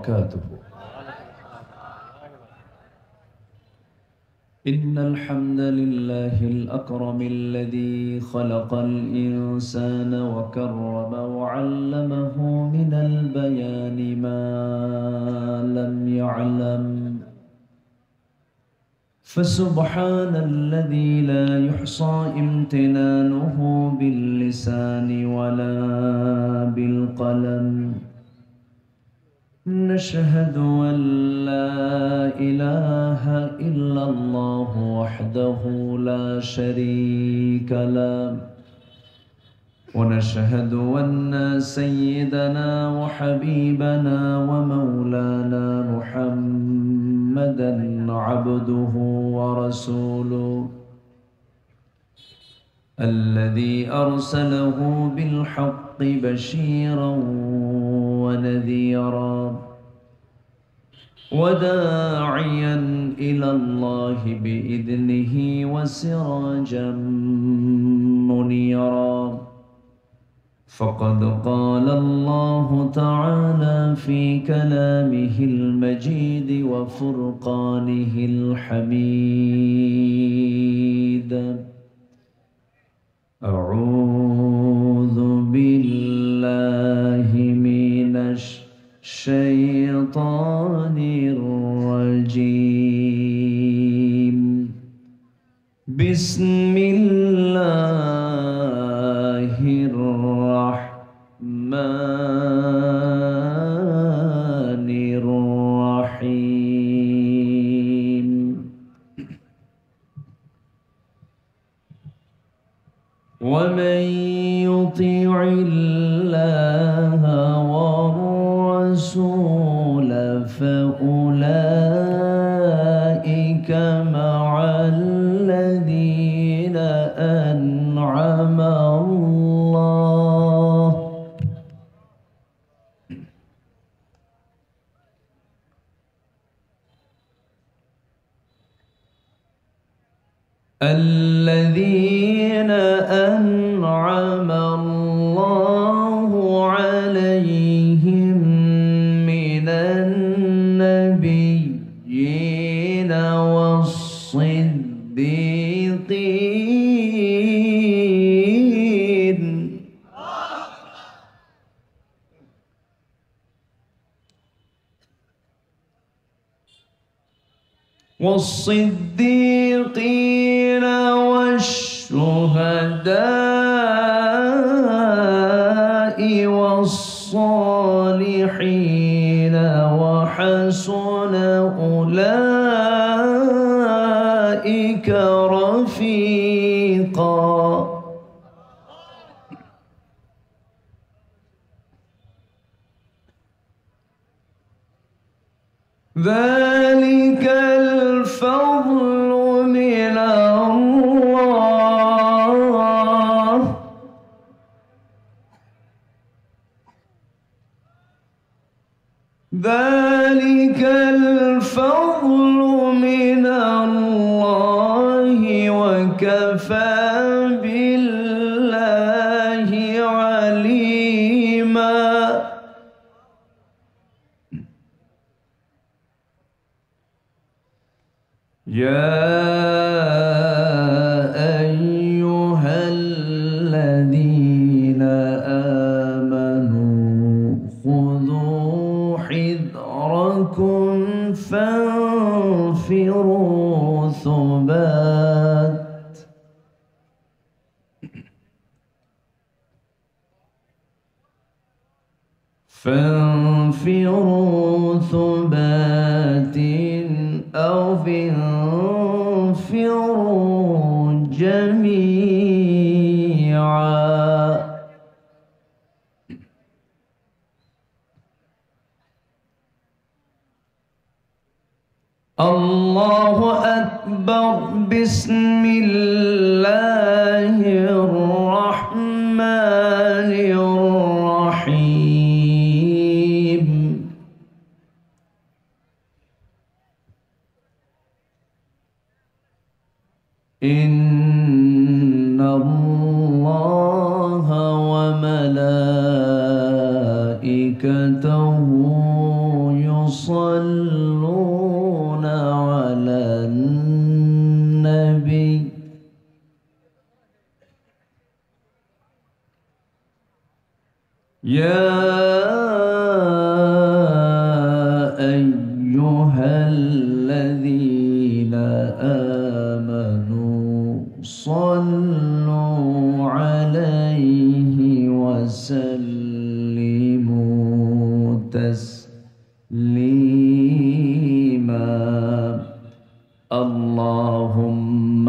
وبركاته. إن الحمد لله الأكرم الذي خلق الإنسان وكرم وعلمه من البيان ما لم يعلم، فسبحان الذي لا يحصى امتنانه باللسان ولا بالقلم. نشهد أن لا إله إلا الله وحده لا شريك له، ونشهد أن سيدنا وحبيبنا ومولانا محمدًا عبده ورسوله الذي أرسله بالحق بشيرا ونذيرا وداعيا إلى الله بإذنه وسراجا منيرا. فقد قال الله تعالى في كلامه المجيد وفرقانه الحميد: أعوذ بالله من الشيطان الرجيم. بسم الله الرحمن الرحيم. ومن يطع الله والرسول فأولئك مع الذين أنعم الله أنعم الله عليهم من النبيين والصديقين والشهداء والصالحين وحسن أولئك رفيقا. ذلك الفضل من الله، ذلك الفضل من الله وكفى بالله عليما. يا أيها الذين آمنوا خذوا حذركم فانفروا ثبات أو انفروا جميعا. الله أكبر. بسم الله الرحمن الرحيم. إن الله وملائكته يصلون على النبي يا أيها الذين آمنوا صلوا عليه وسلموا تسليما اللهم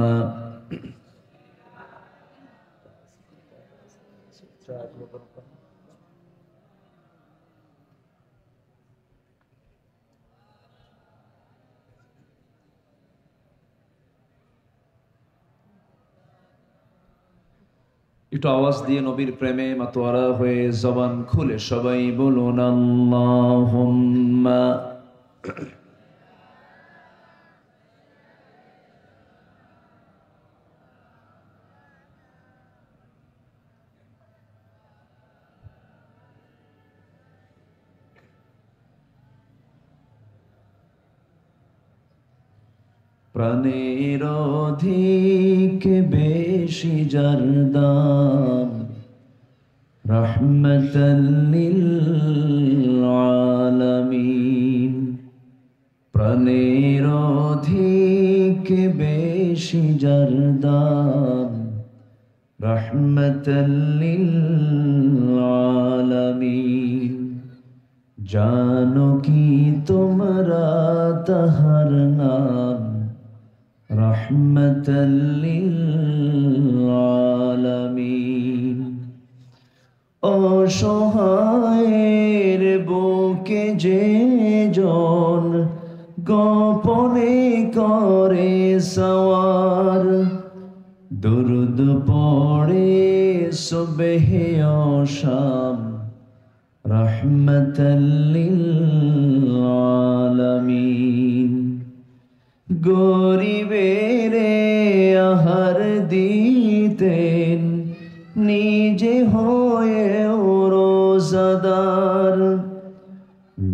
একটু আওয়াজ দিয়ে নবীর প্রেমে মাতোয়ারা হয়ে জবান খুলে সবাই বলুন আল্লাহুম্মা প্রাণের অধিক বেশি যার দাম রাহমাতাল লিল আলামিন প্রাণের অধিক বেশি যার দাম রাহমাতাল লিল আলামিন জানো কি তোমরা তাহার নাম রাহমাতাল লিল আলামিন অসহায়ের বুকে যে জন গোপনে করে সওয়ার দুরুদ পড়ে সুবহে ও শাম রাহমাতাল লিল আলামিন গরিবেরে আহার দিতেন নিজে হয়ে রোজাদার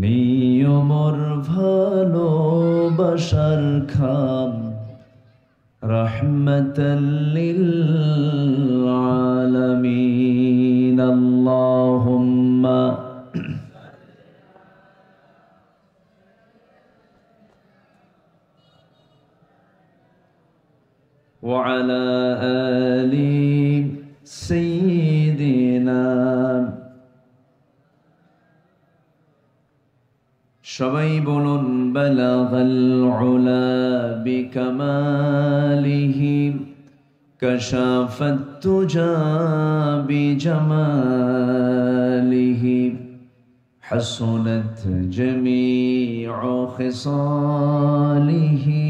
নিয়মর ভালোবাসার খাম রাহমাতাল লিল আলামিন আল্লাহুম্মা وعلى آل سيدنا সবাই বলুন বালাগাল উলা বিকামালিহি কাশাফাত তুজা বিজামালিহি হাসুনাত জামিউ খিসালিহি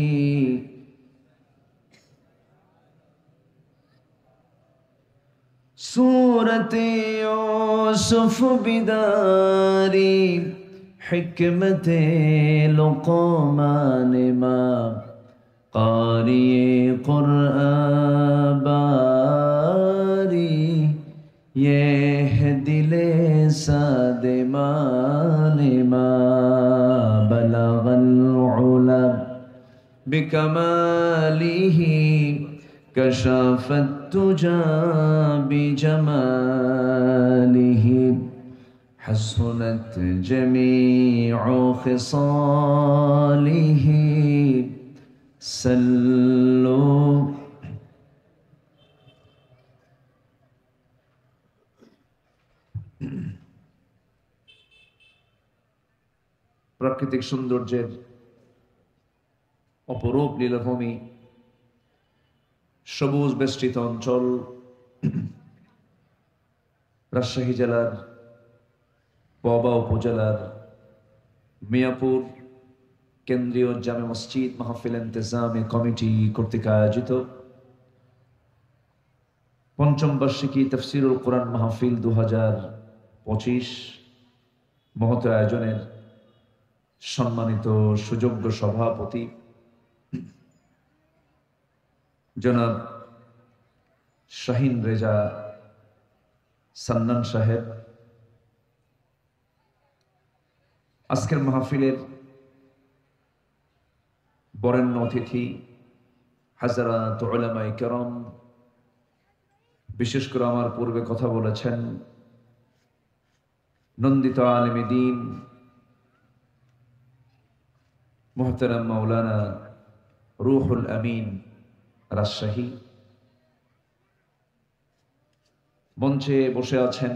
सूरत यूसुफ बिदारी हिकमत लुक़मान मां क़ारिए क़ुरआन बारी ये है दिले सादे माने मां बलगल उला बिकमालिही कशाफ तुजा बिजमालिह हसनत जमीउ खिसालिह सल्लु प्राकृतिक सौंदर्যের অপরূপ লীলাভূমি সবুজ বেষ্টিত অঞ্চল রাজশাহী জেলার পবা উপজেলার মিয়াপুর কেন্দ্রীয় জামে মসজিদ মাহফিল ইন্তেজামে কমিটি কর্তৃক আয়োজিত পঞ্চম বার্ষিকী তাফসীরুল কোরআন মাহফিল 2025 মহৎ আয়োজনের সম্মানিত সুযোগ্য সভাপতি জনাব শাহিন রেজা সান্নান সাহেব, আজকের মাহফিলের বরেণ্য অতিথি হাজরাত উলামায়ে কেরাম, বিশেষ করে আমার পূর্বে কথা বলেছেন নন্দিত আলেমে দ্বীন মুহতারাম মাওলানা রুহুল আমিন রাজশাহী, মঞ্চে বসে আছেন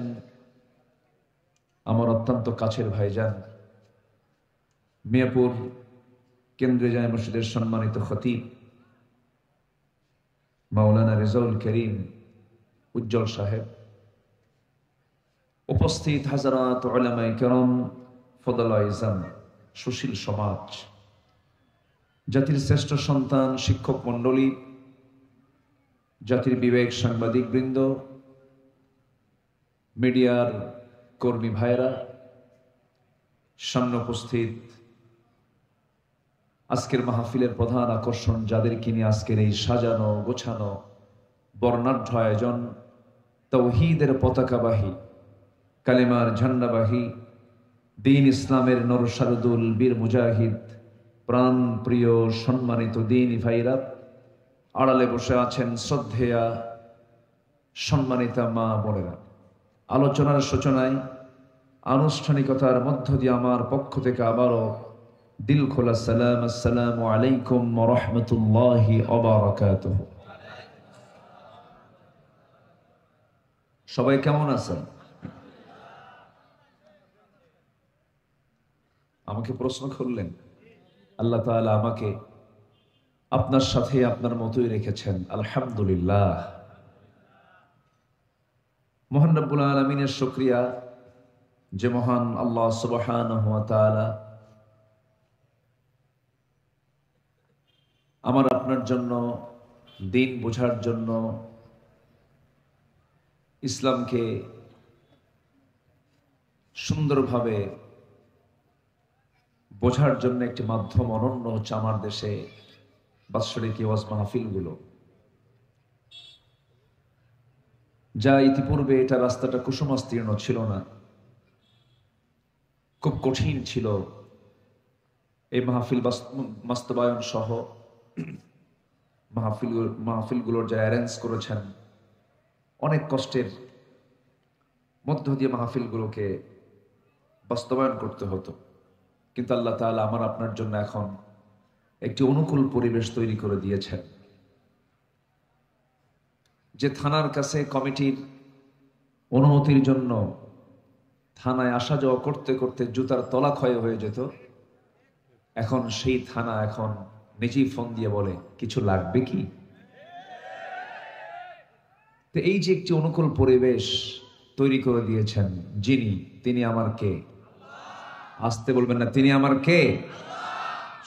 আমার অত্যন্ত কাছের ভাইজান মিয়াপুর কেন্দ্রীয় জামে মসজিদের সম্মানিত খতিব মাওলানা রেজাউল করিম উজ্জ্বল সাহেব, উপস্থিত হাজারাত উলামায়ে কেরাম, ফদলায়ে ইজম, সুশীল সমাজ, জাতির শ্রেষ্ঠ সন্তান, শিক্ষক মণ্ডলী, জাতির বিবেক, সাংবাদিক বৃন্দ, মিডিয়ার কর্মী ভাইরা, সামনে উপস্থিত আজকের মাহফিলের প্রধান আকর্ষণ, যাদেরকে নিয়ে আজকের এই সাজানো গোছানো বর্ণাঢ্য আয়োজন, তাওহীদের পতাকাবাহী, কালেমার ঝান্ডাবাহী, দ্বীন ইসলামের নরসারদুল বীর মুজাহিদ, প্রাণ প্রিয় সম্মানিত দ্বীনী ভাইরা, আড়ালে বসে আছেন শ্রদ্ধেয়া সম্মানিতা মা বোনেরা, আলোচনার সূচনায় আনুষ্ঠানিকতার মধ্য দিয়ে আমার পক্ষ থেকে আবারও দিল খোলা সালাম, আসসালামু আলাইকুম ওয়া রাহমাতুল্লাহি ওয়া বারাকাতুহু। সবাই কেমন আছেন? আমাকে প্রশ্ন করলেন। আল্লাহ তাআলা আমাকে আপনার সাথে আপনার মতোই রেখেছেন, আলহামদুলিল্লাহ। মহান রব্বুল আলামিনের শুকরিয়া যে মহান আল্লাহ সুবহানাহু ওয়া তাআলা আমার আপনার জন্য, দিন বোঝার জন্য, ইসলামকে সুন্দরভাবে বোঝার জন্য একটি মাধ্যম অনন্য হচ্ছে আমার দেশে বাৎসরিক ওয়াজ মাহফিলগুলো, যা ইতিপূর্বে এটা রাস্তাটা কুসুমাস্তীর্ণ ছিল না, খুব কঠিন ছিল। এই মাহফিল বাস্তবায়ন সহ মাহফিলগুলোর যা অ্যারেঞ্জ করেছেন, অনেক কষ্টের মধ্য দিয়ে মাহফিলগুলোকে বাস্তবায়ন করতে হতো, কিন্তু আল্লাহ তাআলা আমার আপনার জন্য এখন একটি অনুকূল পরিবেশ তৈরি করে দিয়েছেন। যে থানার কাছে কমিটির অনুমতির জন্য থানায় আসা যাওয়া করতে করতে জুতার তলা ক্ষয় হয়ে যেত, এখন সেই থানা এখন নিজেই ফোন দিয়ে বলে কিছু লাগবে কি। তো এই যে একটি অনুকূল পরিবেশ তৈরি করে দিয়েছেন যিনি, তিনি আমার কে? আসতে বলবেন না, তিনি আমার কে?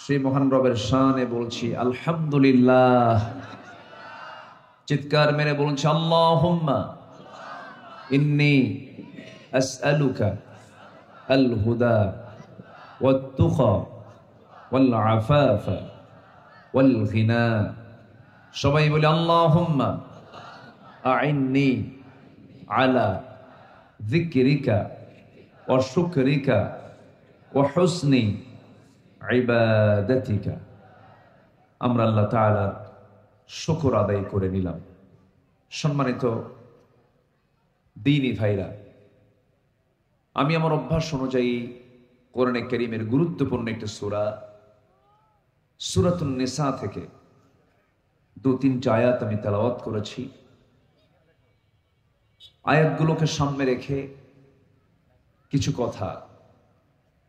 সেই মহান রবের শানে বলছি আলহামদুলিল্লাহ। চিৎকার মেরে বলছি আল্লাহুম্মা ইন্নী আসআলুকা আল হুদা ওয়াত তুকা ওয়াল আফাফা ওয়াল গিনা। সবাই বলি আল্লাহুম্মা আইন্নি আলা যিকরিকা ওয়া শুকরিকা ওয়া হুসনি ইবাদাতিকা। আমরা আল্লাহ তাআলার শুকর আদায় করে নিলাম। সম্মানিত দ্বীনী ভাইরা, আমি আমার অভ্যাস অনুযায়ী কোরআনে কারীমের গুরুত্বপূর্ণ একটি সূরা, সূরাতুন নিসা থেকে 2-3টি আয়াত আমি তেলাওয়াত করেছি। আয়াতগুলোকে সামনে রেখে কিছু কথা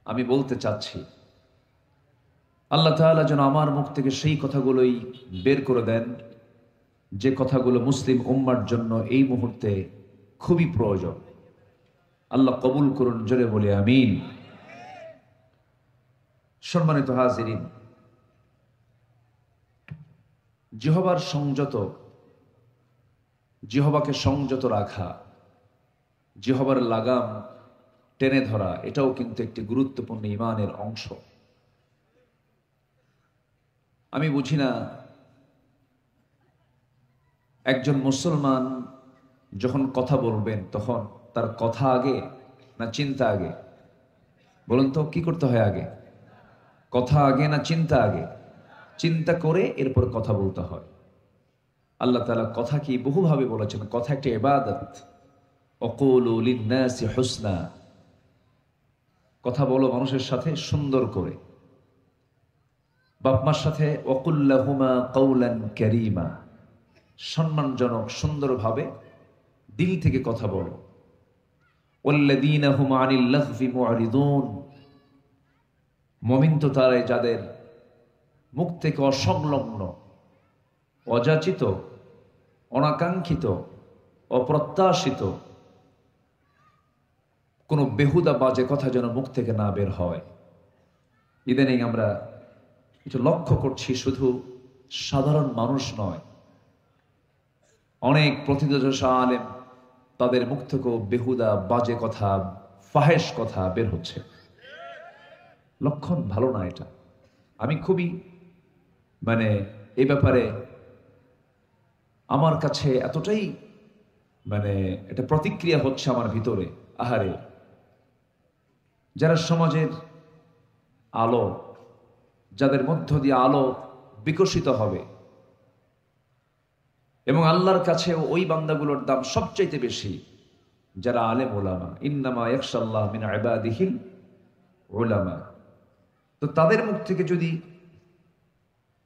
আমি বলতে চাচ্ছি। আল্লাহ তাআলা যেন আমার মুখ থেকে সেই কথাগুলোই বের করে দেন যে কথাগুলো মুসলিম উম্মার জন্য এই মুহূর্তে খুবই প্রয়োজন। আল্লাহ কবুল করুন, জোরে বলে আমিন। সম্মানিত হাজিরিন, জিহ্বার সংযত, জিহ্বাকে সংযত রাখা, জিহ্বার লাগাম টেনে ধরা, এটাও কিন্তু একটি গুরুত্বপূর্ণ ঈমানের অংশ। আমি বুঝি না একজন মুসলমান যখন কথা বলবেন তখন তার কথা আগে না চিন্তা আগে? বলুন তো, কি করতে হয় আগে? কথা আগে না চিন্তা আগে? চিন্তা করে এরপর কথা বলতে হয়। আল্লাহ তাআলা কথা কি বহুভাবে বলেছেন, কথা একটা ইবাদত। ওয়াকুলু লিন-নাসি হুসনা, কথা বলো মানুষের সাথে সুন্দর করে। বাপ মার সাথে ওয়াকুল লাহুমা কাওলান কারীমা, সম্মানজনক সুন্দরভাবে দিল থেকে কথা বলো। ওয়াল্লাযীনা হুম আনিল লাগফি মুআরিদুন, মুমিন তো তারাই যাদের মুখ থেকে অসংলগ্ন, অযাচিত, অনাকাঙ্ক্ষিত, অপ্রত্যাশিত কোনো বেহুদা বাজে কথা যেন মুখ থেকে না বের হয়। ইদানিং আমরা কিছু লক্ষ্য করছি, শুধু সাধারণ মানুষ নয়, অনেক প্রথিতযশা আলেম তাদের মুখ থেকেও বেহুদা বাজে কথা, ফাহেশ কথা বের হচ্ছে। লক্ষণ ভালো না এটা। আমি খুবই এই ব্যাপারে আমার কাছে এতটাই এটা প্রতিক্রিয়া হচ্ছে আমার ভিতরে। আহারে, যারা সমাজের আলো, যাদের মধ্য দিয়ে আলো বিকশিত হবে এবং আল্লাহর কাছে ওই বান্দাগুলোর দাম সবচাইতে বেশি, যারা আলেম উলামা। ইন্নামা ইয়াখশাল্লাহ মিন ইবাদিহিল উলামা। তো তাদের মুখ থেকে যদি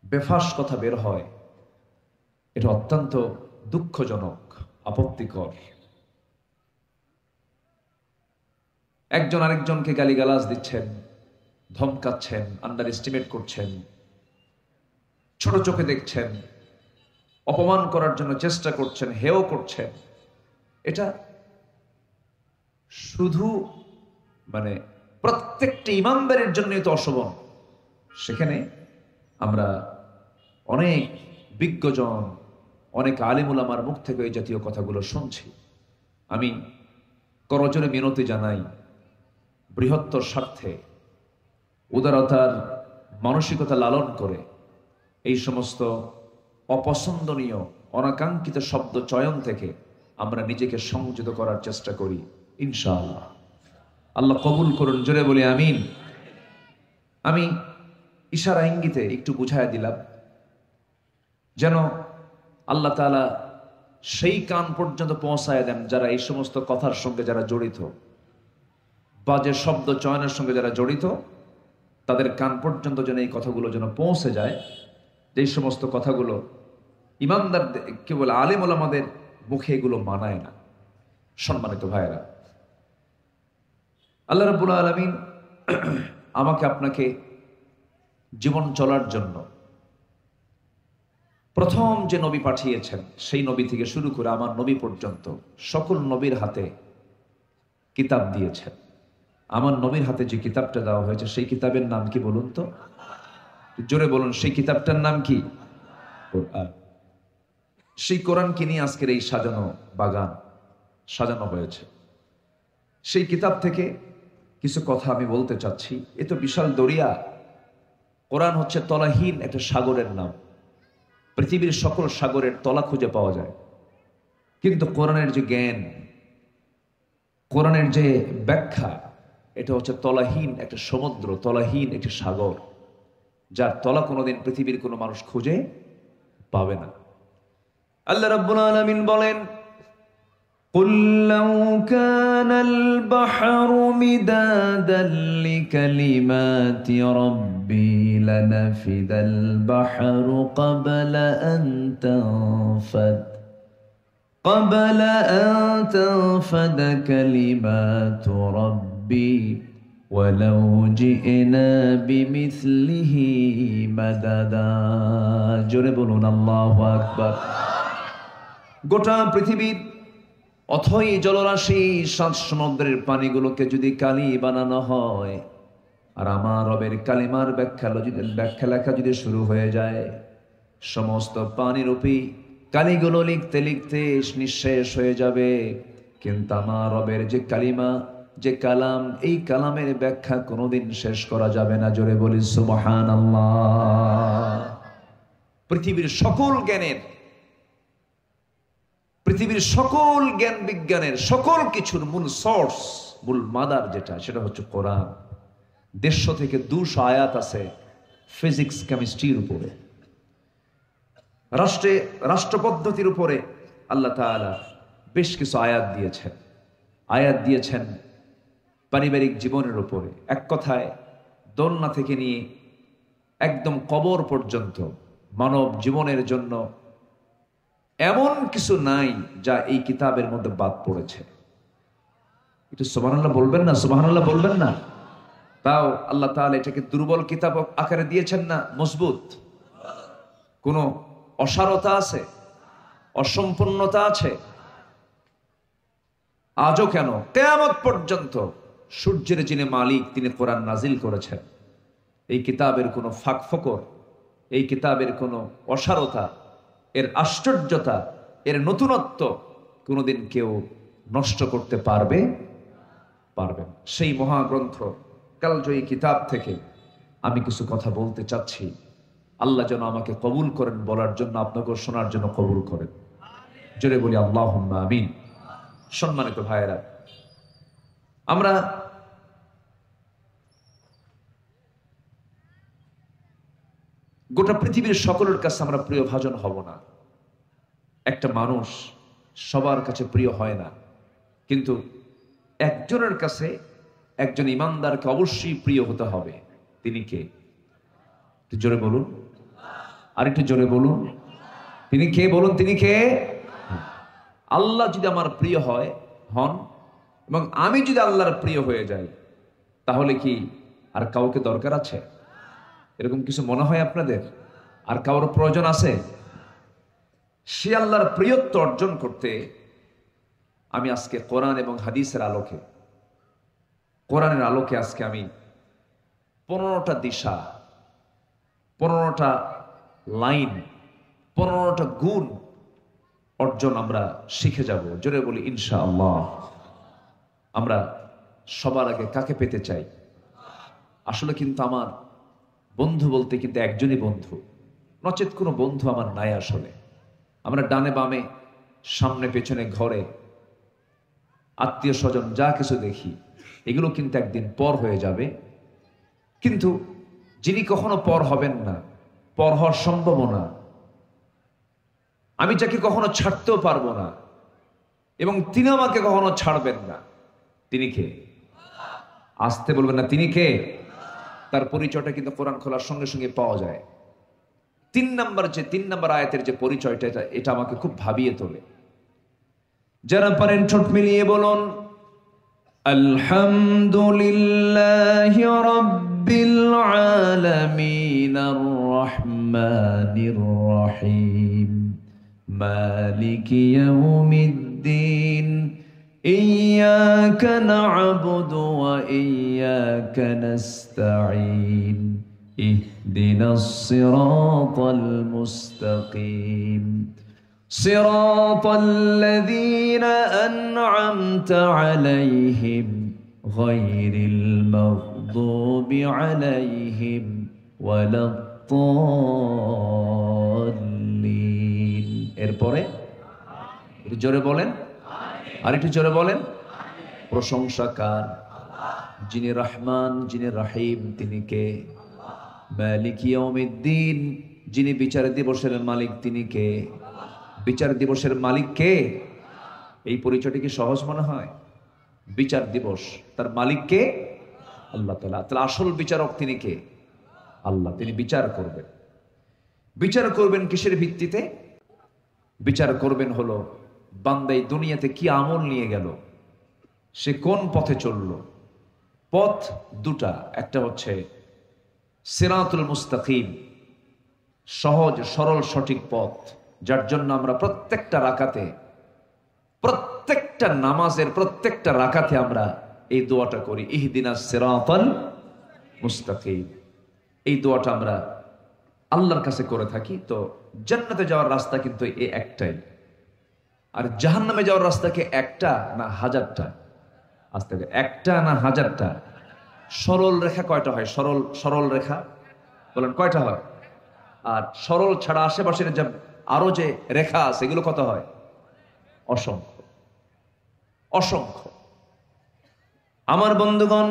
বেফাস কথা বের হয়, এটা অত্যন্ত দুঃখজনক, আপত্তিকর। একজন আরেকজনকে গালিগালাজ দিচ্ছেন, ধমকাচ্ছেন, আন্ডার এস্টিমেট করছেন, ছোট চোখে দেখছেন, অপমান করার জন্য চেষ্টা করছেন, হেয় করছেন। এটা শুধু প্রত্যেকটা ইমানদারের জন্যই তো অশোভন। সেখানে আমরা অনেক বিজ্ঞজন, অনেক আলিম উলামার মুখ থেকে এই জাতীয় কথাগুলো শুনছি। আমি করজোরে মিনতি জানাই, বৃহত্তর স্বার্থে উদারতার মানসিকতা লালন করে এই সমস্ত অপছন্দনীয় অনাকাঙ্ক্ষিত শব্দ চয়ন থেকে আমরা নিজেকে সংযত করার চেষ্টা করি। ইনশাআল্লাহ আল্লাহ কবুল করুন, জোরে বলি আমিন। আমি ইশারা ইঙ্গিতে একটু বুঝায় দিলাম যেন আল্লাহ তাআলা সেই কান পর্যন্ত পৌঁছায় দেন যারা এই সমস্ত কথার সঙ্গে যারা জড়িত, বাজে শব্দ চয়নের সঙ্গে যারা জড়িত, তাদের কান পর্যন্ত যেন এই কথাগুলো যেন পৌঁছে যায়। যে সমস্ত কথাগুলো ইমানদার কেবল আলেম ওলামাদের মুখে এগুলো মানায় না। সম্মানিত ভাইয়েরা, আল্লাহ রাব্বুল আলামিন আমাকে আপনাকে জীবন চলার জন্য প্রথম যে নবী পাঠিয়েছেন, সেই নবী থেকে শুরু করে আমার নবী পর্যন্ত সকল নবীর হাতে কিতাব দিয়েছেন। আমার নবীর হাতে যে কিতাবটা দেওয়া হয়েছে, সেই কিতাবের নাম কি বলুন তো? জোরে বলুন, সেই কিতাবটার নাম কি? কোরআন। সেই কোরআনকে নিয়ে আজকের এই সাজানো বাগান সাজানো হয়েছে। সেই কিতাব থেকে কিছু কথা আমি বলতে চাচ্ছি। এ তো বিশাল দরিয়া। কোরআন হচ্ছে তলাহীন একটা সাগরের নাম। পৃথিবীর সকল সাগরের তলা খুঁজে পাওয়া যায়, কিন্তু কোরআনের যে জ্ঞান, কোরআনের যে ব্যাখ্যা, এটা হচ্ছে তলাহীন একটা সমুদ্র, তলাহীন একটা সাগর, যার তলা কোনোদিন পৃথিবীর কোনো মানুষ খুঁজে পাবে না। আল্লাহ রাব্বুল আলামিন বলেন, قُلْ لَوْ كَانَ الْبَحْرُ مِدَادًا لِكَلِمَاتِ رَبِّي لَنَفِدَ الْبَحْرُ قَبْلَ أَن تَنفَدَ كَلِمَاتُ رَبِّي وَلَوْ جِئْنَا بِمِثْلِهِ مَدَدًا। জোরে বলুন আল্লাহু আকবার। গোটা পৃথিবীর অথই জলরাশি, সাত সমুদ্রের পানিগুলোকে যদি কালি বানানো হয়, আর আমার রবের কালিমার ব্যাখ্যা লেখা যদি শুরু হয়ে যায়, সমস্ত পানিরূপী কালিগুলো লিখতে লিখতে নিঃশেষ হয়ে যাবে। কিন্তু আমার রবের যে কালিমা, যে কালাম, এই কালামের ব্যাখ্যা কোনোদিন শেষ করা যাবে না। জোরে বলি সুবহানাল্লাহ। পৃথিবীর সকল জ্ঞানের, পৃথিবীর সকল জ্ঞান বিজ্ঞানের, সকল কিছুর মূল সোর্স, মূল মাদার যেটা, সেটা হচ্ছে কোরআন। 150 থেকে 200 আয়াত আছে ফিজিক্স কেমিস্ট্রির উপরে। রাষ্ট্র পদ্ধতির উপরে আল্লাহ তাআলা বেশ কিছু আয়াত দিয়েছেন পারিবারিক জীবনের উপরে। এক কথায় দোলনা থেকে নিয়ে একদম কবর পর্যন্ত মানব জীবনের জন্য এমন কিছু নাই যা এই কিতাবের মধ্যে বাদ পড়েছে। একটু সুবহানাল্লাহ বলবেন না? সুবহানাল্লাহ বলবেন না? তাও আল্লাহ তাআলা এটাকে দুর্বল কিতাব আকারে দিয়েছেন না মজবুত? কোনো অসারতা আছে? অসম্পূর্ণতা আছে? আজও কেন কিয়ামত পর্যন্ত সূর্যের যিনি মালিক তিনি কোরআন নাজিল করেছেন। এই কিতাবের কোনো ফাঁকফোকর, এই কিতাবের কোনো অসারতা, এর আশ্চর্যতা, এর নতুনত্ব কোনোদিন কেউ নষ্ট করতে পারবে না। সেই মহাগ্রন্থ কালজয়ী কিতাব থেকে আমি কিছু কথা বলতে চাচ্ছি। আল্লাহ যেন আমাকে কবুল করেন বলার জন্য, আপনাকে শোনার জন্য কবুল করেন। জোরে বলি আল্লাহুম্মা আমিন। সম্মানিত ভাইয়েরা, আমরা গোটা পৃথিবীর সকলের কাছে আমরা প্রিয় ভাজন হব না। একটা মানুষ সবার কাছে প্রিয় হয় না, কিন্তু একজনের কাছে, একজন ইমানদারকে অবশ্যই প্রিয় হতে হবে। তিনি কে? একটু জোরে বলুন, আর একটু জোরে বলুন। তিনি কে? বলুন, তিনি কে? আল্লাহ যদি আমার প্রিয় হন এবং আমি যদি আল্লাহর প্রিয় হয়ে যাই, তাহলে কি আর কাউকে দরকার আছে? এরকম কিছু মনে হয় আপনাদের? আর কারোর প্রয়োজন আছে? সে আল্লাহর প্রিয়ত্ব অর্জন করতে আমি আজকে কোরআন এবং হাদিসের আলোকে, কোরআনের আলোকে আজকে আমি 15টা দিশা, 15টা লাইন, 15টা গুণ অর্জন আমরা শিখে যাব। জোরে বলি ইনশাআল্লাহ। আমরা সবার আগে কাকে পেতে চাই? আসলে কিন্তু আমার বন্ধু বলতে কিন্তু একজনই বন্ধু, নচেত কোনো বন্ধু আমার নাই। আসলে আমরা ডানে বামে, সামনে পেছনে, ঘরে, আত্মীয় স্বজন যা কিছু দেখি, এগুলো কিন্তু একদিন পর হয়ে যাবে। কিন্তু যিনি কখনো পর হবেন না, পর হওয়ার সম্ভব না, আমি যাকে কখনো ছাড়তেও পারবো না এবং তিনি আমাকে কখনো ছাড়বেন না, তিনি কে? আসতে বলবেন না, তিনি কে? তার পরিচয়টা কিন্তু কোরআন খোলার সঙ্গে সঙ্গে পাওয়া যায়। 3 নম্বর আয়াতের যে পরিচয়টা, এটা আমাকে খুব ভাবিয়ে তোলে। যারা পারেন ঠোঁট মিলিয়ে বলুন আলহামদুলিল্লাহি রাব্বিল আলামিন আর রহমানির রহিম মালিকি ইয়াউমিদ্দিন ইয়্যাকা না'বুদু ওয়া ইয়্যাকা নাস্তাঈন ইহদিনাস সিরাতাল মুস্তাকিম সিরাতাল্লাযীনা আন'আমতা আলাইহিম গায়রিল মাগদুবি আলাইহিম ওয়ালাদ-দাল্লিন। এরপরে একটু জোরে বলেন, আর একটু জোরে বলেন। প্রশংসা কার? যিনি রহমান, যিনি রহিম, তিনি কে? মালিক ইয়াউমিদ্দিন, যিনি বিচার দিবসের মালিক, তিনি কে? বিচার দিবসের মালিক কে? এই পরিচয়টি কি সহজ মনে হয়? বিচার দিবস, তার মালিক কে? আল্লাহ তাআলা। তাহলে আসল বিচারক তিনি কে? আল্লাহ। তিনি বিচার করবেন। বিচার করবেন কিসের ভিত্তিতে? বিচার করবেন হলো বান্দা এই দুনিয়াতে কি আমল নিয়ে গেল, সে কোন পথে চলল। পথ দুটা, একটা হচ্ছে সিরাতুল মুস্তাকিম, সহজ সরল সঠিক পথ, যার জন্য আমরা প্রত্যেকটা রাকাতে, প্রত্যেকটা নামাজের প্রত্যেকটা রাকাতে আমরা এই দোয়াটা করি, ইহদিনাস সিরাতাল মুস্তাকিম। এই দোয়াটা আমরা আল্লাহর কাছে করে থাকি। তো জান্নাতে যাওয়ার রাস্তা কিন্তু এই একটাই, আর জাহান্নামে যাওয়ার রাস্তা কি একটা না হাজারটা? আজ থেকে একটা না হাজারটা? সরল রেখা কয়টা হয়? সরল রেখা বলেন কয়টা হয়? আর সরল ছাড়া আশেপাশের যে আরো যে রেখা আছে, এগুলো কত হয়? অসংখ্য, অসংখ্য। আমার বন্ধুগণ,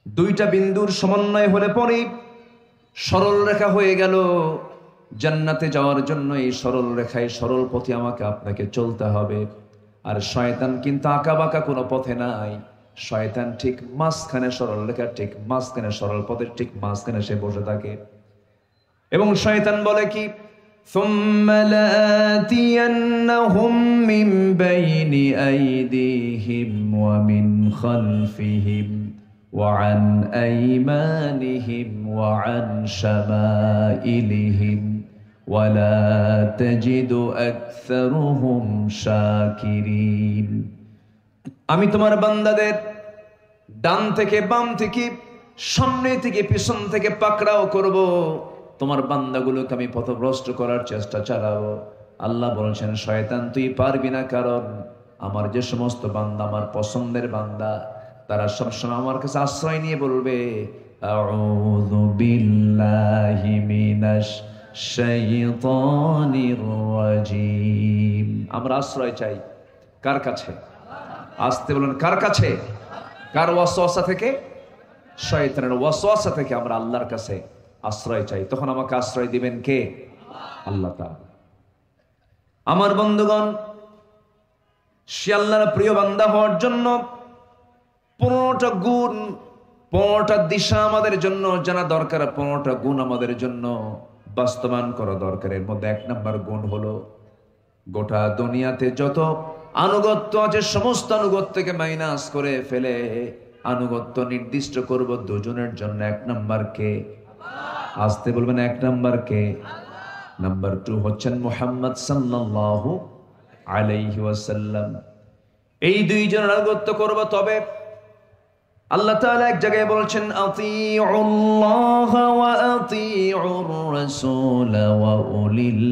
দুইটা বিন্দুর সমন্বয় হলে পরেই সরল রেখা হয়ে গেল। জান্নাতে যাওয়ার জন্য এই সরল রেখায় সরল পথে আমাকে আপনাকে চলতে হবে। আর শয়তান কিন্তু আঁকাবাঁকা কোনো পথে নাই, শয়তান ঠিক মাঝখানে, সরল রেখার ঠিক মাঝখানে, সরল পথের ঠিক মাঝখানে সে বসে থাকে। এবং শয়তান বলে কি, ثم لآتينهم من بين أيديهم ومن خلفهم وعن أيمانهم وعن شمائلهم ولا تجد أكثرهم شاكرين। আমি তোমার বান্দাদের ডান থেকে বাম থেকে সামনে থেকে পিছন থেকে পাকড়াও করব, তোমার বান্দাগুলোকে আমি পথভ্রষ্ট করার চেষ্টা চালাবো। আল্লাহ বলছেন শয়তান তুই পারবি না, কারণ আমার যে সমস্ত বান্দা আমার পছন্দের বান্দা তারা সবসময় আমার কাছে আশ্রয় নিয়ে বলবে আউযু বিল্লাহি মিনাশ শাইতানির রাজিম। আমরা আশ্রয় চাই কার কাছে? আসতে বলেন কার কাছে? কার ওয়াসওয়াসা থেকে? শয়তানের ওয়াসওয়াসা থেকে আমরা আল্লাহর কাছে আশ্রয় চাই। তখন আমাকে আশ্রয় দিবেন কে? আল্লাহ তাআলা। আমার বন্ধুগণ, সে আল্লাহর প্রিয় বান্দা হওয়ার জন্য 15টা গুণ, 15টা দিশা আমাদের জন্য জানা দরকার, 15টা গুণ আমাদের জন্য বাস্তবায়ন করা দরকার। এর মধ্যে 1 নম্বর গুণ হলো গোটা দুনিয়াতে যত আনুগত্য আছে সমস্ত আনুগত্যকে মাইনাস করে ফেলে আনুগত্য নির্দিষ্ট করব দুজনের জন্য। 1 নম্বর কে? আসতে বলবেন 1 নম্বর কে? নাম্বার 2 হচ্ছেন মুহাম্মদ সাল্লাল্লাহু আলাইহি ওয়াসাল্লাম। এই দুইজনের আনুগত্য করব। তবে আল্লাহ তাআলা এক জায়গায় বলছেন আতিউল্লাহ ওয়া আতিউর রাসূল ওয়া উলিল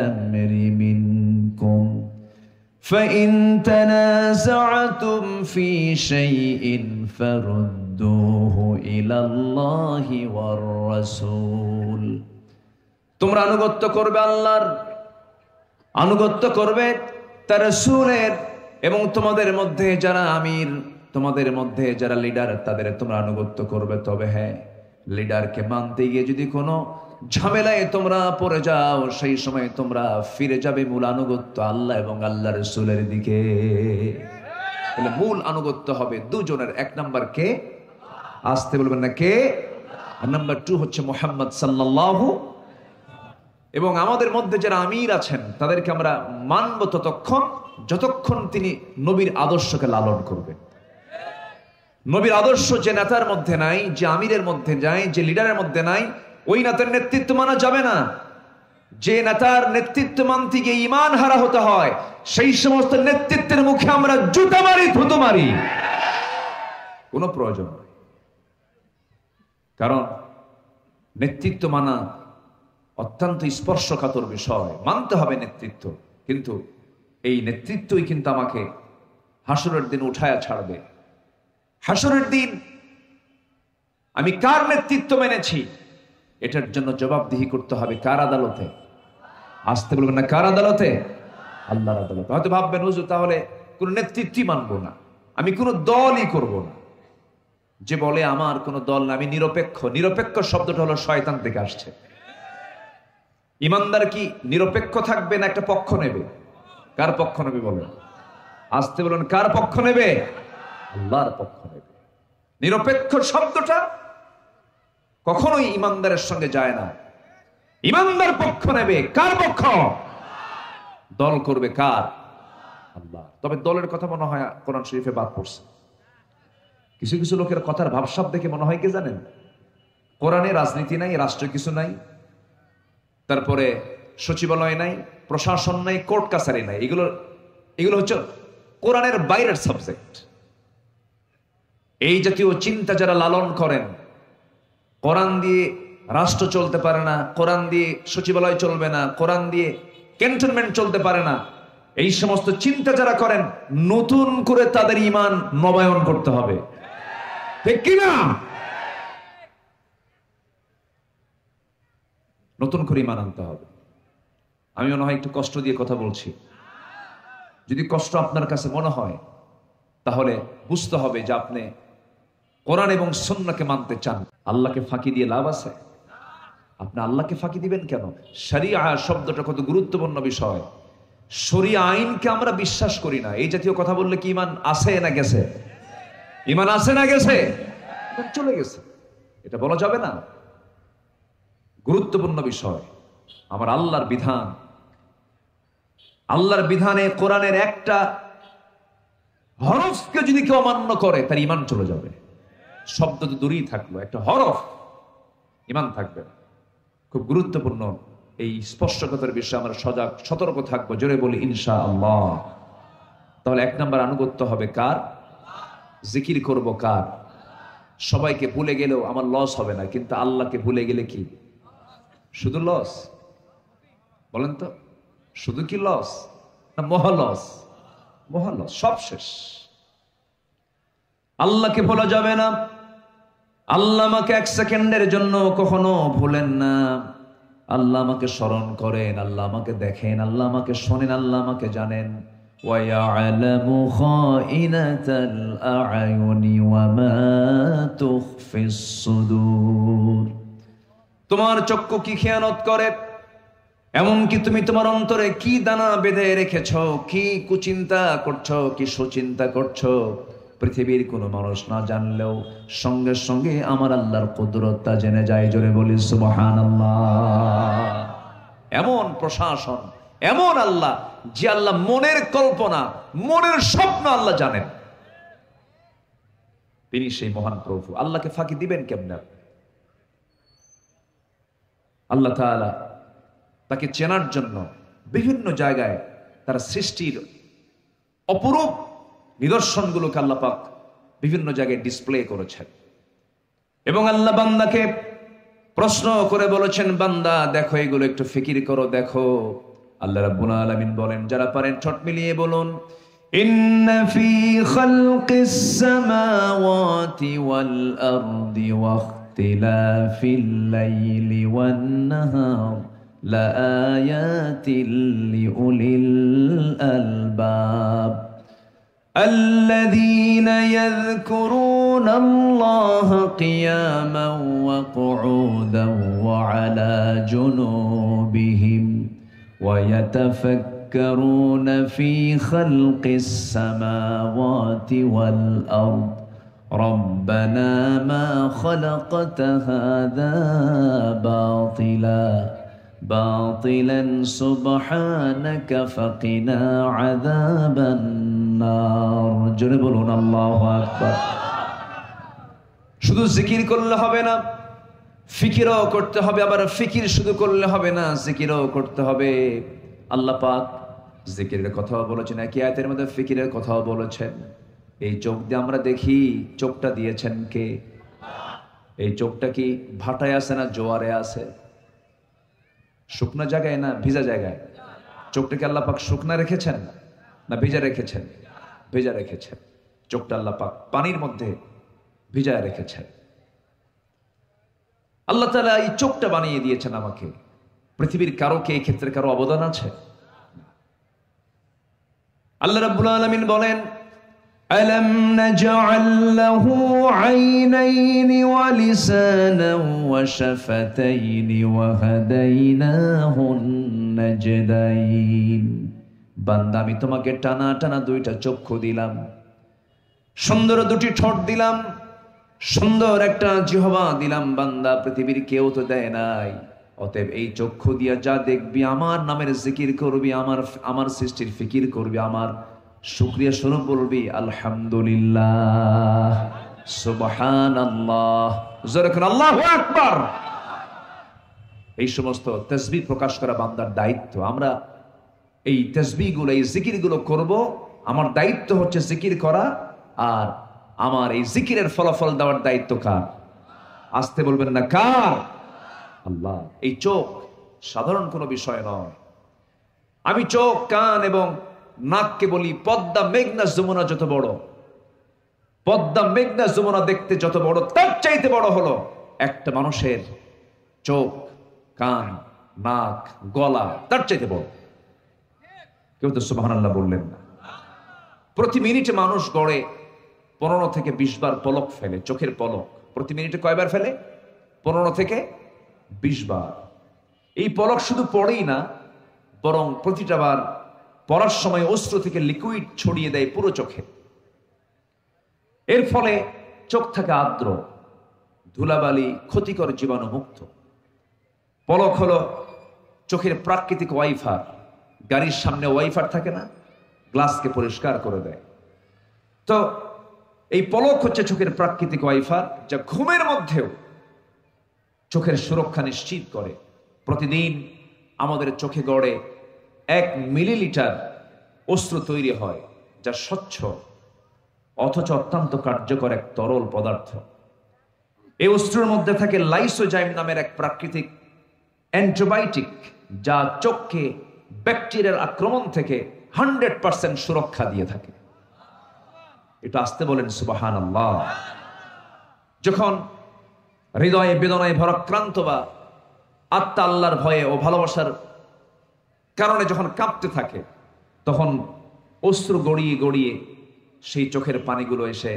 আমরি মিনকুম ফাইন তানাযা'তুম ফি শাইইন ফারুদ্দুহু ইলাল্লাহি ওয়ার রাসূল। তোমরা আনুগত্য করবে আল্লাহর, আনুগত্য করবে তার রাসূলের, এবং তোমাদের মধ্যে যারা আমির, তোমাদের মধ্যে যারা লিডার তাদের তোমরা আনুগত্য করবে। তবে হ্যাঁ, লিডারকে মানতে গিয়ে যদি কোনো ঝামেলায় তোমরা পড়ে যাও, সেই সময় তোমরা ফিরে যাবে মূল আনুগত্য আল্লাহ এবং আল্লাহ রাসূলের দিকে। তাহলে মূল আনুগত্য হবে দুজনের। 1 নাম্বার কে? আসতে বলবেন না কে? আর নাম্বার 2 হচ্ছে মুহাম্মদ সাল্লাল্লাহু। এবং আমাদের মধ্যে যারা আমির আছেন তাদেরকে আমরা মানব ততক্ষণ যতক্ষণ তিনি নবীর আদর্শকে লালন করবেন। নবীর আদর্শ যে নেতার মধ্যে নাই, যে আমিরের মধ্যে নাই, যে লিডারের মধ্যে নাই, ওই নেতার নেতৃত্ব মানা যাবে না। যে নেতার নেতৃত্ব মানতে গিয়ে ঈমান হারা হতে হয়, সেই সমস্ত নেতৃত্বের মুখে আমরা জুতা মারি, থুতু মারি, কোনো প্রয়োজন নেই। কারণ নেতৃত্ব মানা অত্যন্ত স্পর্শকাতর বিষয়, মানতে হবে নেতৃত্ব। কিন্তু এই নেতৃত্বই কিন্তু আমাকে হাসরের দিন উঠায়া ছাড়বে। হাসরের দিন আমি কার নেতৃত্ব মেনেছি এটার জন্য জবাবদিহি করতে হবে কার আদালতে? আসতে বলবেন না কার আদালতে? আল্লাহর আদালতে। হয়তো ভাববেন হুজুর তাহলে কোন নেতৃত্বই মানবো না, আমি কোন দলই করব না। যে বলে আমার কোন দল না, আমি নিরপেক্ষ, নিরপেক্ষ শব্দটা হলো শয়তান থেকে আসছে। ইমানদার কি নিরপেক্ষ থাকবে না একটা পক্ষ নেবে? কার পক্ষ নেবে বলেন? আসতে বলুন কার পক্ষ নেবে? আল্লাহর পক্ষ নেবে। নিরপেক্ষ শব্দটা কখনোই ইমানদারের সঙ্গে যায় না। ইমানদার পক্ষ নেবে। কার পক্ষ? দল করবে কার? আল্লাহ। তবে দলের কথা মনে হয় কোরআন শরীফে বাদ পড়ছে। কিছু কিছু লোকের কথার ভাবসাব দেখে মনে হয় কি জানেন, কোরআনে রাজনীতি নাই, রাষ্ট্র কিছু নাই, তারপরে সচিবালয় নাই, প্রশাসন নাই, কোর্ট কাছারি নাই, এগুলো হচ্ছে কোরআনের বাইরের সাবজেক্ট। এই জাতীয় চিন্তা যারা লালন করেন, কোরআন দিয়ে রাষ্ট্র চলতে পারে না, কোরআন দিয়ে সচিবালয় চলবে না, কোরআন দিয়ে ক্যান্টনমেন্ট চলতে পারে না, এই সমস্ত চিন্তা যারা করেন, নতুন করে তাদের ঈমান নবায়ন করতে হবে, ঠিক কিনা? নতুন করে ঈমান আনতে হবে। আমি মনে হয় একটু কষ্ট দিয়ে কথা বলছি। যদি কষ্ট আপনার কাছে মনে হয় তাহলে বুঝতে হবে যে আপনি কোরআন এবং সুন্নাহকে মানতে চান। আল্লাহকে ফাঁকি দিয়ে লাভ আছে? আপনি আল্লাহকে ফাঁকি দিবেন কেন? শরিয়া শব্দটা কত গুরুত্বপূর্ণ বিষয়। শরিয়া আইনকে আমরা বিশ্বাস করি না, এই জাতীয় কথা বললে কি ইমান আছে না গেছে? ইমান আছে না গেছে? চলে গেছে, এটা বলা যাবে না। গুরুত্বপূর্ণ বিষয় আমার আল্লাহর বিধান। আল্লাহর বিধানে কোরআনের একটা হরফকে যদি কেউ অমান্য করে তার ইমান চলে যাবে। শব্দ তো দূরেই থাকলো, একটা হরফ ইমান থাকবে। খুব গুরুত্বপূর্ণ এই স্পর্শকতার বিষয়ে আমরা সজাগ সতর্ক থাকবো। জোরে বলি ইনশাআল্লাহ। তাহলে 1 নম্বর আনুগত্য হবে কার? জিকির করব কার? সবাইকে ভুলে গেলেও আমার লস হবে না, কিন্তু আল্লাহকে ভুলে গেলে কি শুধু লস? বলেন তো, শুধু কি লস না মহালস? মহালস, সব শেষ। আল্লাহকে ভোলা যাবে না। আল্লাহ আমাকে 1 সেকেন্ডের জন্য কখনো ভুলেন না। আল্লাহ আমাকে স্মরণ করেন, আল্লাহ আমাকে দেখেন, আল্লাহ আমাকে শোনেন, আল্লাহ আমাকে জানেন। وَيَعْلَمُ خَائِنَةَ الْأَعْيُنِ وَمَا تُخْفِي الصُّدُورُ। তোমার চক্ষু কি খেয়ানত করে, এমনকি তুমি তোমার অন্তরে কি দানা বেঁধে রেখেছো, কি কুচিন্তা করছো, কি সুচিন্তা করছো, পৃথিবীর কোনো মানুষ না জানলেও সঙ্গে সঙ্গে আমার আল্লাহর কুদরতটা জেনে যায়। জোরে বলি সুবহানাল্লাহ। এমন প্রশাসন, এমন আল্লাহ, যে আল্লাহ মনের কল্পনা, মনের স্বপ্ন আল্লাহ জানেন। তিনি সেই মহান প্রভু। আল্লাহকে ফাঁকি দিবেন কেমনে? আল্লাহ তাআলা তাকে চেনার জন্য বিভিন্ন জায়গায় তার সৃষ্টির অপরূপ নিদর্শনগুলোকে আল্লাহ পাক বিভিন্ন জায়গায় ডিসপ্লে করেছেন। এবং আল্লাহ বান্দাকে প্রশ্ন করে বলেছেন, বান্দা দেখো এগুলো একটু ফিকির করো, দেখো। আল্লাহ রাব্বুল আলামিন বলেন, যারা পারেন ঠোঁট মিলিয়ে বলুন, ইন্না ফি খালকিস সামাওয়াতি ওয়াল আরদি ওয়া ইখতিলাফিল লাইলি ওয়ান নাহার লাআয়াতিল লিউলিল আলবাব الذين يذكرون الله قياما وقعودا وعلى جنوبهم ويتفكرون في خلق السماوات والأرض ربنا ما خلقت هذا باطلا سبحانك فقنا عذاب النار। জোরে বলুন আল্লাহু আকবার। শুধু জিকির করলে হবে না, ফিকিরও করতে হবে। আবার ফিকির শুধু করলে হবে না, জিকিরও করতে হবে। আল্লাহ পাক জিকিরের কথাও বলেছেন, একই আয়াতের মধ্যে ফিকিরের কথাও বলেছেন। এই চোখ দিয়ে আমরা দেখি, চোখটা দিয়েছেন কে? এই চোখটা কি ভাটায় আছে না জোয়ারে আছে? শুকনা জায়গায় না ভিজা জায়গায়? চোখটাকে আল্লাহ পাক শুকনা রেখেছেন না ভিজা রেখেছেন? ভেজা রেখেছেন। চোখটা আল্লাহ পাক পানির মধ্যে ভিজায় রেখেছেন। আল্লাহ তাআলা এই চোখটা বানিয়ে দিয়েছেন আমাকে। পৃথিবীর কারো কি এই ক্ষেত্রে কারো অবদান আছে? আল্লাহ রাব্বুল আলামিন বলেন, আলাম নাজআল লাহু আইনাইনি ওয়া লিসানান ওয়া শাফাতাইনি ওয়া হাদাইনাহুন নাজদাইন। বান্দা আমি তোমাকে টানা টানা 2টা চক্ষু দিলাম, সুন্দর 2টি ঠোঁট দিলাম, সুন্দর একটা জিহ্বা দিলাম। বান্দা পৃথিবীর কেউ তো দেয় নাই। অতএব এই চক্ষু দিয়া যা দেখবি, আমার নামের জিকির করবি, আমার সৃষ্টির ফিকির করবি, আমার শুকরিয়া স্বরূপ বলবি আলহামদুলিল্লাহ, সুবহানাল্লাহ, জোরে আল্লাহু আকবার। এই সমস্ত তাসবিহ প্রকাশ করা বান্দার দায়িত্ব। আমরা এই তাসবিহগুলো, এই জিকিরগুলো করব। আমার দায়িত্ব হচ্ছে জিকির করা, আর আমার এই জিকিরের ফলাফল দেওয়ার দায়িত্ব কার? আসতে বলবেন না, কার? আল্লাহ। এই চোখ সাধারণ কোনো বিষয় নয়। আমি চোখ, কান এবং নাককে বলি পদ্মা মেঘনা যমুনা যত বড়, পদ্মা মেঘনা যমুনা দেখতে যত বড়, তার চাইতে বড় হলো একটা মানুষের চোখ, কান, নাক, গলা, তার চাইতে বড়। কেউ তো সুবহানাল্লাহ বললেন না। প্রতি মিনিটে মানুষ গড়ে 15 থেকে 20 বার পলক ফেলে, চোখের পলক। প্রতি মিনিটে কয়বার ফেলে? 15 থেকে 20 বার। এই পলক শুধু পড়েই না, বরং প্রতিটা বার পড়ার সময় অশ্রু থেকে লিকুইড ছড়িয়ে দেয় পুরো চোখে। এর ফলে চোখ থাকে আর্দ্র, ধুলাবালি, ক্ষতিকর জীবাণু মুক্ত। পলক হলো চোখের প্রাকৃতিক ওয়াইফার। গাড়ির সামনে ওয়াইফার থাকে না, গ্লাসকে পরিষ্কার করে দেয়। তো এই পলক হচ্ছে চোখের প্রাকৃতিক ওয়াইফার, যা ঘুমের মধ্যেও চোখের সুরক্ষা নিশ্চিত করে। প্রতিদিন আমাদের চোখে গড়ে 1 মিলিলিটার অশ্রু তৈরি হয়, যা স্বচ্ছ অথচ অত্যন্ত কার্যকর এক তরল পদার্থ। এই অশ্রুর মধ্যে থাকে লাইসোজাইম নামের এক প্রাকৃতিক অ্যান্টিবায়োটিক, যা চোখকে ব্যাকটেরিয়ার আক্রমণ থেকে 100% সুরক্ষা দিয়ে থাকে। এটা আসতে বলেন সুবহানাল্লাহ। যখন হৃদয়ে বেদনায় ভরাক্রান্ত বা আত্মা আল্লাহর ভয়ে ও ভালোবাসার কারণে যখন কাঁপতে থাকে, তখন অশ্রু গড়িয়ে গড়িয়ে সেই চোখের পানিগুলো এসে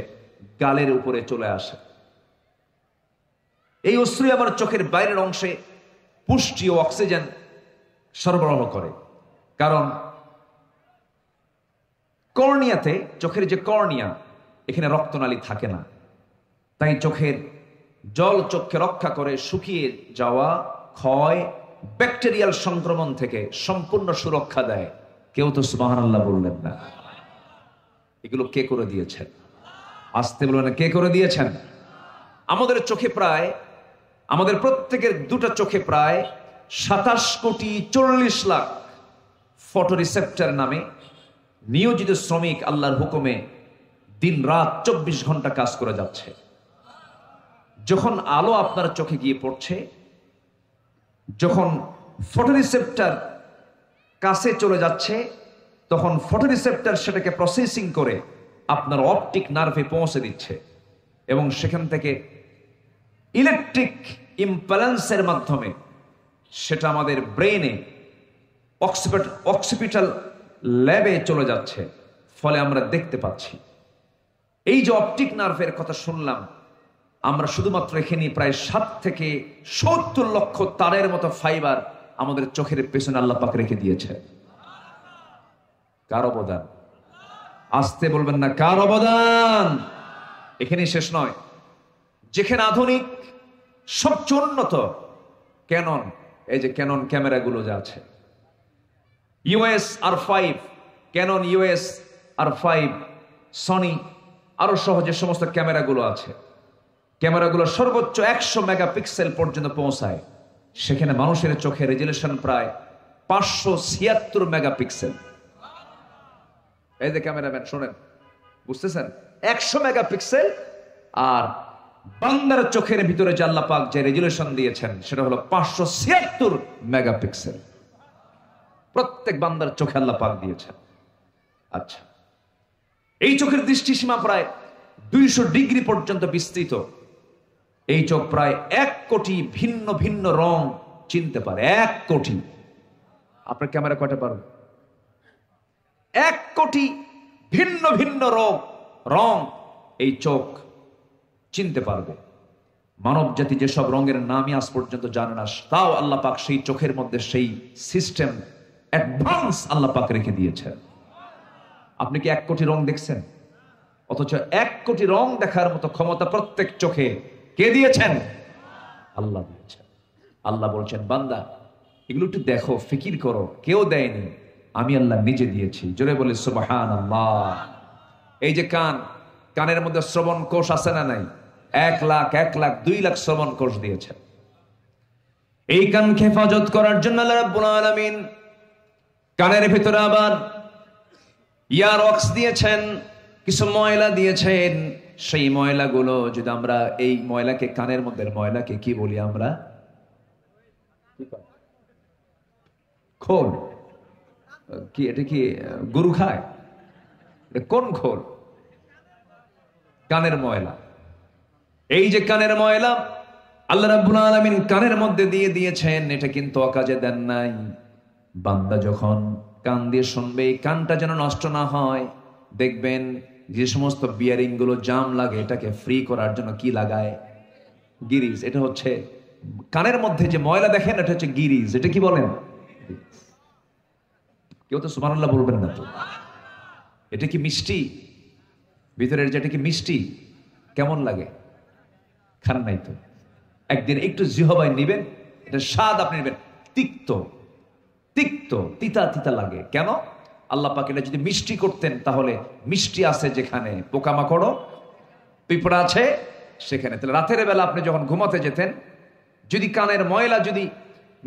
গালের উপরে চলে আসে। এই অশ্রু আবার চোখের বাইরের অংশে পুষ্টি ও অক্সিজেন সরবরাহ করে। কারণ কর্নিয়াতে, চোখের যে কর্নিয়া, এখানে রক্তনালী থাকে না, তাই চোখের জল চোখকে রক্ষা করে শুকিয়ে যাওয়া, ক্ষয়, ব্যাকটেরিয়াল সংক্রমণ থেকে সম্পূর্ণ সুরক্ষা দেয়। কেউ তো সুবহানাল্লাহ বললেন না। এগুলো কে করে দিয়েছেন? আসতে বলবেন, কে করে দিয়েছেন? আমাদের চোখে প্রায়, আমাদের প্রত্যেকের দুটো চোখে প্রায় 27 কোটি 40 লাখ ফটোরিসেপ্টর নামে নিয়োজিত শ্রমিক আল্লাহর হুকুমে দিন রাত 24 ঘন্টা কাজ করে যাচ্ছে। যখন আলো আপনার চোখে গিয়ে পড়ছে, যখন ফটোরিসেপ্টর কাছে চলে যাচ্ছে, তখন ফটোরিসেপ্টর সেটাকে প্রসেসিং করে আপনার অপটিক নার্ভে পৌঁছে দিচ্ছে এবং সেখান থেকে ইলেকট্রিক ইম্প্যালেন্সের মাধ্যমে সেটা আমাদের ব্রেনে অক্সিপিটাল ল্যাবে চলে যাচ্ছে। ফলে আমরা দেখতে পাচ্ছি। এই যে অপটিক নার্ভের কথা শুনলাম, আমরা শুধুমাত্র এখানে প্রায় 7 থেকে 70 লক্ষ তারের মতো ফাইবার আমাদের চোখের পেছনে আল্লাহ পাক রেখে দিয়েছে। কার অবদান? আসতে বলবেন না, কার অবদান? এখানেই শেষ নয়। যেখানে আধুনিক সবচেয়ে উন্নত ক্যানন, এই যে ক্যানন ক্যামেরাগুলো যা আছে, US R5, Canon US R5, Sony, আরো সহজে সমস্ত ক্যামেরাগুলো আছে। ক্যামেরাগুলো সর্বোচ্চ 100 মেগাপিক্সেল পর্যন্ত পৌঁছায়। সেখানে মানুষের চোখের রেজুলেশন প্রায় 576 মেগাপিক্সেল। এই যে ক্যামেরাম্যান শোনেন, বুঝতেছেন? 100 মেগাপিক্সেল। আর বান্দার চোখের ভিতরে যে আল্লাহ পাক যে রেজুলেশন দিয়েছেন, সেটা হলো 576 মেগাপিক্সেল। প্রত্যেক বান্দার চোখে আল্লাহ পাক দিয়েছেন। আচ্ছা, এই চোখের দৃষ্টিসীমা প্রায় 200 ডিগ্রি পর্যন্ত বিস্তৃত। এই চোখ প্রায় 1 কোটি ভিন্ন ভিন্ন রং চিনতে পারে। 1 কোটি। আপনার ক্যামেরা কয়টা পারবে? 1 কোটি ভিন্ন ভিন্ন রং এই চোখ চিনতে পারবে। মানব জাতি যেসব রঙের নামই আজ পর্যন্ত জানে না, তাও আল্লাহ পাক সেই চোখের মধ্যে সেই সিস্টেম অ্যাডভান্স আল্লাহ পাক রেখে দিয়েছেন। আপনি কি 1 কোটি রং দেখছেন? অথচ 1 কোটি রং দেখার মতো ক্ষমতা প্রত্যেক চোখে কে দিয়েছেন? আল্লাহ দিয়েছেন। আল্লাহ বলছেন, বান্দা এগুলো একটু দেখো, ফিকির করো, কেউ দেয়নি, আমি আল্লাহ নিজে দিয়েছি। জোরে বলে সুবহানাল্লাহ। এই যে কান, কানের মধ্যে শ্রবণ কোষ আছে না নাই? 1 লাখ 2 লাখ শ্রবণ কোষ দিয়েছেন। এই কানকে হেফাজত করার জন্য আল্লাহ রাব্বুল আলামিন কানের ভিতরে আবার ইয়ারক্স দিয়েছেন, কিছু ময়লা দিয়েছেন। সেই ময়লাগুলো যদি আমরা, এই ময়লাকে, কানের মধ্যে ময়লাকে কি বলি আমরা? খোল। কি এটা? কি গরু খায়? কোন খোল? কানের ময়লা। এই যে কানের ময়লা আল্লাহ রাব্বুল আলামিন কানের মধ্যে দিয়ে দিয়েছেন, এটা কিন্তু অকাজে দেন নাই। বান্দা যখন কান দিয়ে শুনবে, এই কানটা যেন নষ্ট না হয়, দেখবেন যে সমস্ত বিয়ারিং গুলো জাম লাগে, এটাকে ফ্রি করার জন্য কি লাগায়? গিরিজ। এটা হচ্ছে কানের মধ্যে যে ময়লা দেখেন এটা হচ্ছে গিরিজ। এটা কি বলেন? কেউ তো সুবহানাল্লাহ বলবেন না তো। এটা কি মিষ্টি? ভিতরের যেটা কি মিষ্টি? কেমন লাগে? খান নাই তো। একদিন একটু জিহবায় নিবেন, এটা স্বাদ আপনি নেবেন, তিক্ত তিক্ত তিতা তিতা লাগে। কেন? আল্লাহ পাক এটা যদি মিষ্টি করতেন তাহলে মিষ্টি আছে যেখানে পোকামাকড় পিঁপড়া আছে সেখানে। তাহলে রাতের বেলা আপনি যখন ঘুমাতে যেতেন, যদি কানের ময়লা যদি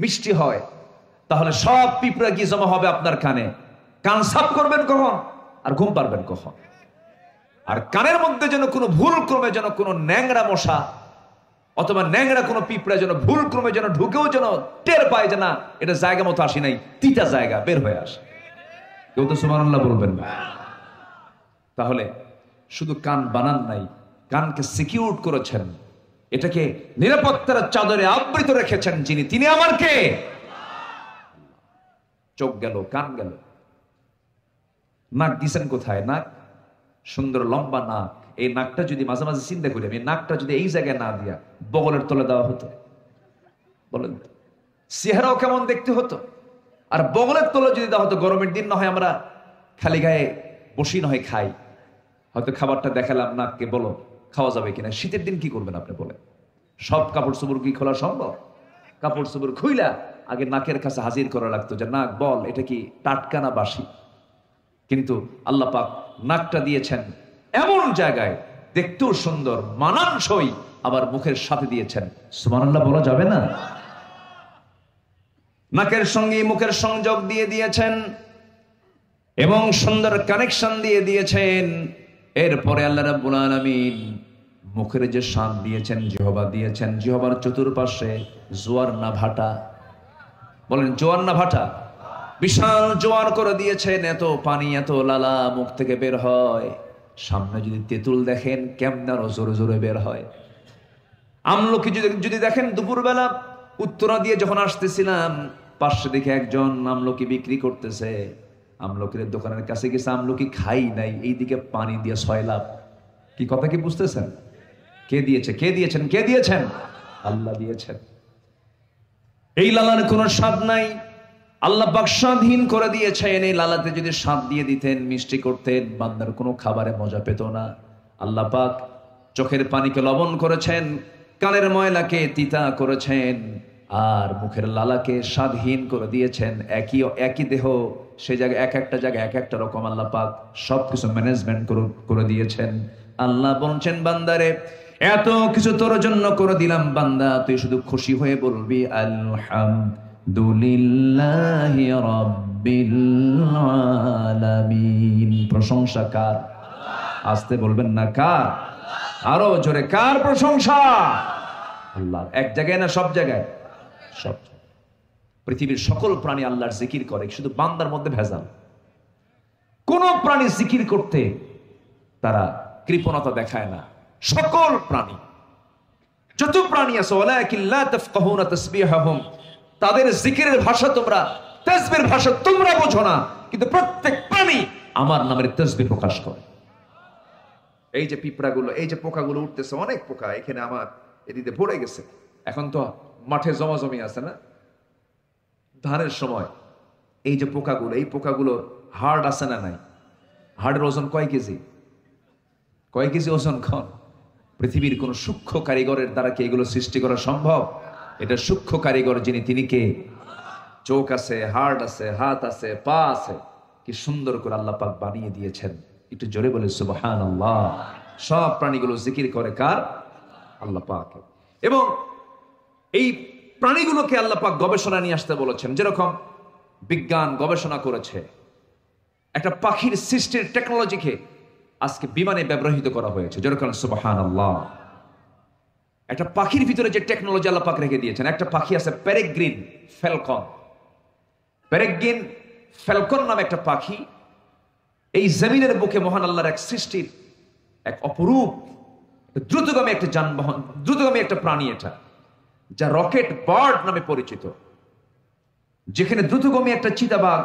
মিষ্টি হয় তাহলে সব পিঁপড়া গিয়ে জমা হবে আপনার কানে। কান সাফ করবেন কখন আর ঘুম পারবেন কখন? আর কানের মধ্যে যেন কোনো ভুল ক্রমে যেন কোনো ন্যাংরা মশা অথবা ন্যাংরা কোনো পিঁপড়া যেন ভুল ক্রমে যেন ঢুকেও যেন টের পায় যে না এটা জায়গা মতো আসি নাই, তিতা জায়গা বের হয়ে আসে। কেউ তো সুবহানাল্লাহ বলবেন না। তাহলে শুধু কান বানান নাই, কানকে সিকিউর করেছেন, এটাকে নিরাপত্তার চাদরে আবৃত রেখেছেন যিনি, তিনি আমার কে? চোখ গেল, কান গেল, নাক দিছেন কোথায়? নাক সুন্দর লম্বা নাক। এই নাকটা যদি মাঝে মাঝে চিন্তা করি আমি, নাকটা যদি এই জায়গায় না দিয়া বগলের তলে দেওয়া হতো, বলেন চেহারাও কেমন দেখতে হতো। আর বগলের তলে যদি দেওয়া হতো, গরমের দিন না হয় আমরা খালি গায়ে বসি না হয় খাই, হয়তো খাবারটা দেখালাম নাককে, বলো খাওয়া যাবে কিনা। শীতের দিন কি করবেন আপনি বলেন? সব কাপড় চোপড় কি খোলা সম্ভব? কাপড় চোপড় খুইলা আগে নাকের কাছে হাজির করা লাগতো যে নাক বল এটা কি টাটকা না বাসি। কিন্তু আল্লাহ পাক নাকটা দিয়েছেন এমন জায়গায় দেখতেও সুন্দর, মানানসই, আবার মুখের সাথে দিয়েছেন। সুবহানাল্লাহ বলা যাবে না? নাকের সঙ্গে মুখের সংযোগ দিয়ে দিয়েছেন এবং সুন্দর কানেকশন দিয়ে দিয়েছেন। এরপরে আল্লাহ রাব্বুল আলামিন মুখের যে শান দিয়েছেন, জিহ্বা দিয়েছেন, জিহ্বার চতুর্পাশে জোয়ার না ভাটা, বলেন জোয়ার না ভাটা, বিশাল জোয়ার করে দিয়েছেন। এত পানি এত লালা মুখ থেকে বের হয়, সামনে যদি তেঁতুল দেখেন কেমন আরো জোরে জোরে বের হয়। আমলকি যদি দেখেন, দুপুরবেলা উত্তরা দিয়ে যখন আসতেছিলাম পাশে দেখে একজন আমলকি বিক্রি করতেছে, আমলকির দোকানের কাছে গেছে, আমলকি খাই নাই, এইদিকে পানি দিয়ে সয়লাভ। কি কথা কি বুঝতেছেন? কে দিয়েছে? কে দিয়েছেন? কে দিয়েছেন? আল্লাহ দিয়েছেন। এই লালার কোনো স্বাদ নাই, আল্লাহ পাক স্বাদহীন করে দিয়েছেন। এই লালাতে যদি স্বাদ দিয়ে দিতেন, মিষ্টি করতেন, বান্দার কোনো খাবারে মজা পেত না। আল্লাহ পাক চোখের পানিকে লবণ করেছেন, কানের ময়লাকে তিতা করেছেন, আর মুখের লালাকে স্বাদহীন করে দিয়েছেন। একই দেহ, সে জায়গায় এক একটা জায়গায় এক একটা রকম আল্লাহ পাক সবকিছু ম্যানেজমেন্ট করে দিয়েছেন। আল্লাহ বলছেন, বান্দারে এত কিছু তোর জন্য করে দিলাম, বান্দা তুই শুধু খুশি হয়ে বলবি আলহামদুলিল্লাহি রাব্বিল আলামিন। প্রশংসা কার? আসতে বলবেন না কার? আরো জোরে কার প্রশংসা? আল্লাহ। এক জায়গায় না সব জায়গায়? সব। পৃথিবীর সকল প্রাণী আল্লাহর জিকির করে, শুধু বান্দার মধ্যে ভেজাল। কোন প্রাণী জিকির করতে তারা কৃপণতা দেখায় না। সকল প্রাণী, যত প্রাণী আছে, ওয়ালাকিন লা তাফকাহুনা তাসবিহাহুম, তাদের জিকিরের ভাষা তোমরা, তাসবিহের ভাষা তোমরা বোঝো না, কিন্তু প্রত্যেক প্রাণী আমার নামের তাসবিহ প্রকাশ করে। এই যে পিঁপড়াগুলো, এই যে পোকাগুলো উঠতেছে, অনেক পোকা এখানে আমার এদিকে ভরে গেছে। এখন তো মাঠে জমাজমি আছে না, ধানের সময়। এই যে পোকাগুলো, এই পোকাগুলোর হাড় আছে না নাই? হাড়ের ওজন কয় কেজি? কয় কেজি ওজন? খন পৃথিবীর কোন সূক্ষ্ম কারিগরের দ্বারা কি এগুলো সৃষ্টি করা সম্ভব? এটা সূক্ষ্ম কারিগর যিনি, তিনি কে? চোখ আছে, হাড় আছে, হাত আছে, পা আছে, কি সুন্দর করে আল্লাহ পাক বানিয়ে দিয়েছেন। একটু জোরে বলে সুবহানাল্লাহ। সব প্রাণীগুলো জিকির করে কার? আল্লাহ পাক। এবং এই প্রাণীগুলোকে আল্লাহ পাক গবেষণা নিয়ে আসতে বলেছেন। যেরকম বিজ্ঞান গবেষণা করেছে, একটা পাখির সৃষ্টির টেকনোলজিকে আজকে বিমানে ব্যবহৃত করা হয়েছে। যেরকম সুবহানাল্লাহ। একটা পাখির ভিতরে যে টেকনোলজি আল্লাহ পাক রেখে দিয়েছেন, একটা পাখি আছে পেরেগ্রিন ফ্যালকন। পেরেগ্রিন ফ্যালকন নামে একটা পাখি এই জমিনের বুকে মহান আল্লাহর এক সৃষ্টির এক অপরূপ দ্রুতগামী একটা যানবাহন, দ্রুতগামী একটা প্রাণী এটা, যা রকেট বার্ড নামে পরিচিত। যেখানে দ্রুতগামী একটা চিতাবাঘ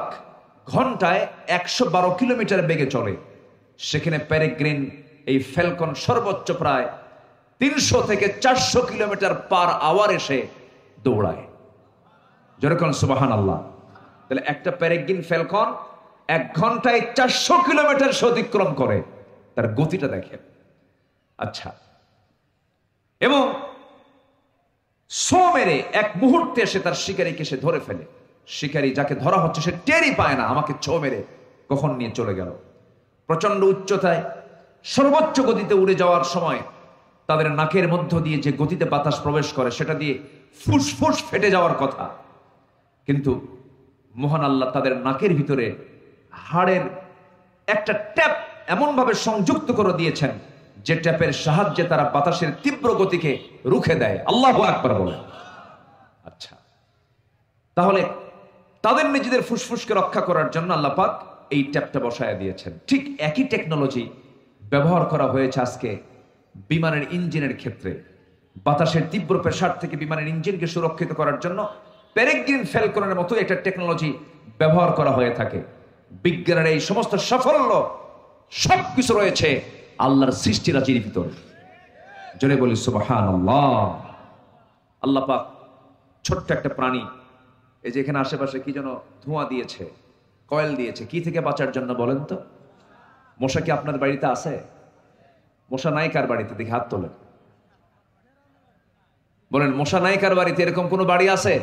ঘন্টায় 112 কিলোমিটার বেগে চলে, সেখানে পেরেগ্রিন এই ফ্যালকন সর্বোচ্চ প্রায় 300 থেকে 400 কিলোমিটার পার আওয়ার এসে দৌড়ায়। যেরকম সুবহানাল্লাহ। তাহলে একটা পেরেগ্রিন ফ্যালকন 1 ঘন্টায় 400 কিলোমিটার অতিক্রম করে, তার গতিটা দেখেন। আচ্ছা, এবং সো মেরে এক মুহূর্তে এসে তার শিকারীকে সে ধরে ফেলে। শিকারী যাকে ধরা হচ্ছে সে টেরই পায় না আমাকে ছো মেরে কখন নিয়ে চলে গেল। প্রচন্ড উচ্চতায় সর্বোচ্চ গতিতে উড়ে যাওয়ার সময় তাদের নাকের মধ্য দিয়ে যে গতিতে বাতাস প্রবেশ করে সেটা দিয়ে ফুসফুস ফেটে যাওয়ার কথা, কিন্তু মহান আল্লাহ তাদের নাকের ভিতরে হাড়ের একটা ট্যাপ এমন ভাবে সংযুক্ত করে দিয়েছেন যে ট্যাপের সাহায্যে তারা বাতাসের তীব্র গতিকে রুখে দেয়। আল্লাহু আকবার বলে। আচ্ছা, তাহলে তাদের নিজেদের ফুসফুসকে রক্ষা করার জন্য আল্লাহ পাক এই ট্যাপটা বসায় দিয়েছেন। ঠিক একই টেকনোলজি ব্যবহার করা হয়েছে আজকে বিমানের ইঞ্জিনের ক্ষেত্রে। বাতাসের তীব্র প্রেসার থেকে বিমানের ইঞ্জিনকে সুরক্ষিত করার জন্য পেরেগ্রিন ফ্যালকনের মতো একটা টেকনোলজি ব্যবহার করা হয়ে থাকে। বিজ্ঞানের এই সমস্ত সাফল্য সবকিছু রয়েছে আল্লাহর সৃষ্টিরাজির ভিতরে। জোরে বলি সুবহানাল্লাহ। আল্লাহ পাক ছোট্ট একটা প্রাণী, এই যে এখানে আশেপাশে কি যেন ধোঁয়া দিয়েছে, কয়েল দিয়েছে, কি থেকে বাঁচার জন্য বলেন তো? মশা কি আপনার বাড়িতে আছে? মশা নাই কার বাড়িতে? দেখে হাত তোলেন, বলেন মশা নাই কার বাড়িতে? এরকম কোন বাড়ি আছে?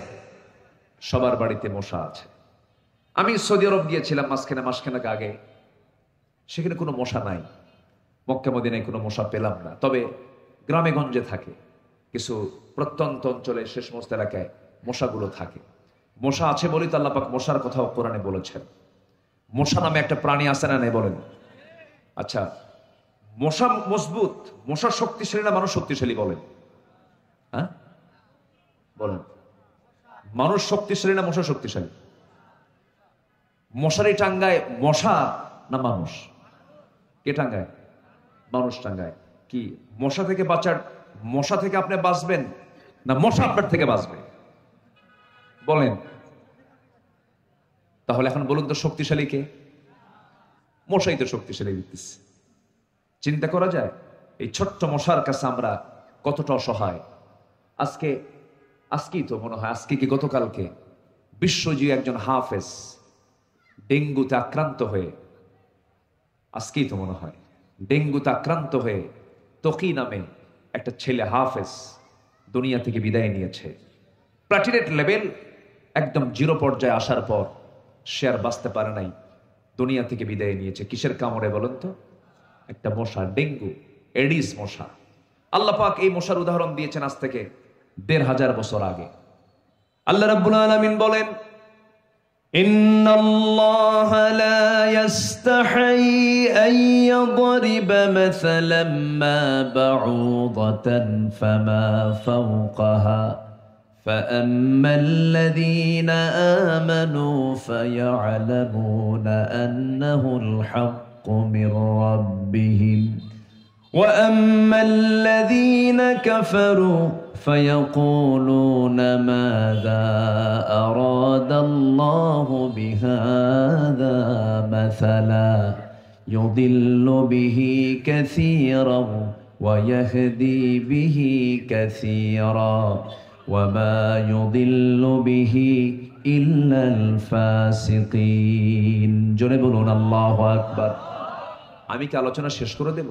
সবার বাড়িতে মশা আছে। আমি সৌদি আরব গিয়েছিলাম মাসখানেক আগে, সেখানে কোনো মশা নাই। মক্কা মদিনায় কোনো মশা পেলাম না, তবে গ্রামে গঞ্জে থাকে, কিছু প্রত্যন্ত অঞ্চলে সে সমস্ত এলাকায় মশাগুলো থাকে। মশা আছে বলি তো আল্লাহ পাক মশার কথাও কোরআনে বলেছেন। মশা নামে একটা প্রাণী আছে না নেই বলেন? আচ্ছা, মশা মজবুত, মশা শক্তিশালী না মানুষ শক্তিশালী বলেন? হ্যাঁ বলেন, মানুষ শক্তিশালী না মশা শক্তিশালী? মশারি টাঙ্গায় মশা না মানুষ? কে টাঙ্গায়? মানুষ টাঙ্গায়। কি মশা থেকে বাঁচার, মশা থেকে আপনি বাঁচবেন না মশা আপনার থেকে বাঁচবে? বলেন। তাহলে এখন বলুন তো শক্তিশালী কে? মশাই তো শক্তিশালী দিতেছে। চিন্তা করা যায় এই ছোট্ট মশার কাছে আমরা কতটা অসহায়। আজকেই তো মনে হয়, আজকে কি গতকালকে বিশ্বজুড়ে একজন হাফেজ ডেঙ্গুতে আক্রান্ত হয়ে, আজকেই তো মনে হয় ডেঙ্গুতে আক্রান্ত হয়ে তকি নামে একটা ছেলে হাফেজ দুনিয়া থেকে বিদায় নিয়েছে। প্লাটিলেট লেভেল একদম 0 পর্যায়ে আসার পর সে আর বাঁচতে পারে নাই, দুনিয়া থেকে বিদায় নিয়েছে। কিসের কামড়ে বলেন তো? একটা মশা, ডেঙ্গু, এডিস মশা। আল্লাহ পাক এই মশার উদাহরণ দিয়েছেন আজ থেকে 1500 বছর আগে। আল্লাহ রাব্বুল আলামিন বলেন, ইন্নাল্লাহা লা ইস্তাহি আন ইয়াদরিবা মাসালাম মা বাউদাতান ফামা ফাওকাহা فأما الذين آمنوا فيعلمون أنه الحق من ربهم وأما الذين كفروا فيقولون ماذا أراد الله بهذا مثلا يضل به كثيرا ويهدي به كثيرا وما يضل به إلا الفاسقين। জোরে বলুন আল্লাহু আকবার। আমি কি আলোচনা শেষ করে দেব?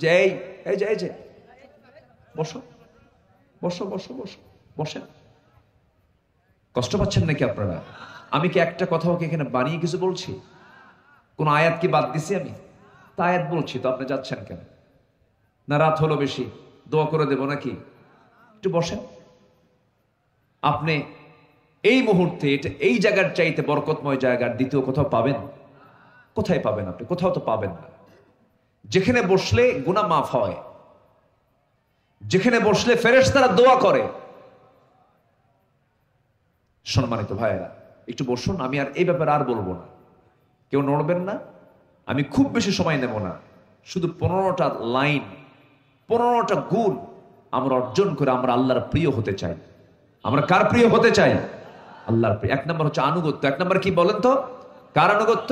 এই যে বসো বসো বসো বসো বসেন। কষ্ট পাচ্ছেন নাকি আপনারা? আমি কি একটা কথাও কি এখানে বানিয়ে কিছু বলছি? কোন আয়াত কি বাদ দিছি আমি? তা আয়াত বলছি তো, আপনি যাচ্ছেন কেন? না রাত হলো বেশি, দোয়া করে দেব নাকি? একটু বসেন। আপনি এই মুহূর্তে এই জায়গার চাইতে বরকতময় জায়গার দ্বিতীয় কোথাও পাবেন? কোথায় পাবেন আপনি? কোথাও তো পাবেন না। যেখানে বসলে গুনাহ মাফ হয়, যেখানে বসলে ফেরেশতারা দোয়া করে। সম্মানিত ভাইয়েরা, একটু বসুন। আমি আর এই ব্যাপারে আর বলবো না, কেউ নড়বেন না। আমি খুব বেশি সময় নেব না, শুধু 15টা লাইন, 15টা গুণ আমরা অর্জন করে আমরা আল্লাহর প্রিয় হতে চাই। আমরা কার প্রিয় হতে চাই? আল্লাহর প্রিয়। 1 নম্বর হচ্ছে আনুগত্য। 1 নম্বর কি বলেন তো? কার আনুগত্য?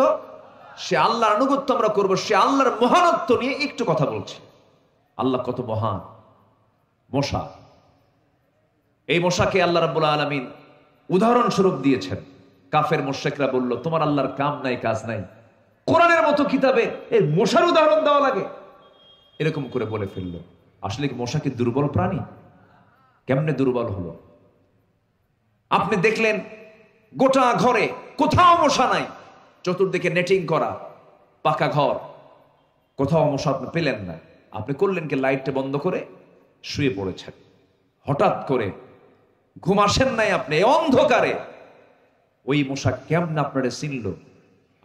সে আল্লাহর আনুগত্য আমরা করব। সে আল্লাহর মহানত্ব নিয়ে একটু কথা বলছি। আল্লাহ কত মহান। মশা এই মশাকে আল্লাহ রাব্বুল আলামিন উদাহরণস্বরূপ দিয়েছেন। কাফের মুশরিকরা বলল, তোমার আল্লাহর কাম নাই কাজ নাই, কোরআনের মতো কিতাবে এই মশার উদাহরণ দেওয়া লাগে, এরকম করে বলে ফেললো। আসলে কি মশা কি দুর্বল প্রাণী? কেমনে দুর্বল হলো? আপনি দেখলেন গোটা ঘরে কোথাও মশা নাই, চতুর্দিকে নেটিং করা পাকা ঘর, কোথাও মশা আপনি পেলেন না। আপনি করলেন কি, লাইটটা বন্ধ করে শুয়ে পড়েছেন। হঠাৎ করে ঘুম আসেন নাই আপনি, অন্ধকারে ওই মশা কেমন আপনারে চিনল?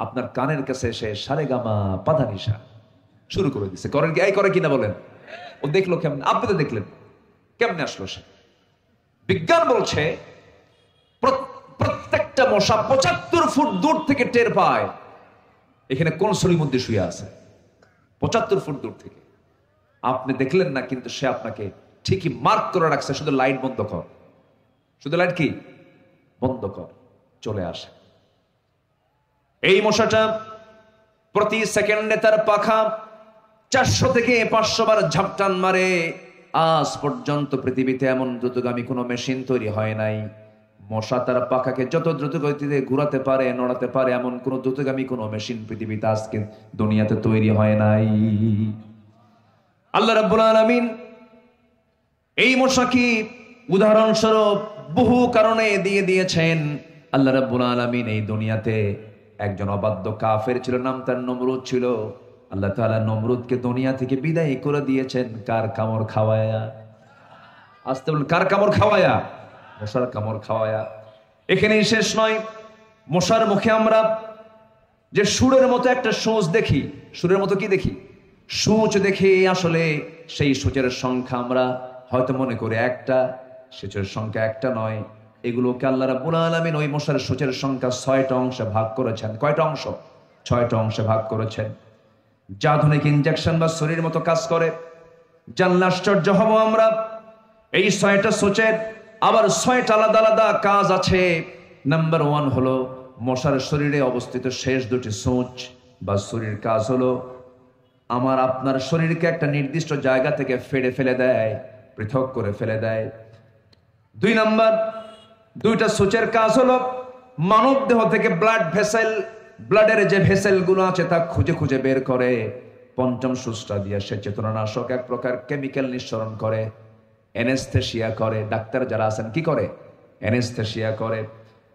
আপনার কানের কাছে এসে সারেগামা পাধানিসা শুরু করে দিছে। করেন কি? এই করে কিনা বলেন? ও দেখলো কেমন? আপনি তো দেখলেন, কেমনে আসলো সে? বিজ্ঞান বলছে প্রত্যেকটা মশা 75 ফুট দূর থেকে টের পায় এখানে কোন শরীর মধ্যে শুয়ে আছে। 75 ফুট দূর থেকে। আপনি দেখলেন না, কিন্তু সে আপনাকে ঠিকই মার্ক করে রাখছে, শুধু লাইট বন্ধ কর, শুধু লাইট কি বন্ধ কর, চলে আসে। এই মশাটা প্রতি সেকেন্ডে তার পাখা 400 থেকে 500 বার ঝাপটান মারে। আজ পর্যন্ত পৃথিবীতে এমন দ্রুতগামী কোনো মেশিন তৈরি হয় নাই। মশা তার পাখাকে যত দ্রুত গতিতে ঘুরাতে পারে, নড়াতে পারে, এমন কোন দ্রুতগামী কোনো মেশিন পৃথিবীতে আজকে দুনিয়াতে তৈরি হয় নাই। আল্লাহ রাব্বুল আলামিন এই মশাকে উদাহরণস্বরূপ বহু কারণে দিয়ে দিয়েছেন। আল্লাহ রাব্বুল আলামিন এই দুনিয়াতে একজন অবাধ্য কাফের ছিল, নাম তার নমরুদ ছিল। আল্লাহ তাআলা নমরুদকে দুনিয়া থেকে বিদায় করে দিয়েছেন কার কামড় খাওয়ায়া? আসতে বলুন, কার কামড় খাওয়ায়া? মশার কামড় খাওয়ায়া। এখানেই শেষ নয়, মশার মুখে আমরা যে সুরের মতো একটা সূচ দেখি, সুরের মতো কি দেখি? সূচ দেখে আসলে সেই সূচের সংখ্যা আমরা হয়তো মনে করি একটা, সূচের সংখ্যা একটা নয়। এগুলোকে আল্লাহ রাব্বুল আলামিন ওই মশার সূচের সংখ্যা 6টা অংশে ভাগ করেছেন। কয়টা অংশ? 6টা অংশে ভাগ করেছেন। যা আধুনিক ইনজেকশন বা শরীর মতো কাজ করে। জানলে আশ্চর্য হব আমরা, এই 6টা সূচের আবার 6টা আলাদা আলাদা কাজ আছে। নাম্বার 1 হলো মশার শরীরে অবস্থিত শেষ 2টি সূচ বা শরীর কাজ হলো আমার আপনার শরীরকে একটা নির্দিষ্ট জায়গা থেকে ফেড়ে ফেলে দেয়, পৃথক করে ফেলে দেয়। 2 নাম্বার 2টা সূচের কাজ হলো মানব দেহ থেকে ব্লাড ভেসেল, ব্লাডের যে ভেসেল গুলো আছে তা খুঁজে খুঁজে বের করে। 5ম সূচটা দিয়ে সে চেতনানাশক এক প্রকার কেমিক্যাল নিঃসরণ করে, অ্যানেস্থেসিয়া করে। ডাক্তার যারা আছেন কি করে? অ্যানেস্থেসিয়া করে।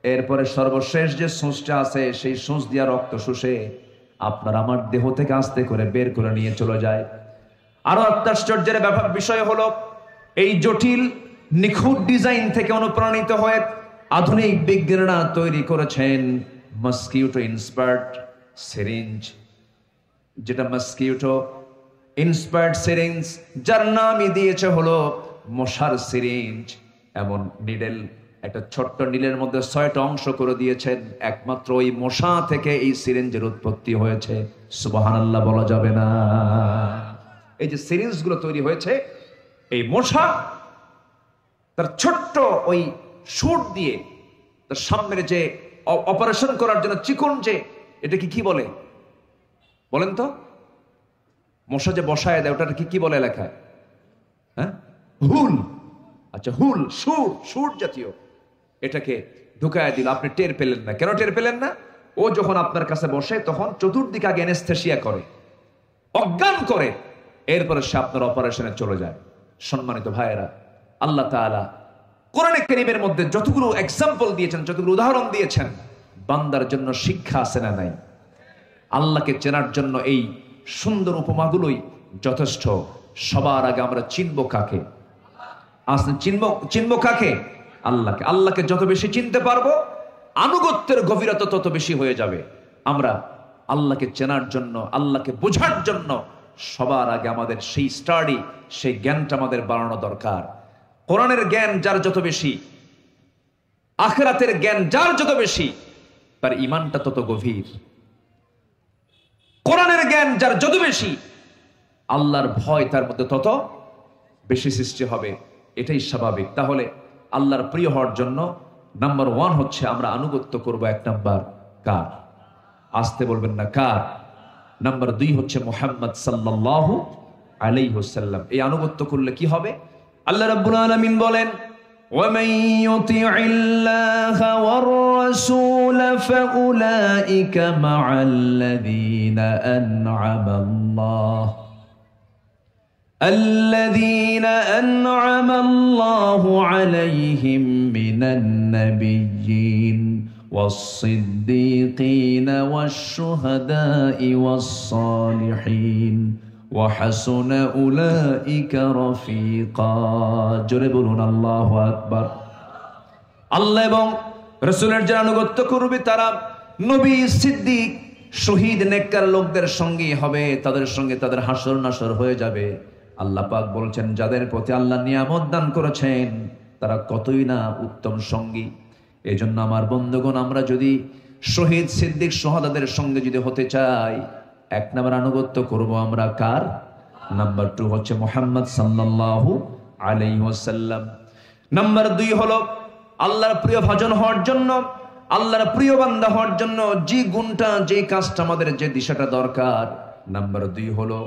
এরপরে সর্বশেষ যে সূচটা আছে সেই সূচ দিয়া রক্ত শুষে আপনার আমার দেহ থেকে আস্তে করে বের করে নিয়ে চলে যায়। আরো আশ্চর্যের ব্যাপার বিষয় হলো এই জটিল নিখুঁত ডিজাইন থেকে অনুপ্রাণিত হয়ে আধুনিক বিজ্ঞানীরা তৈরি করেছেন মস্কিউটো ইন্সপায়ার্ড সিরিঞ্জ, যেটা মস্কিউটো ইন্সপায়ার্ড সিরিঞ্জ, যার নামই দিয়েছে হলো মশার সিরিঞ্জ। এমন নিডেল, একটা ছোট্ট নীলের মধ্যে 6টা অংশ করে দিয়েছেন। একমাত্র ওই মশা থেকে এই সিরিঞ্জের উৎপত্তি হয়েছে। সুবহানাল্লাহ বলা যাবে না? এই যে সিরিঞ্জগুলো তৈরি হয়েছে, এই মশা তার ছোট্ট ওই সুট দিয়ে তার সামনের যে অপারেশন করার জন্য চিকন যে, এটাকে কি বলে বলেন তো? মশা যে বসায় দেয় ওটা কি বলে লেখায়? হ্যাঁ, হুল। আচ্ছা, হুল, সুর, সুর জাতীয় এটাকে ঢুকায় দিল। আপনি টের পেলেন না। কেন টের পেলেন না? ও যখন আপনার কাছে বসে তখন চতুর্দিকে আগে অ্যানেস্থেসিয়া করে, অজ্ঞান করে, এরপরে সে আপনার অপারেশনে চলে যায়। সম্মানিত ভাইয়েরা, আল্লাহ তাআলা কোরআনে কারীমের মধ্যে যতগুলো এক্সাম্পল দিয়েছেন, যতগুলো উদাহরণ দিয়েছেন, বান্দার জন্য শিক্ষা আছে না নাই? আল্লাহকে চেনার জন্য এই সুন্দর উপমাগুলোই যথেষ্ট। সবার আগে আমরা চিনব কাকে? চিনব কাকে? আল্লাহকে। আল্লাহকে যত বেশি চিনতে পারবো আনুগত্যের গভীরতা তত বেশি হয়ে যাবে। আমরা আল্লাহকে চেনার জন্য, আল্লাহকে বোঝার জন্য সবার আগে আমাদের সেই স্টাডি, সেই জ্ঞানটা আমাদের বাড়ানো দরকার। কোরআনের জ্ঞান যার যত বেশি, আখিরাতের জ্ঞান যার যত বেশি, তার ঈমানটা তত গভীর। কোরআনের জ্ঞান যার যত বেশি, আল্লাহর ভয় তার মধ্যে তত বেশি সৃষ্টি হবে। এটাই স্বাভাবিক। তাহলে আল্লাহর প্রিয় হওয়ার জন্য নাম্বার 1 হচ্ছে আমরা আনুগত্য করব। 1 নাম্বার কার? আসতে বলবেন না, কার? নাম্বার 2 হচ্ছে মুহাম্মদ সাল্লাল্লাহু আলাইহি ওয়াসাল্লাম। এই আনুগত্য করলে কি হবে? আল্লাহ রাব্বুল আলামিন বলেন, ومن يطع الله والرسول فأولئك مع الذين أنعم الله عليهم من النبيين والصديقين والشهداء والصالحين وحسن أولئك رفيقا জোরে বলুন আল্লাহু আকবার। আল্লাহ এবং রাসূলের যারা আনুগত্য করবে তারা নবী, সিদ্দিক, শহীদ, নেককার লোকদের সঙ্গী হবে, তাদের সঙ্গে তাদের হাসর নাসর হয়ে যাবে। আল্লাহ পাক বলছেন যাদের প্রতি আল্লাহ নিয়ামত দান করেছেন তারা কতই না উত্তম সঙ্গী। এই জন্য আমার বন্ধুগণ, আমরা যদি শহীদ, সিদ্দিক, শুহাদাদের সঙ্গে যদি হতে চাই, এক নাম্বার আনুগত্য করব আমরা কার? নাম্বার 2 হচ্ছে মুহাম্মদ সাল্লাল্লাহু আলাইহি ওয়াসাল্লাম। নাম্বার 2 হলো আল্লাহর প্রিয় ভাজন হওয়ার জন্য, আল্লাহর প্রিয় বান্দা হওয়ার জন্য যে গুণটা, যে কাজটা আমাদের, যে দিশাটা দরকার। নাম্বার 2 হলো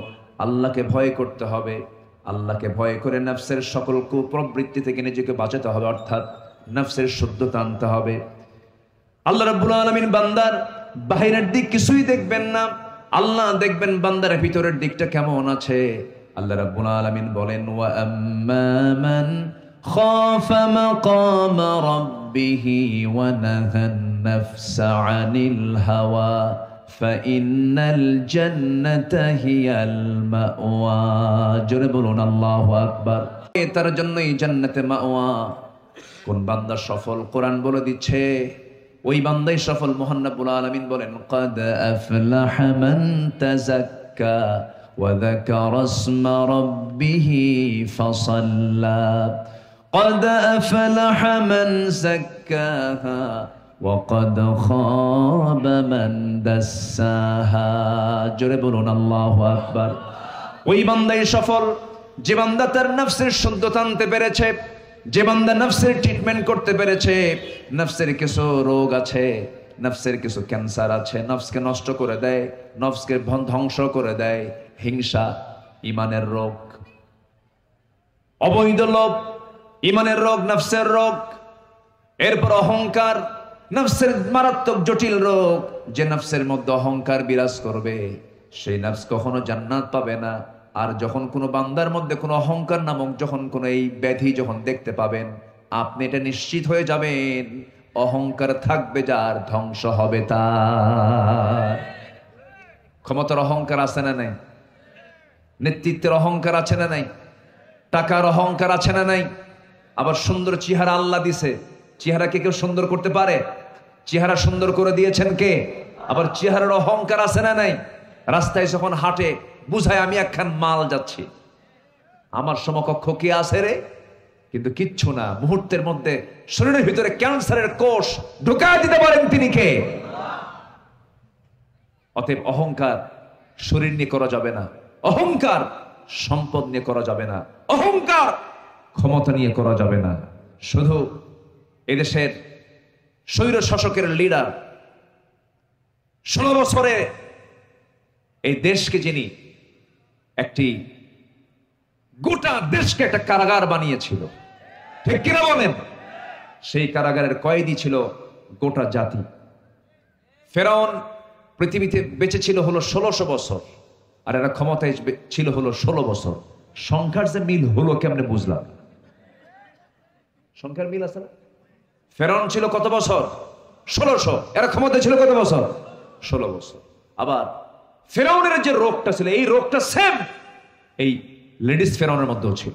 আল্লাহকে ভয় করতে হবে। আল্লাহকে ভয় করে নফসের সকল কুপ্রবৃত্তি থেকে নিজেকে বাঁচাতে হবে, অর্থাৎ নফসের শুদ্ধতা আনতে হবে। আল্লাহ রাব্বুল আলামিন বান্দার বাহিরের দিক কিছুই দেখবেন না, আল্লাহ দেখবেন বান্দার ভিতরের দিকটা কেমন আছে। আল্লাহ রাব্বুল আলামিন বলেন ওয়া আম্মা মান খাফা মাকামা রাব্বিহি ওয়া নাহান নাফসা আনিল হাওয়া ফাইন্নাল জান্নাতা হিয়াল মাওয়া। জোরে বলুন আল্লাহু আকবার। তার জন্যই জান্নাতে মাওয়া। কোন বান্দা সফল? কোরআন বলে দিচ্ছে ওই বান্দাই সফল। মহান রব্বুল আলামিন বলেন ক্বাদ আফলাহা মান তাযাক্কা ওয়া যাকারা ইসমা রাব্বিহি ফাসাল্লা। ক্বাদ আফলাহা মান যাক্কাহা ওয়া ক্বাদ খাবা মান দাসসাহা। জোরে বলুন আল্লাহু আকবার। ওই বান্দাই সফল যে বান্দা তার নফসের শুদ্ধতা আনতে পেরেছে, যে বান্দা নফসের ট্রিটমেন্ট করতে পেরেছে। নফসের কিছু রোগ আছে, নফসের কিছু ক্যান্সার আছে, নফসকে নষ্ট করে দেয়, নফসকে ধ্বংস করে দেয়। হিংসা ঈমানের রোগ, অবৈধ লোভ ঈমানের রোগ, নফসের রোগ। এরপর অহংকার, নফসের মারাত্মক জটিল রোগ। যে নফসের মধ্যে অহংকার বিরাজ করবে সেই নফস কখনো জান্নাত পাবে না। আর যখন কোনো বান্দার মধ্যে কোনো অহংকার নামক যখন কোনো এই ব্যাধি যখন দেখতে পাবেন, আপনি এটা নিশ্চিত হয়ে যাবেন অহংকার থাকবে যার, ধ্বংস হবে তার। ক্ষমতার অহংকার আছে না নাই? নেতৃত্বের অহংকার আছে না নাই? টাকার অহংকার আছে না নাই? আবার সুন্দর চেহারা আল্লাহ দিছে, চেহারাকে কেউ সুন্দর করতে পারে? চেহারা সুন্দর করে দিয়েছেন কে? আবার চেহারার অহংকার আছে না নাই? রাস্তায় যখন হাঁটে বুঝায় আমি একখান মাল যাচ্ছি, আমার সমকক্ষ কে আছে রে? কিন্তু কিচ্ছু না, মুহূর্তের মধ্যে শরীরের ভিতরে ক্যান্সারের কোষ ঢুকায় দিতে পারেন তিনি কে? অতএব অহংকার শরীর নিয়ে করা যাবে না, অহংকার সম্পদ নিয়ে করা যাবে না, অহংকার ক্ষমতা নিয়ে করা যাবে না। শুধু এদেশের স্বৈর শাসকের লিডার 16 বছরে এই দেশকে যিনি একটি গোটা দেশকে একটা কারাগার বানিয়েছিল, ঠিক কিনা বলেন? সেই কারাগারের কয়েদি ছিল গোটা জাতি। ফেরাউন পৃথিবীতে বেঁচে ছিল হলো 1600 বছর, আর এরা ক্ষমতায় ছিল হলো 16 বছর। সংখ্যার যে মিল হলো কেমনে বুঝলাম? সংখ্যার মিল আছে না? ফেরাউন ছিল কত বছর? 1600। এরা ক্ষমতায় ছিল কত বছর? 16 বছর। আবার ফেরাউনের যে রোগটা ছিল, এই রোগটা সেম এই লেডিস ফেরাউনের মধ্যেও ছিল।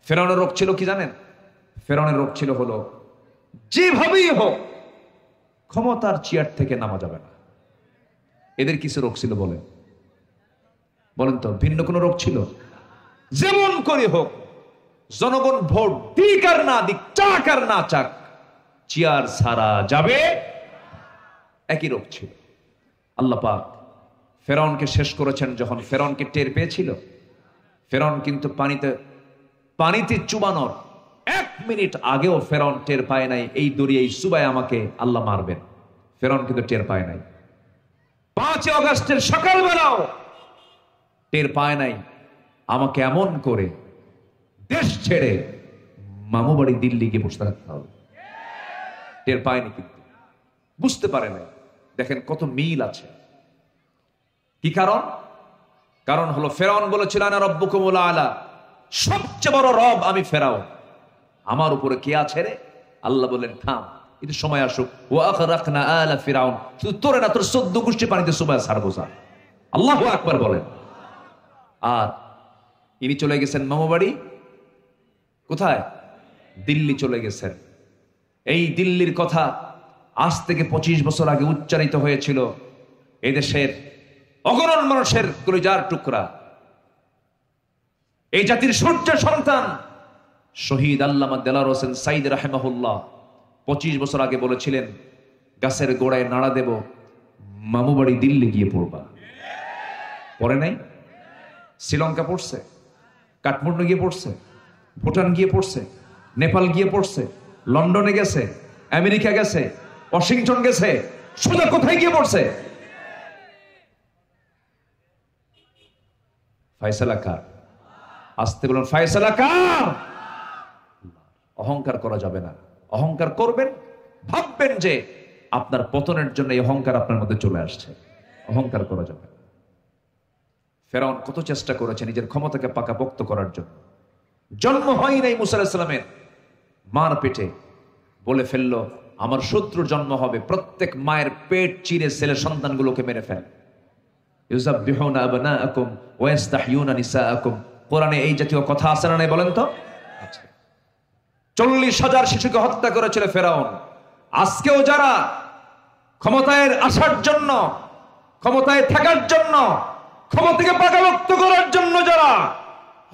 ফেরাউনের রোগ ছিল কি জানেন? ফেরাউনের রোগ ছিল হলো যেভাবেই হোক ক্ষমতার চেয়ার থেকে নামা যাবে না। এদের কিছু রোগ ছিল বলেন, বলেন তো, ভিন্ন কোন রোগ ছিল? যেমন করে হোক জনগণ ভোট দিক আর না দিক, চাক আর না চাক, চেয়ার ছাড়া যাবে, একই রোগ ছিল। আল্লাহ পাক ফেরাউনকে শেষ করেছেন। যখন ফেরাউনকে টের পেয়েছিল, ফেরাউন কিন্তু পানিতে চুবানোর 1 মিনিট আগেও ফেরাউন টের পায় নাই এই দড়ি এই চুবায় আমাকে আল্লাহ মারবেন। ফেরাউন কিন্তু টের পায় নাই। 5 আগস্টের সকালবেলাও টের পায় নাই আমাকে এমন করে দেশ ছেড়ে মামু বাড়ি দিল্লি গিয়ে বসে থাকতে হবে। টের পায়নি, কিন্তু বুঝতে পারে নাই। দেখেন কত মিল আছে। কি কারণ? কারণ হলো ফেরাউন বলেছিল আনা রব্বুকুমুল আলা, সবচেয়ে বড় রব আমি ফেরাউন, আমার উপরে কে আছে রে? আল্লাহ বললেন থাম, কিন্তু সময় আসুক। ওয়া আখরাকনা আলা ফিরাউন, শুধু তোরে না, তোর 14 গোষ্ঠী পানিতে সুবাহ ছাড়বো। আল্লাহু আকবার বলেন। আর ইনি চলে গেছেন মামু বাড়ি, কোথায়? দিল্লি চলে গেছেন। এই দিল্লির কথা আজ থেকে 25 বছর আগে উচ্চারিত হয়েছিল এদেশের অগণন মানুষের কলিজার টুকরা, এই জাতির সূর্য সন্তান শহীদ আল্লামা দেলাওয়ার হোসেন সাইদ রাহিমাহুল্লাহ 25 বছর আগে বলেছিলেন, গাছের গোড়ায় নাড়া দেব, মামু বাড়ি দিল্লি গিয়ে পড়বা। পড়ে নাই? শ্রীলঙ্কা পড়ছে, কাঠমান্ডু গিয়ে পড়ছে, ভুটান গিয়ে পড়ছে, নেপাল গিয়ে পড়ছে, লন্ডনে গেছে, আমেরিকা গেছে, ওয়াশিংটন গেছে, সোজা কোথায় গিয়ে পড়ছে? ফয়সালা কার? আসতে বলুন, ফয়সালা কার? অহংকার করা যাবে না। অহংকার করবেন, ভাববেন যে আপনার পতনের জন্য এই অহংকার আপনার মধ্যে চলে আসছে। অহংকার করা যাবে না। ফেরাউন কত চেষ্টা করেছে নিজের ক্ষমতাকে পাকাপোক্ত করার জন্য। জন্ম হয় নাই মুসা আলাইহিস সালামের মার পেটে, বলে ফেললো আমার শত্রুর জন্ম হবে, প্রত্যেক মায়ের পেট চিরে ছেলে সন্তানগুলোকে মেরে ফেল। ইউযাববিহুনা আবনাআকুম ওয়া ইস্তাহয়ুনা নিসাআকুম, কোরআনে এই জাতীয় কথা আছে না নাই বলেন তো? আচ্ছা, 40,000 শিশুকে হত্যা করেছিল ফেরাউন। আজকেও যারা ক্ষমতায় আসার জন্য, ক্ষমতায় থাকার জন্য, ক্ষমতাকে পাকাপোক্ত করার জন্য যারা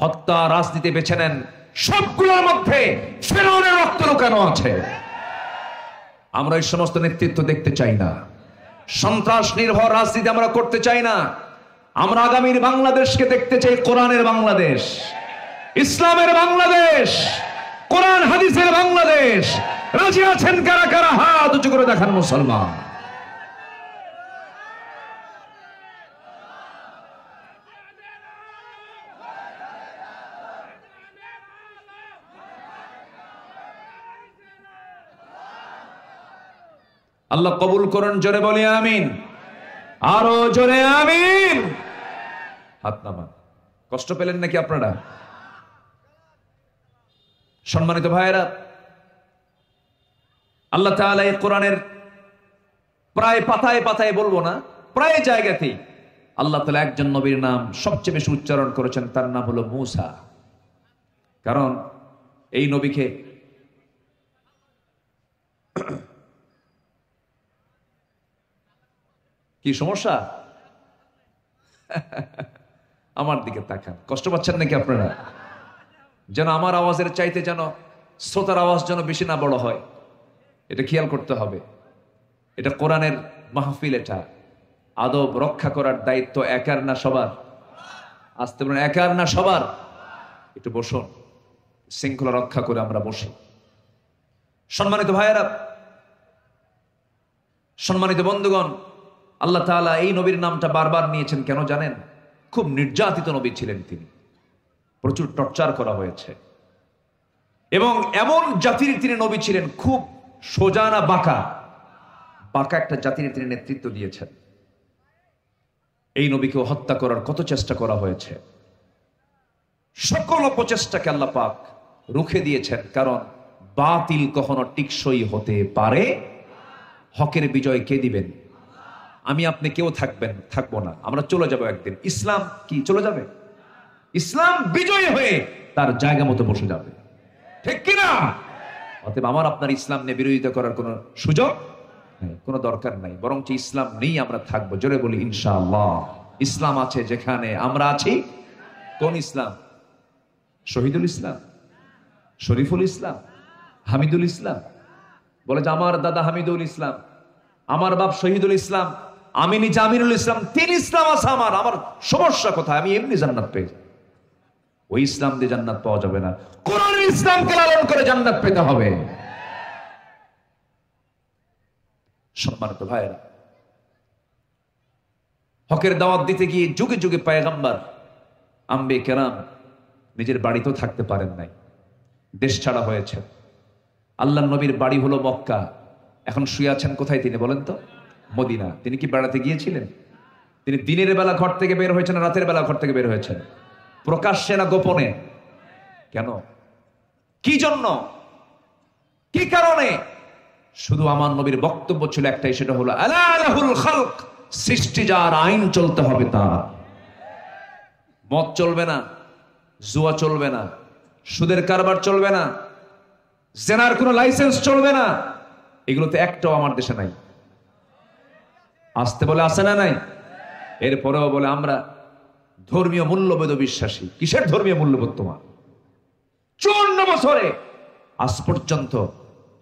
হত্যা রাজনীতি বেছে নেন, সবগুলোর মধ্যে ফেরাউনের রক্ত লুকানো আছে। আমরা এই সমস্ত নেতৃত্ব দেখতে চাই না। সন্ত্রাস নির্ভর রাজনীতি আমরা করতে চাই না। আমরা আগামীর বাংলাদেশকে দেখতে চাই কোরআনের বাংলাদেশ, ইসলামের বাংলাদেশ, কোরআন হাদিসের বাংলাদেশ। রাজি আছেন কারা কারা? হাত উঁচু করে দেখান মুসলমান। আল্লাহ কবুল করুন, জোরে বলি আমিন, আরো জোরে আমিন। হাত নামান। কষ্ট পেলেন নাকি আপনারা? সম্মানিত ভাইয়েরা, আল্লাহ তাআলা এই কোরআনের প্রায় পাতায় পাতায়, বলবো না প্রায় জায়গাতেই আল্লাহ তাআলা একজন নবীর নাম সবচেয়ে বেশি উচ্চারণ করেছেন, তার নাম হলো মূসা। কারণ এই নবীকে কি সমস্যা? আমার দিকে তাকান। কষ্ট পাচ্ছেন নাকি আপনারা? যেন আমার আওয়াজের চাইতে যেন শ্রোতার আওয়াজ যেন বেশি না বড় হয়, এটা খেয়াল করতে হবে। এটা কোরআনের মাহফিল, এটা আদব রক্ষা করার দায়িত্ব একার না সবার? আসতে বলুন, একার না সবার? একটু বসুন, শৃঙ্খলা রক্ষা করে আমরা বসি। সম্মানিত ভাইয়েরা, সম্মানিত বন্ধুগণ, আল্লাহ তাআলা এই নবীর নামটা বারবার নিয়েছেন কেন জানেন? খুব নির্যাতিত নবী ছিলেন তিনি, প্রচুর টর্চার করা হয়েছে, এবং এমন জাতির তিনি নবী ছিলেন, খুব সোজা না বাঁকা, বাঁকা একটা জাতির তিনি নেতৃত্ব দিয়েছেন। এই নবীকে হত্যা করার কত চেষ্টা করা হয়েছে, সকল প্রচেষ্টাকে আল্লাহ পাক রুখে দিয়েছেন। কারণ বাতিল কখনো টিকসই হতে পারে। হকের বিজয় কে দিবেন? আমি আপনি কেউ থাকবো না, আমরা চলে যাব একদিন। ইসলাম কি চলে যাবে? ইসলাম বিজয়ী হয়ে তার জায়গা মতো বসে যাবে, ঠিক কিনা? অতএব আমার আপনার ইসলাম নিয়ে বিরোধিতা করার কোনো সুযোগ নেই, কোনো দরকার নাই। বরঞ্চ ইসলাম নেই আমরা থাকবো। জোরে বলি ইনশাআল্লাহ। ইসলাম আছে যেখানে আমরা আছি। কোন ইসলাম? শহীদুল ইসলাম, শরীফুল ইসলাম, হামিদুল ইসলাম? বলে যে আমার দাদা হামিদুল ইসলাম, আমার বাপ শহীদুল ইসলাম, আমি নিজে আমিনুল ইসলাম, 3 ইসলাম আছে আমার। আমার সমস্যা কোথায়? আমি এমনি জান্নাত পেয়ে যাই। ওই ইসলাম দিয়ে জান্নাত পাওয়া যাবে না, কোরআনের ইসলামকে লালন করে জান্নাত পেতে হবে। সম্মানিত ভাইয়েরা, হকের দাওয়াত দিতে গিয়ে যুগে যুগে পয়গম্বর আম্বে কেরাম নিজের বাড়িতেও থাকতে পারেন নাই। দেশ ছাড়া হয়েছে। আল্লাহর নবীর বাড়ি হলো মক্কা, এখন শুয়ে আছেন কোথায় তিনি বলেন তো? মদিনা। তিনি কি বেড়াতে গিয়েছিলেন? তিনি দিনের বেলা ঘর থেকে বের হয়েছেন, রাতের বেলা ঘর থেকে বের হয়েছেন? প্রকাশ্যে না গোপনে? কেন? কি জন্য? কি কারণে? শুধু আমার নবীর বক্তব্য ছিল একটাই, সেটা হলো আলা লাহুল খালক, সৃষ্টি যার, আইন চলতে হবে তার। মদ চলবে না, জুয়া চলবে না, সুদের কারবার চলবে না, জেনার কোনো লাইসেন্স চলবে না। এগুলোতে একটাও আমার দেশে নাই। আসতে বলে আসে না নাই? এরপরেও বলে আমরা ধর্মীয় মূল্যবোধ বিশ্বাসী। কিসের ধর্মীয় মূল্যবোধ তোমার? 54 বছরে আজ পর্যন্ত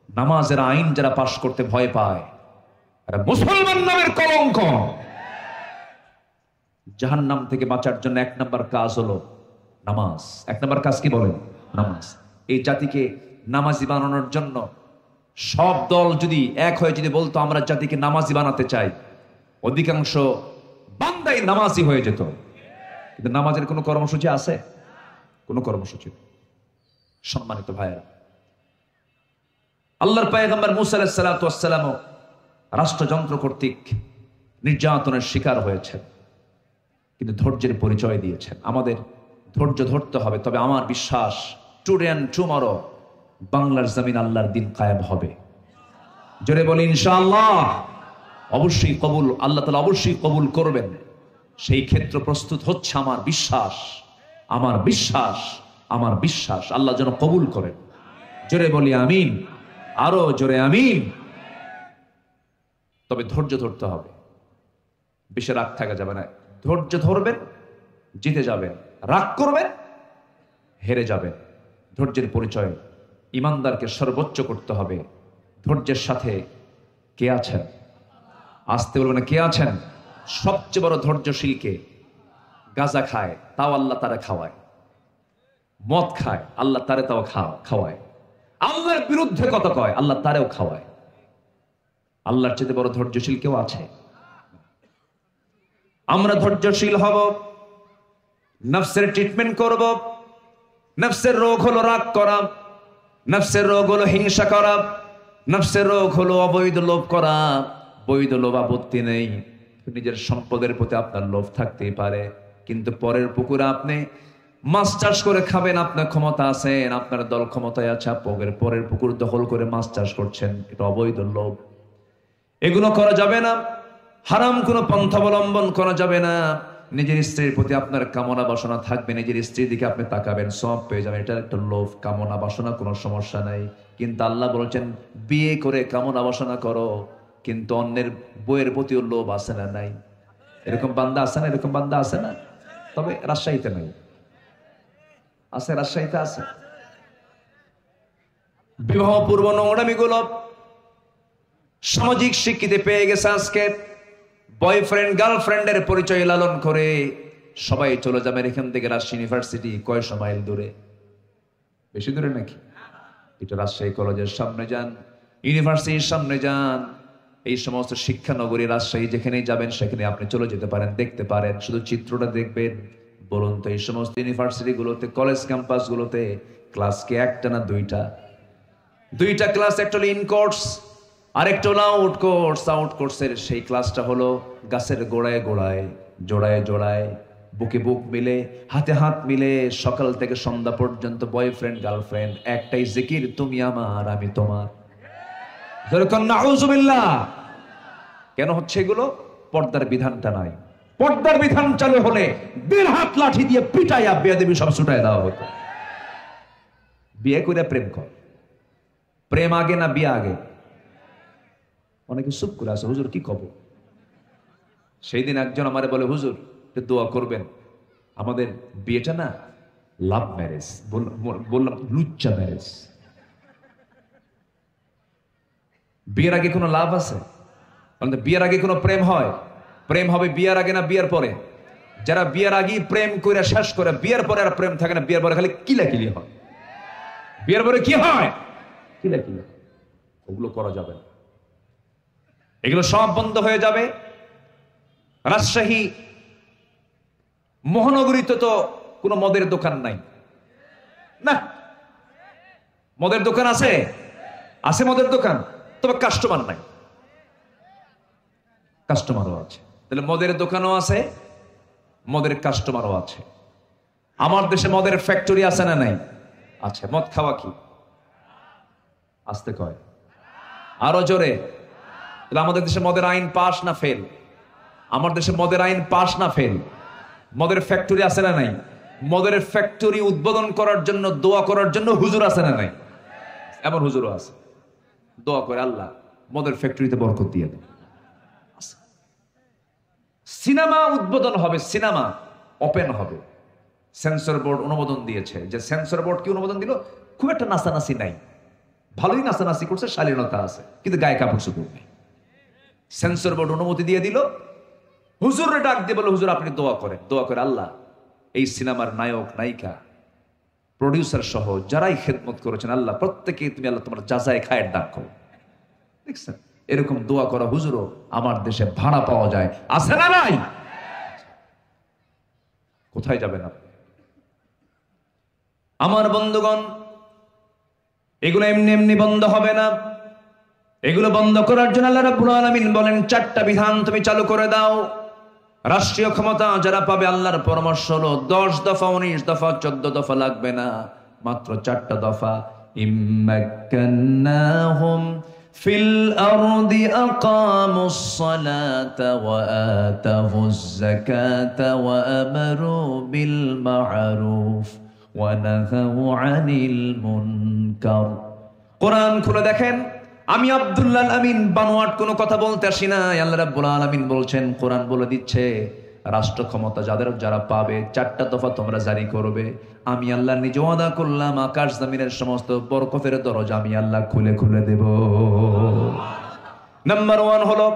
নামাজের আইন যারা পাশ করতে ভয় পায়, মুসলমান নামের কলঙ্ক। জাহান্নাম থেকে বাঁচার জন্য 1 নম্বর কাজ হলো নামাজ। 1 নম্বর কাজ কি বলেন? নামাজ। এই জাতিকে নামাজি বানানোর জন্য সব দল যদি এক হয়ে যদি বলতো আমরা জাতিকে নামাজি বানাতে চাই, অধিকাংশ বান্দাই নামাজি হয়ে যেত। কিন্তু নামাজের কোনো কর্মসূচি আছে? কোনো কর্মসূচি। সম্মানিত ভাইয়েরা, আল্লাহর পয়গম্বর মুসা আলাইহিস সালাতু ওয়াস সালাম রাষ্ট্রযন্ত্র কর্তৃক নির্যাতনের শিকার হয়েছেন, কিন্তু ধৈর্যের পরিচয় দিয়েছেন। আমাদের ধৈর্য ধরতে হবে। তবে আমার বিশ্বাস টুডে এন্ড টুমরো বাংলার জমিন আল্লাহর দিন কায়েম হবে। জোরে বলি ইনশাআল্লাহ। অবশ্যই কবুল, আল্লাহ তাআলা অবশ্যই কবুল করবেন। সেই ক্ষেত্র প্রস্তুত হচ্ছে আমার বিশ্বাস, আমার বিশ্বাস, আমার বিশ্বাস। আল্লাহ যেন কবুল করেন। জোরে বলি আমিন, আরো জোরে আমিন। তবে ধৈর্য ধরতে হবে, বেশি রাগ থাকা যাবে না। ধৈর্য ধরবেন, জিতে যাবেন। রাগ করবেন, হেরে যাবেন। ধৈর্যের পরিচয় ইমানদারকে সর্বোচ্চ করতে হবে। ধৈর্যের সাথে কে আছেন? আসতে বলবেন কে আছেন? সবচেয়ে বড় ধৈর্যশীলকে? গাঁজা খায় তাও আল্লাহ তারা খাওয়ায়, মদ খায় আল্লাহ তারে তাও খাওয়ায়, আল্লাহর বিরুদ্ধে কথা কয় আল্লাহ তারেও খাওয়ায়। আল্লাহর চেয়ে বড় ধৈর্যশীল কেউ আছে? আমরা ধৈর্যশীল হব, নফসের ট্রিটমেন্ট করব। নফসের রোগ হলো রাগ করা, নফসের রোগ হলো হিংসা করা, নফসের রোগ হলো অবৈধ লোভ করা। বৈধ লোভ আপত্তি নেই, নিজের সম্পদের প্রতি আপনার লোভ থাকতেই পারে, কিন্তু পরের পুকুরে আপনি মাছ চাষ করে খাবেন, আপনার ক্ষমতা আছে, আপনার দল ক্ষমতায় আছে, পরের পুকুর দখল করে মাছ চাষ করছেন, এটা অবৈধ লোভ। এগুলো করা যাবে না। হারাম কোনো পন্থা অবলম্বন করা যাবে না। নিজের স্ত্রীর প্রতি আপনার কামনা বাসনা থাকবে, নিজের স্ত্রীর দিকে আপনি তাকাবেন, সব পেয়ে যাবেন। এটা একটা লোভ, কামনা বাসনা, কোনো সমস্যা নাই। কিন্তু আল্লাহ বলছেন বিয়ে করে কামনা বাসনা করো, কিন্তু অন্যের বইয়ের প্রতিও লোভ আছে না নাই? এরকম বান্দা আছে না? এরকম বান্দা আছে না? তবে রাজশাহীতে নাই, আছে, রাজশাহীতে আছে। বিবাহ পূর্ব নোংরামি গুলো সামাজিক স্বীকৃতি পেয়ে গেছে। আজকে বয়ফ্রেন্ড গার্লফ্রেন্ডের পরিচয় লালন করে সবাই চলে যাবেন এখান থেকে। রাজশাহী ইউনিভার্সিটি কয়শো মাইল দূরে? বেশি দূরে নাকি? এটা রাজশাহী কলেজের সামনে যান, ইউনিভার্সিটির সামনে যান, এই সমস্ত শিক্ষানগরী রাজশাহী যেখানেই যাবেন সেখানে আপনি চলে যেতে পারেন, দেখতে পারেন, শুধু চিত্রটা দেখবেন। বলুন তো এই সমস্ত ইউনিভার্সিটি গুলোতে, কলেজ ক্যাম্পাস গুলোতে ক্লাস কি একটা না দুইটা? দুইটা ক্লাস, একটা হলো ইন কোর্স আর একটা হলো আউট কোর্স। আউট কোর্সের সেই ক্লাসটা হলো গাছের গোড়ায় গোড়ায়, জোড়ায় জোড়ায়, বুকে বুক মিলে, হাতে হাত মিলে, সকাল থেকে সন্ধ্যা পর্যন্ত বয়ফ্রেন্ড গার্লফ্রেন্ড, একটাই জিকির, তুমি আমার আমি তোমার। কেন হচ্ছে এগুলো? পর্দার বিধানটা নাই। পর্দার বিধান চালু হলে 1.5 হাত লাঠি দিয়ে পিটাইয়া বেয়াদবি সব ছুটাই দেওয়া হতো। বিয়ে করে প্রেম কর, প্রেম আগে না বিয়ে আগে? অনেকে চুপ করে আছে, হুজুর কি কব? সেই দিন একজন আমারে বলে, হুজুর একটু দোয়া করবেন, আমাদের বিয়েটা না লাভ ম্যারেজ। বললাম লুচ্চা ম্যারেজ। বিয়ের আগে কোনো লাভ আছে? বিয়ের আগে কোনো প্রেম হয়? প্রেম হবে বিয়ের আগে না বিয়ের পরে? যারা বিয়ের আগে প্রেম করে শেষ করে, বিয়ের পরে আর প্রেম থাকে না, বিয়ের পরে খালি কিলাকিলি হয়। বিয়ের পরে কি হয়? কিলাকিলি। ওগুলো করা যাবে না, এগুলো সব বন্ধ হয়ে যাবে। রাজশাহী মহানগরীতে তো কোনো মদের দোকান নাই না, মদের দোকান আছে? আছে মদের দোকান, তবে কাস্টমার নাই। কাস্টমারও আছে। তাহলে মদের দোকানও আছে, মদের কাস্টমারও আছে। আমার দেশে মদের ফ্যাক্টরি আছে না নাই? আছে। মদ খাওয়া কি? আসতে কয়, আরো জোরে। তাহলে আমাদের দেশে মদের আইন পাস না ফেল? আমার দেশে মদের আইন পাস না ফেল? মদের ফ্যাক্টরি আছে না নাই? মদের ফ্যাক্টরি উদ্বোধন করার জন্য, দোয়া করার জন্য হুজুর আছে না নাই? এমন হুজুরও আছে, দোয়া করে আল্লাহ মদের ফ্যাক্টরিতে বরকত দিয়ে দেয়। সিনেমা উদ্বোধন হবে, সিনেমা ওপেন হবে, সেন্সর বোর্ড অনুমোদন দিয়েছে। যে সেন্সর বোর্ড কি অনুমোদন দিল? খুব একটা নাচানাচি নাই, ভালোই নাচানাচি করছে, শালীনতা আছে, কিন্তু গায়ে কাপড় চোপড় নেই। সেন্সর বোর্ড অনুমতি দিয়ে দিল। হুজুরে ডাক দিয়ে বলে, হুজুর আপনি দোয়া করেন। দোয়া করে আল্লাহ এই সিনেমার নায়ক নায়িকা প্রডিউসার সহ যারাই খেদমত করেছেন, আল্লাহ প্রত্যেকে তুমি আল্লাহ তোমার যাচাই খায়ের দান করো। দেখছেন, এরকম দোয়া করা হুজুরও আমার দেশে ভাড়া পাওয়া যায়, আছে না নাই? কোথায় যাবেন আপনি? আমার বন্ধুগণ, এগুলো এমনি এমনি বন্ধ হবে না। এগুলো বন্ধ করার জন্য আল্লাহ রাব্বুল আলামিন বলেন, 4টা বিধান তুমি চালু করে দাও। রাষ্ট্রীয় ক্ষমতা যারা পাবে, আল্লাহর পরামর্শ হলো 10 দফা, 19 দফা, 14 দফা লাগবে না, মাত্র 4টা দফা। ইম্মাক্কান্নাহুম ফিল আরদি আকামুস সালাতা ওয়া আতাহুজ যাকাতা ওয়া আমারু বিল মা'রুফ ওয়া নাহাউ আনিল মুনকার। কোরআন খুলে দেখেন, আমি আব্দুল্লাহ আমিন বানোয়াট কোনো কথা বলতে আসি না। আল্লাহ রাব্বুল আলামিন বলছেন, কোরআন বলে দিচ্ছে, রাষ্ট্র ক্ষমতা যারা পাবে 4টা দফা তোমরা জারি করবে। আমি আল্লাহ নিজে ওয়াদা করলাম, আকাশ জমিনের সমস্ত বরকতের দরজা আমি আল্লাহ খুলে খুলে দেব। নাম্বার 1 হলো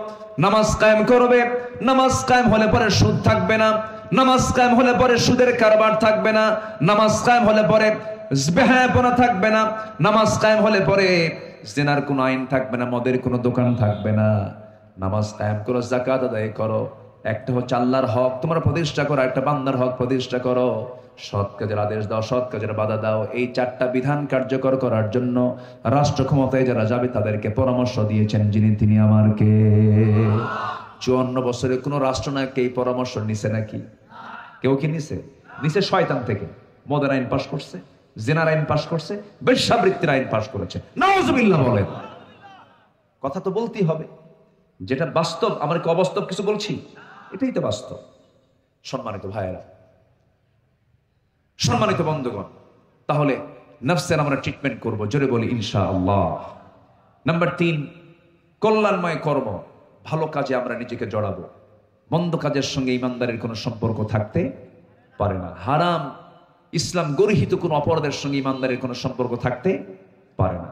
নামাজ কায়েম করবে। নামাজ কায়েম হলে পরে সুদ থাকবে না, নামাজ কায়েম হলে পরে সুদের কারবার থাকবে না, নামাজ কায়েম হলে পরে বেহায়াপনা থাকবে না, নামাজ কায়েম হলে পরে জিনার কোনো আইন থাকবে না, মদের কোনো দোকান থাকবে না। নামাজ কায়েম করো, যাকাত আদায় করো। একটা হচ্ছে আল্লাহর হক তোমরা প্রতিষ্ঠা করো, একটা বান্দার হক প্রতিষ্ঠা করো। সৎ কাজের আদেশ দাও, সৎ কাজের বাধা দাও। এই 4টা বিধান কার্যকর করার জন্য রাষ্ট্র ক্ষমতায় যারা যাবে তাদেরকে পরামর্শ দিয়েছেন যিনি, তিনি আমার কে? 54 বছরে কোন রাষ্ট্রনায়ককে এই পরামর্শ নিছে নাকি? কেউ কি নিছে? নিছে শয়তান থেকে। মদের আইন পাশ করছে, জিনার আইন পাশ করছে, বেশ্যাবৃত্তির আইন পাশ করেছে। নাউজুবিল্লাহ বলেন। কথা তো বলতেই হবে, যেটা বাস্তব। আমরা কি অবাস্তব কিছু বলছি? এটাই তো বাস্তব। সম্মানিত ভাইয়েরা, সম্মানিত বন্ধুগণ, তাহলে নফসের আমরা ট্রিটমেন্ট করব, জোরে বলি ইনশাআল্লাহ। নাম্বার 3, কল্যাণময় কর্ম। ভালো কাজে আমরা নিজেকে জড়াবো। মন্দ কাজের সঙ্গে ইমানদারের কোনো সম্পর্ক থাকতে পারে না। হারাম ইসলাম গর্হিত কোনো অপরাধের সঙ্গে ইমানদারের কোনো সম্পর্ক থাকতে পারে না।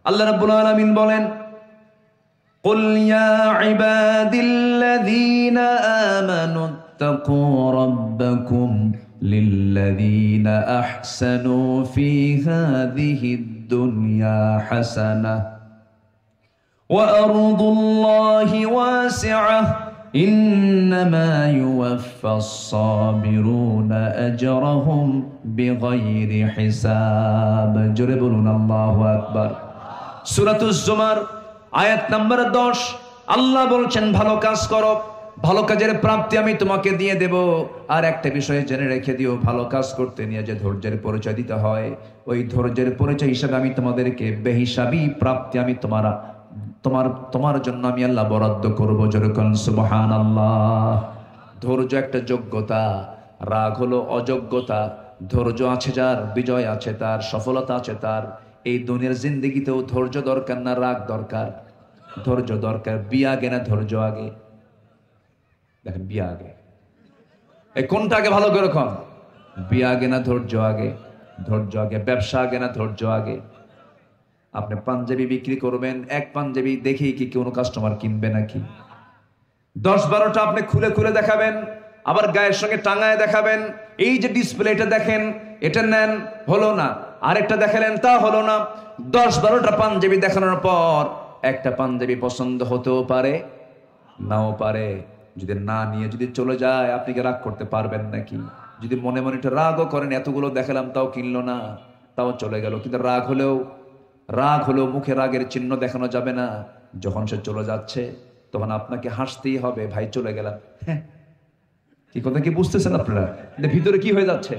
আল্লাহ রাব্বুল আলামিন বলেন, قل يا عبادي الذين آمنوا اتقوا ربكم للذين أحسنوا في هذه الدنيا حسنة وأرض الله واسعة إنما يوفى الصابرون أجرهم بغير حساب। জোরে বলুন আল্লাহু আকবার। সূরাতুজ জুমার আয়াত নাম্বার 10, আল্লাহ বলছেন ভালো কাজ করো, ভালো কাজের প্রাপ্তি আমি তোমাকে দিয়ে দেব। আর একটা বিষয় জেনে রেখে দিও, ভালো কাজ করতে নিয়ে যে ধৈর্যের পরিচয় দিতে হয়, ওই ধৈর্যের পরিচয় হিসাবে আমি তোমাদেরকে বেহিসাবি প্রাপ্তি আমি তোমার জন্য আমি আল্লাহ বরাদ্দ করবো। যেরকম সুবহানাল্লাহ। ধৈর্য একটা যোগ্যতা, রাগ হলো অযোগ্যতা। ধৈর্য আছে যার, বিজয় আছে তার, সফলতা আছে তার। এই দুনিয়ার জিন্দেগিতেও ধৈর্য দরকার না রাগ দরকার? ধৈর্য দরকার। বিয়ে আগে না ধৈর্য আগে? দেখেন, বিয়ে আগে। এই কোনটা আগে ভালো করে কন? বিয়ে আগে না ধৈর্য আগে? ধৈর্য আগে। ব্যবসা আগে না ধৈর্য আগে? আপনি পাঞ্জাবি বিক্রি করবেন, এক পাঞ্জাবি দেখেই কি কোনো কাস্টমার কিনবে নাকি? 10-12টা আপনি খুলে খুলে দেখাবেন, আবার গায়ের সঙ্গে টাঙায় দেখাবেন। এই যে ডিসপ্লেটা দেখেন, এটা নেন, হলো না। আরেকটা দেখালেন, তা হলো না। 10-12টা পাঞ্জাবি দেখানোর পর একটা পাঞ্জাবি পছন্দ হতেও পারে, নাও পারে। যদি না নিয়ে যদি চলে যায়, আপনি কি রাগ করতে পারবেন নাকি? যদি মনে মনে একটা রাগও করেন, এতগুলো দেখালাম তাও কিনলো না, তাও চলে গেল, কিন্তু রাগ হলেও রাগ হলেও মুখে রাগের চিহ্ন দেখানো যাবে না। যখন সে চলে যাচ্ছে তখন আপনাকে হাসতেই হবে, ভাই চলে গেলাম। হ্যাঁ, কি কথা কি বুঝতেছেন আপনারা? ভিতরে কি হয়ে যাচ্ছে?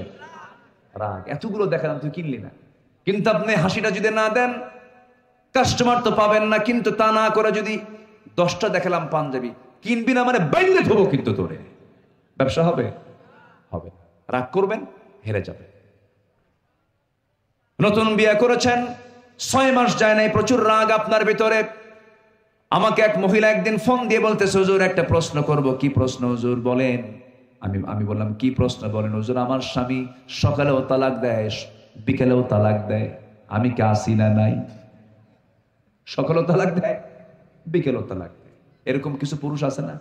রাগ। এতগুলো দেখালাম, তুই কিনলি না। কিন্তু আপনি হাসিটা যদি না দেন, কাস্টমার তো পাবেন না। কিন্তু তা না করে যদি 10টা দেখালাম পাঞ্জাবি, কিনবি না মানে বাইরে ধোবো, কিন্তু তোরে ব্যবসা হবে? হবে। রাগ করবেন, হেরে যাবে। নতুন বিয়ে করেছেন, 6 মাস যায় নাই, প্রচুর রাগ আপনার ভিতরে। আমাকে এক মহিলা একদিন ফোন দিয়ে বলতেছে, হুজুর একটা প্রশ্ন করব। কি প্রশ্ন হুজুর বলেন? আমি বললাম, কি প্রশ্ন বলেন? হুজুর, আমার স্বামী সকালেও তালাক দেয়, বিকেলেও তালাক দেয়, আমি কি আসি না নাই? সকালেও তালাক দেয়, বিকেলেও তালাক দেয়। এরকম কিছু পুরুষ আছে না?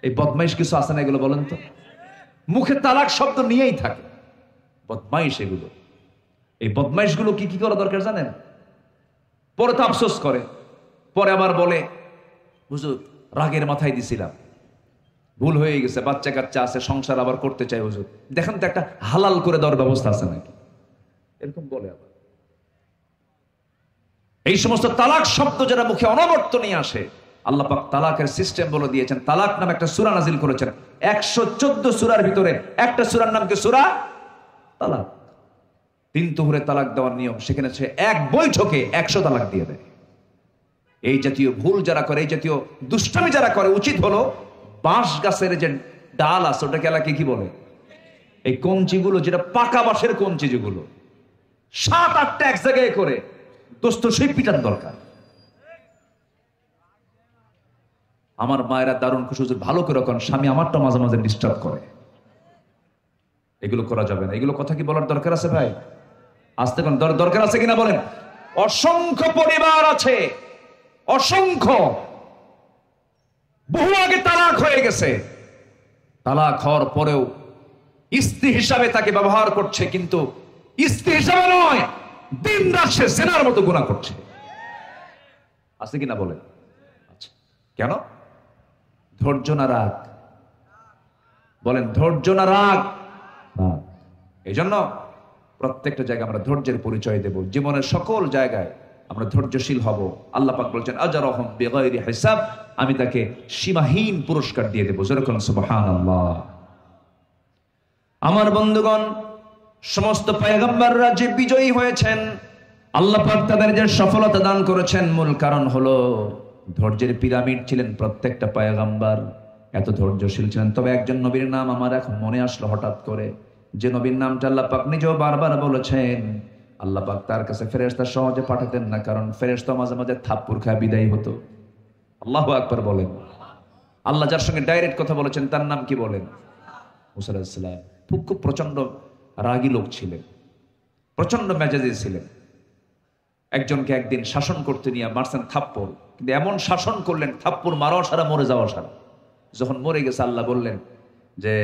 এই বদমাইশ কিছু আছে না? এগুলো বলেন তো। মুখে তালাক শব্দ নিয়েই থাকে, বদমাইশ এগুলো। এই বদমাইশ গুলো কি করা দরকার জানেন? পরে তো আফসোস করে, পরে আবার বলে, হুজুর রাগের মাথায় দিছিলাম, ভুল হয়ে গেছে, বাচ্চা কাচ্চা আছে, সংসার আবার করতে চাই হুজুর, দেখেন তো একটা হালাল করে দেওয়ার ব্যবস্থা আছে নাকি? এরকম বলে আবার। এই সমস্ত তালাক শব্দ যারা মুখে অনবরত নিয়ে আসে, আল্লাহ পাক তালাকের সিস্টেম বলে দিয়েছেন। তালাক নামে একটা সূরা নাজিল করেছেন। 114 সূরার ভিতরে একটা সূরার নাম কি? সূরা তালাক। 3 তুহুরে তালাক দেওয়ার নিয়ম। সেখানে সে এক বৈঠকে 100 তালাক দিয়ে দেয়। এই জাতীয় ভুল যারা করে, এই জাতীয় দুষ্টামি যারা করে, উচিত হলো বাঁশ গাছের যে ডাল আছে, ওটাকে এলাকায় কি বলে? এই কঞ্চিগুলো, যেটা পাকা বাঁশের কঞ্চি, যেগুলো 7-8টা এক জায়গায় করে দোস্ত সেই পিটার দরকার। আমার মায়েরা দারুণ খুশি, ভালো করে কোন স্বামী আমারটা মাঝে মাঝে ডিস্টার্ব করে। এগুলো করা যাবে না। এগুলো কথা কি বলার দরকার আছে ভাই? আসতে কোন দরকার আছে কিনা বলেন? অসংখ্য পরিবার আছে, অসংখ্য, বহু আগে তালাক হয়ে গেছে, তালাক হওয়ার পরেও স্ত্রী হিসাবে তাকে ব্যবহার করছে, কিন্তু স্ত্রী হিসাবে নয়, দিন রাত সে জেনার মতো গুনাহ করছে। আছে কিনা বলেন? আচ্ছা, কেন? ধৈর্য না রাগ? বলেন, ধৈর্য না রাগ? এই জন্য প্রত্যেকটা জায়গায় আমরা ধৈর্যের পরিচয় দেব। জীবনের সকল জায়গায় আমরা ধৈর্যশীল হব। আল্লাহ পাক বলছেন, আজরাহুম বিগাইরি হিসাব, আমি তাকে সীমাহীন পুরস্কার দিয়ে দেব। যেরকম সুবহানাল্লাহ। আমার বন্ধুগণ, সমস্ত পয়গম্বররা যে বিজয়ী হয়েছেন, আল্লাহ পাক তাদের যে সফলতা দান করেছেন, মূল কারণ হলো ধৈর্যের পিরামিড ছিলেন প্রত্যেকটা পয়গম্বর। এত ধৈর্যশীল ছিলেন। তবে একজন নবীর নাম আমার এখন মনে আসলো হঠাৎ করে, যে নবীর নামটা আল্লাহ পাক নিজেও বারবার বলেছেন। আল্লাহ পাক তার কাছে ফেরেশতা সহজে পাঠাতেন না, কারণ ফেরেশতা মাঝে মাঝে থাপ্পড় খায় বিদায় হতো। আল্লাহু আকবার বলেন। আল্লাহ যার সঙ্গে ডাইরেক্ট কথা বলেছেন তার নাম কি বলেন? মুসা আলাইহিস সালাম। খুব প্রচন্ড রাগী লোক ছিলেন, প্রচন্ড মেজাজি ছিলেন। একজনকে একদিন শাসন করতে নিয়ে মারছেন থাপ্পড়, কিন্তু এমন শাসন করলেন, থাপ্পড় মারাও সারা, মরে যাওয়া সারা। যখন মরে গেছে, আল্লাহ বললেন যে,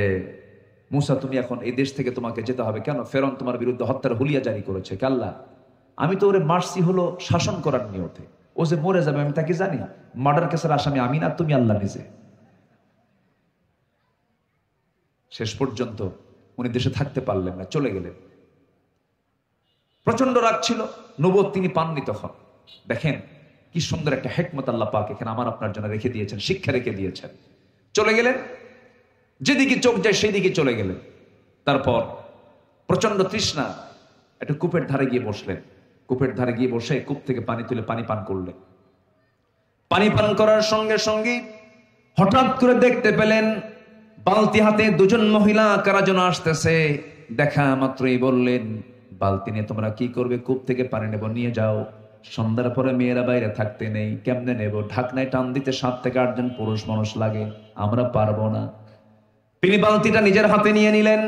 মুসা তুমি এখন এই দেশ থেকে তোমাকে যেতে হবে। কেন? ফেরন তোমার বিরুদ্ধে হত্যার হুলিয়া জারি করেছে। আল্লাহ, আমি তো ওরে মারছি হলো শাসন করার নিয়তে, ও যে মরে যাবে আমি তাকে জানি। মার্ডার কেসের আসামি আমি না, তুমি আল্লাহ নিজে। শেষ পর্যন্ত উনি দেশে থাকতে পারলেন না, চলে গেলেন। প্রচন্ড রাগ ছিল, নবুয়ত তিনি পাননি তখন। দেখেন কি সুন্দর একটা হিকমত আল্লাহ পাক এখানে আমার আপনার জন্য রেখে দিয়েছেন, শিক্ষা রেখে দিয়েছেন। চলে গেলেন, যেদিকে চোখ যায় সেই দিকে চলে গেলেন। তারপর প্রচন্ড তৃষ্ণা, একটু কূপের ধারে গিয়ে বসলেন। কূপের ধারে গিয়ে বসে কূপ থেকে পানি তুলে পানি পান করলেন। পানি পান করার সঙ্গে সঙ্গে হঠাৎ করে দেখতে পেলেন বালতি হাতে 2 জন মহিলা কারা যেন আসতেছে। দেখা মাত্রই বললেন, বালতি নিয়ে তোমরা কি করবে? কূপ থেকে পানি নেব, নিয়ে যাও। সন্ধ্যার পরে মেয়েরা বাইরে থাকতে নেই, কেমনে নেব? ঢাকনায় টান দিতে 7 থেকে 8 জন পুরুষ মানুষ লাগে, আমরা পারবো না। তিনি বালতিটা নিজের হাতে নিয়ে নিলেন।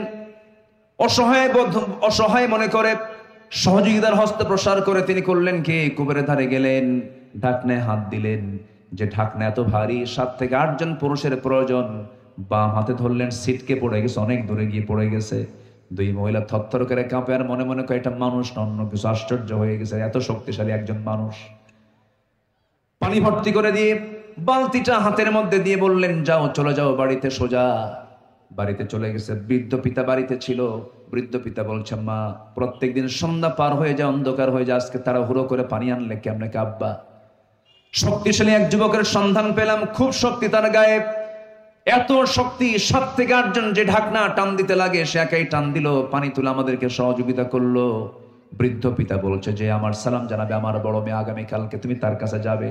অসহায় মনে করে সহযোগিতার হস্ত প্রসার করে তিনি করলেন কি? কূপের ধারে গেলেন, ঢাকনায় হাত দিলেন। যে ঢাকনা এত ভারী, 7 থেকে 8 জন পুরুষের প্রয়োজন। বাম হাতে ধরলেন, ছিটকে পড়ে গেছে, অনেক দূরে গিয়ে পড়ে গেছে। 2 মহিলা থরথর করে কাঁপে, আর মনে মনে কয় এটা মানুষ না অন্য কিছু। আশ্চর্য হয়ে গেছে, এত শক্তিশালী একজন মানুষ। পানি ভর্তি করে দিয়ে বালতিটা হাতের মধ্যে দিয়ে বললেন, যাও, চলে যাও বাড়িতে সোজা। বাড়িতে চলে গেছে। বৃদ্ধ পিতা বাড়িতে ছিল। বৃদ্ধ পিতা বলছে, মা প্রত্যেকদিন সন্ধ্যা পার হয়ে যায়, অন্ধকার হয়ে যায়, আজকে তারা হুড়ো করে পানি আনলে কেমনে কে আব্বা? শক্তিশালী এক যুবকের সন্ধান পেলাম, খুব শক্তি তার গায়ে, এত শক্তি 7 থেকে 8 জন যে ঢাকনা টান দিতে লাগে সে একাই টান দিল, পানি তুলে আমাদেরকে সহযোগিতা করলো। বৃদ্ধ পিতা বলছে যে আমার সালাম জানাবে আমার বড় মেয়ে, আগামীকালকে তুমি তার কাছে যাবে,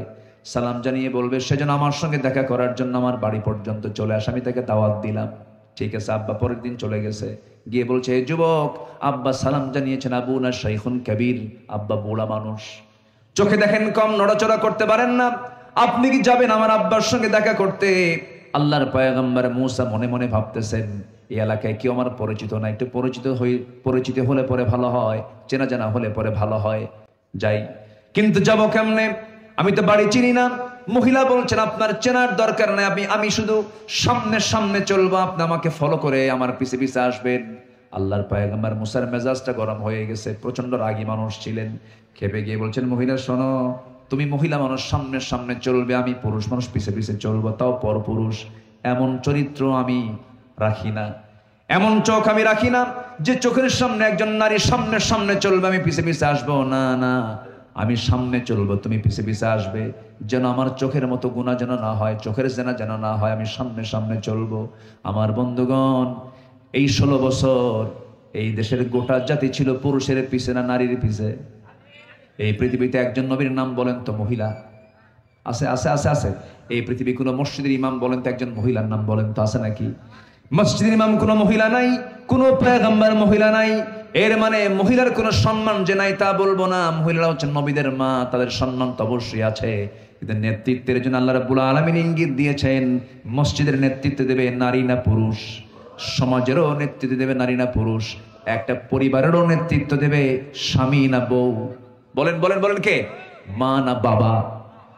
সালাম জানিয়ে বলবে সে যেন আমার সঙ্গে দেখা করার জন্য আমার বাড়ি পর্যন্ত চলে আসে, আমি তাকে দাওয়াত দিলাম। ঠিক আছে, আব্বা পরের দিন চলে গেছে, গিয়ে বলছে, এই যুবক, আব্বা সালাম জানিয়েছেন, আবু না শাইখুন কাবীর, আব্বা বুড়া মানুষ, চোখে দেখেন কম, নড়াচড়া করতে পারেন না, আপনি কি যাবেন আমার আব্বার সঙ্গে দেখা করতে? আল্লাহর পয়গম্বর মূসা মনে মনে ভাবতেছেন, এই এলাকায় কেউ আমার পরিচিত না, একটু পরিচিত হলে পরে ভালো হয়, চেনা জানা হলে পরে ভালো হয়, যাই। কিন্তু যাব কেমনে? আমি তো বাড়ি চিনি না। মহিলা বলছেন, আপনার চেনার দরকার নাই, আমি শুধু সামনে সামনে চলবো, আপনি আমাকে ফলো করে আমার পিছে পিছে আসবেন। আল্লাহর পয়গম্বর মূসার মেজাজটা গরম হয়ে গেছে, প্রচন্ড রাগী মানুষ ছিলেন। খেপে গিয়ে বলছেন, মহিলা শোনো, তুমি মহিলা মানুষ সামনে সামনে চলবে, আমি পুরুষ মানুষ পিছে পিছে চলবো, তাও পরপুরুষ। এমন চরিত্র আমি রাখি না, এমন চোখ আমি রাখি না যে চোখের সামনে একজন নারী সামনে সামনে চলবে, আমি পিছে পিছে আসবো। না না, আমি সামনে চলবো, তুমি পিছে পিছে আসবে, যেন আমার চোখের মতো গুনাহ যেন না হয়, চোখের জেনা যেন না হয়, আমি সামনে সামনে চলবো। আমার বন্ধুগণ, এই 16 বছর এই দেশের গোটা জাতি ছিল পুরুষের পিছে না নারীর পিছে? এই পৃথিবীতে একজন নবীর নাম বলেন তো মহিলা আছে? আছে আছে আছে। এই পৃথিবী কোন মসজিদের ইমাম বলেন তো একজন মহিলার নাম বলেন তো, আছে নাকি? মসজিদের ইমাম কোন মহিলা নাই, কোন পয়গম্বর মহিলা নাই। এর মানে মহিলার কোন সম্মান যে নাই তা বলবো না। মহিলারা হচ্ছেন নবীদের মা, তাদের সম্মান তো অবশ্যই আছে, কিন্তু নেতৃত্বের জন্য আল্লাহ রাব্বুল আলামিন ইঙ্গিত দিয়েছেন, মসজিদের নেতৃত্ব দেবে নারী না পুরুষ, সমাজেরও নেতৃত্ব দেবে নারী না পুরুষ, একটা পরিবারেরও নেতৃত্ব দেবে স্বামী না বউ। বলেন বলেন বলেন, কে? মা না বাবা?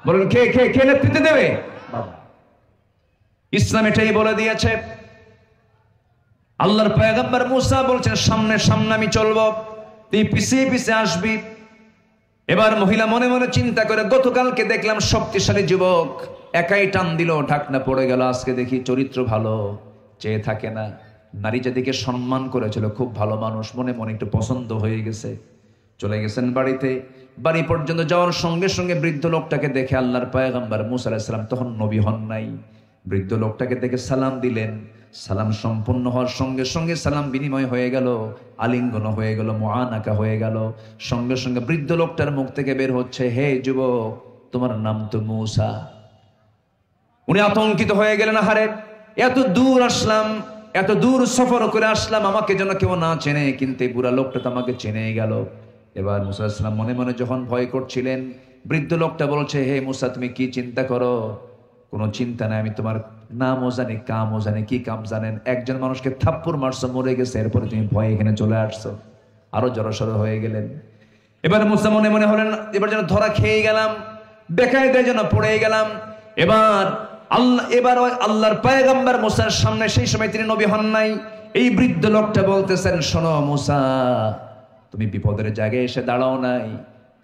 বলেন, কে কে কে নেতৃত্ব দেবে? বাবা। ইসলাম এটাই বলে দিয়েছে। আল্লাহর পয়গম্বর মূসা বলছেন, সামনে সামনে আমি চলবো, তুই পিছিয়ে পিছিয়ে আসবি। এবার মহিলা মনে মনে চিন্তা করে, গতকালকে দেখলাম শক্তিশালী যুবক একাই টান দিল, ঢাকনা পড়ে গেল, আজকে দেখি চরিত্র ভালো, চেয়ে থাকে না, নারী জাতিকে সম্মান করেছিল, খুব ভালো মানুষ, মনে মনে একটু পছন্দ হয়ে গেছে। চলে গেছেন বাড়িতে। বাড়ি পর্যন্ত যাওয়ার সঙ্গে সঙ্গে বৃদ্ধ লোকটাকে দেখে আল্লাহর পয়গম্বর মূসা আলাইহিস সালাম তখন নবী হন নাই, বৃদ্ধ লোকটাকে দেখে সালাম দিলেন। সালাম সম্পূর্ণ হওয়ার সঙ্গে সঙ্গে সালাম বিনিময় হয়ে গেল, আলিঙ্গন হয়ে গেল, মুআনাকা হয়ে গেল। সঙ্গে সঙ্গে বৃদ্ধ লোকটার মুখ থেকে বের হচ্ছে, হে যুবক, তোমার নাম তো মূসা। উনি আতঙ্কিত হয়ে গেলেন, হারে এত দূর আসলাম, এত দূর সফর করে আসলাম, আমাকে যেন কেউ না চেনে, কিন্তু এই বুড়া লোকটা তো আমাকে চেনে গেল। এবার মূসা আলাইহিস সালাম মনে মনে যখন ভয় করছিলেন, বৃদ্ধ লোকটা বলছে, হে মূসা, তুমি কি চিন্তা করো? কোনো চিন্তা নাই, আমি তোমার নামও জানি, কামও জানি। কি কাম জানেন? একজন মানুষকে থাপ্পড় মারছো, মরে গেছে, এরপরে তুমি ভয়ে এখানে চলে আসছো। আরো জড়সড় হয়ে গেলেন। এবার মূসা মনে মনে হলেন, এবার যেন ধরা খেয়ে গেলাম, বেকায়দায় যেন পড়ে গেলাম। এবার আল্লাহর পয়গম্বর মূসার সামনে, সেই সময় তিনি নবী হন নাই, এই বৃদ্ধ লোকটা বলতেছেন, শোনো মূসা, তুমি বিপদের জায়গায় এসে দাঁড়াও নাই,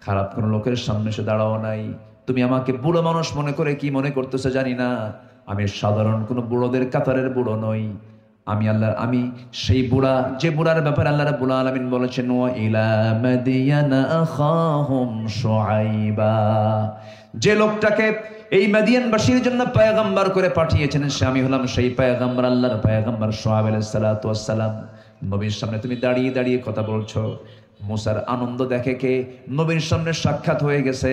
খারাপ কোনো লোকের সামনে এসে দাঁড়াও নাই। তুমি আমাকে বুড়ো মানুষ মনে করে কি মনে করতেছো জানি না, আমি সাধারণ কোনো বুড়োদের কাতারের বুড়ো নই। আমি সেই বুড়া, যে বুড়ার ব্যাপারে আল্লাহ রাব্বুল আলামিন বলেছেন, ওয়া ইলা মাদিয়ানা আখাহুম শুআইবা, যে লোকটাকে এই মাদিয়ানবাসীর জন্য পয়গম্বর করে পাঠিয়েছেন, সে আমি হলাম সেই পয়গম্বর, আল্লাহর পয়গম্বর শুআইব আলাইহিস সালাতু ওয়াস সালাম। নবীর সামনে তুমি দাঁড়িয়ে দাঁড়িয়ে কথা বলছো। মূসার আনন্দ দেখে কে, নবীর সামনে সাক্ষাৎ হয়ে গেছে,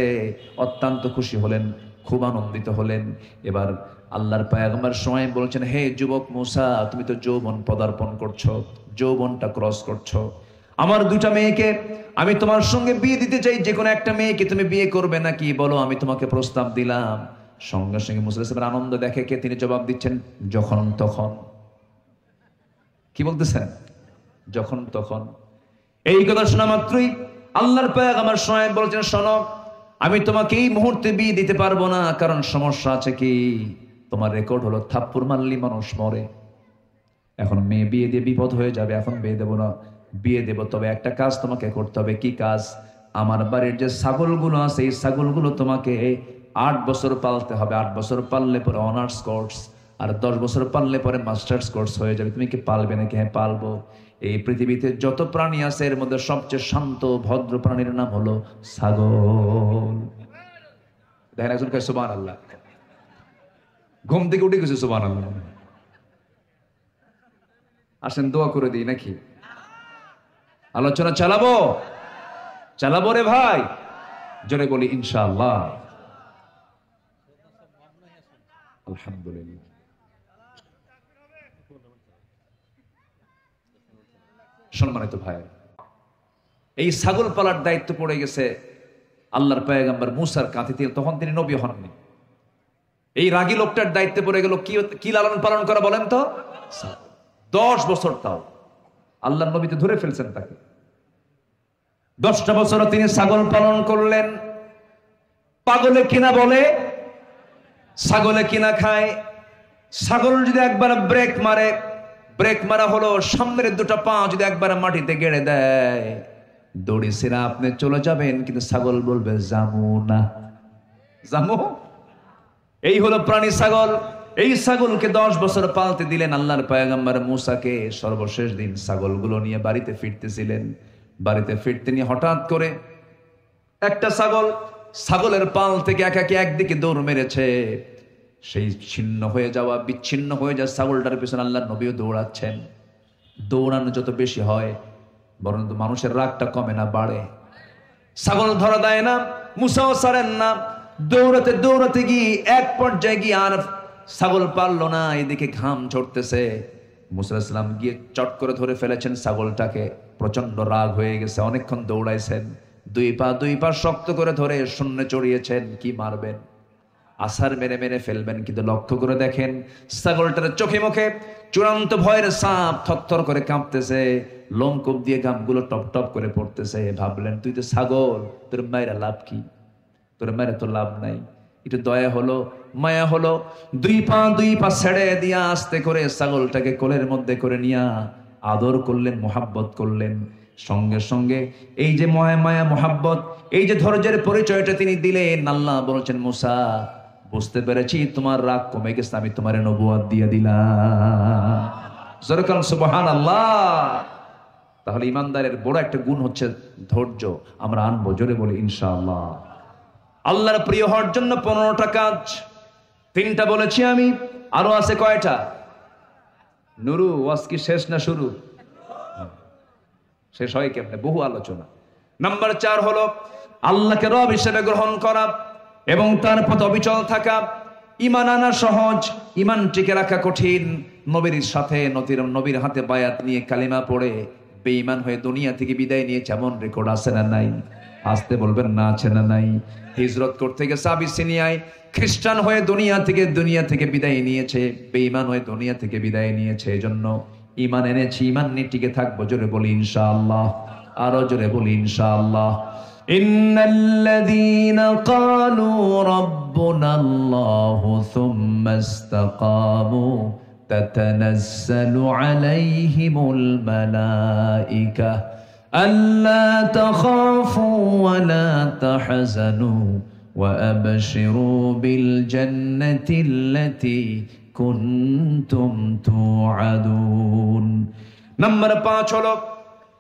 অত্যন্ত খুশি হলেন, খুব আনন্দিত হলেন। এবার আল্লাহর পয়গম্বর শুআইব বলছেন, হে যুবক মূসা, তুমি তো যৌবন পদার্পণ করছো, যৌবনটা ক্রস করছো। আমার 2টা মেয়েকে আমি তোমার সঙ্গে বিয়ে দিতে চাই, যে কোনো একটা মেয়েকে তুমি বিয়ে করবে নাকি বলো, আমি তোমাকে প্রস্তাব দিলাম। সঙ্গে সঙ্গে মূসা আলাইহিস সালামের আনন্দ দেখে কে, তিনি জবাব দিচ্ছেন, যখন তখন। কি বলতেছেন? যখন তখন। এই কথা শোনা মাত্রই আল্লাহর পয়গম্বর শুআইব বলছেন, শোনো, আমি তোমাকে এই মুহূর্তে বিয়ে দিতে পারবো না, কারণ সমস্যা আছে। কি? তোমার রেকর্ড হলো থাপ্পড় মারলি মানুষ মরে, এখন মেয়ে বিয়ে দিয়ে বিপদ হয়ে যাবে, এখন বিয়ে দেবো না। বিয়ে দেব, তবে একটা কাজ তোমাকে করতে হবে। কি কাজ? আমার বাড়ির যে ছাগলগুলো আছে, এই ছাগলগুলো তোমাকে 8 বছর পালতে হবে। 8 বছর পাললে পরে অনার্স কোর্স, আর 10 বছর পাললে পরে মাস্টার্স কোর্স হয়ে যাবে। তুমি কি পালবে নাকি? হ্যাঁ পালবো। এই পৃথিবীতে যত প্রাণী আছে এর মধ্যে সবচেয়ে শান্ত ভদ্র প্রাণীর নাম হলো ছাগল। দেখেন একজন কয় সুবহানাল্লাহ, ঘুম থেকে উঠে গেছে সুবহানাল্লাহ। আসেন দোয়া করে দিই নাকি? আলোচনা চালাবো রে ভাই, জোরে বলি ইনশাআল্লাহ। আলহামদুলিল্লাহ। সম্মানিত ভাই, এই ছাগল পালার দায়িত্ব পড়ে গেছে আল্লাহর পয়গম্বর মুসার কাঁধে। তখন তিনি নবী হননি। এই রাগী লোকটার দায়িত্বে পড়ে গেল কি লালন পালন করা বলেন তো? 10 বছর। তাও আল্লাহর নবী তো ধরে ফেলছেন তাকে। 10টা বছর তিনি ছাগল পালন করলেন। পাগলে কিনা বলে, ছাগলে কিনা খায়। ছাগল যদি একবার ব্রেক মারা হলো, সামনের দুটো পা যদি একবার মাটিতে গেড়ে দেয়, দড়ি ছেড়ে আপনি চলে যাবেন, কিন্তু ছাগল বলবে যামু না, যামু। এই হলো প্রাণী ছাগল। এই ছাগলকে 10 বছর পালতে দিলেন আল্লাহর পয়গম্বর মুসাকে। সর্বশেষ দিন ছাগলগুলো নিয়ে বাড়িতে ফিরতেছিলেন। বাড়িতে ফিরতে নিয়ে হঠাৎ করে একটা ছাগলের পাল থেকে একাকি একদিকে দৌড় মেরেছে। সেই বিচ্ছিন্ন হয়ে যায় ছাগলটার পিছনে আল্লাহর নবীও দৌড়াচ্ছেন। দৌড়ানো যত বেশি হয় বরং মানুষের রাগটা কমে না, বাড়ে। ছাগল ধরা দেয় না, মুসাও ছাড়েন না। দৌড়াতে গিয়ে এক পর্যায়ে গিয়ে আর ছাগল পারলো না। এদিকে ঘাম ঝরতেছে। মুসা আলাইহিস সালাম গিয়ে চট করে ধরে ফেলেছেন ছাগলটাকে। প্রচন্ড রাগ হয়ে গেছে। অনেকক্ষণ দৌড়াইছেন, দুই পা শক্ত করে ধরে শূন্যে চড়িয়েছেন। কি মারবেন? আছার মেরে ফেলবেন, কিন্তু লক্ষ্য করে দেখেন ছাগলটার চোখে মুখে চূড়ান্ত ভয়ের ছাপ। থরথর করে কাঁপতেছে, লোমকূপ দিয়ে ঘামগুলো টপ টপ করে পড়তেছে। ভাবলেন তুই তো ছাগল, তোর মায়েরা লাভ কি? তোর মায়েরা তো লাভ নাই। একটু দয়া হলো, মায়া হলো, দুই পা ছেড়ে দিয়া আস্তে করে ছাগলটাকে কোলের মধ্যে করে নিয়া আদর করলেন, মোহাব্বত করলেন। সঙ্গে সঙ্গে এই যে মায়া মোহাব্বত, এই যে ধৈর্যের পরিচয়টা তিনি দিলেন। আল্লাহ বলছেন মুসা, বুঝতে পেরেছি তোমার রাগ কমে গেছে, আমি তোমার নবুয়ত দিয়ে দিলাম। জোরে সুবহানাল্লাহ। তাহলে ইমানদারের বড় একটা গুণ হচ্ছে ধৈর্য। আমরা আনবো, জোরে বলি ইনশাআল্লাহ। আল্লাহর প্রিয় হওয়ার জন্য 15টা কাজ, 3টা বলেছি আমি, আরো আছে কয়টা? নুরু ওয়াজ কি শেষ না শুরু? শেষ হয় কেমনে? বহু আলোচনা। নাম্বার 4 হলো আল্লাহকে রব হিসেবে গ্রহণ করা এবং তার পথে অবিচল থাকা। ঈমান আনা সহজ, ঈমান টিকে রাখা কঠিন। নবীর হাতে বায়াত নিয়ে কালিমা পড়ে বেঈমান হয়ে দুনিয়া থেকে বিদায় নিয়ে যেমন রেকর্ড আছে না নাই? আসতে বলবেন না, আছে না নাই? হিজরত করতে গেছে আবিসিনিয়ায়, খ্রিস্টান হয়ে দুনিয়া থেকে বিদায় নিয়েছে, বেঈমান হয়ে দুনিয়া থেকে বিদায় নিয়েছে। এজন্য ঈমান এনেছি, ঈমান নিয়ে টিকে থাকবো। জোরে বলি ইনশাআল্লাহ, আরো জোরে বলি ইনশাআল্লাহ। ইন্নাল্লাযীনা ক্বালু রাব্বুনাল্লাহু সুম্মা ইসতাকামু তাতানাজ্জালু আলাইহিমুল মালায়েকা আল্লা তাখাফু ওয়া লা তাহজানু ওয়া আবশিরু বিল জান্নাতিল্লাতী কুনতুম তুআদুন। নাম্বার 5 হলো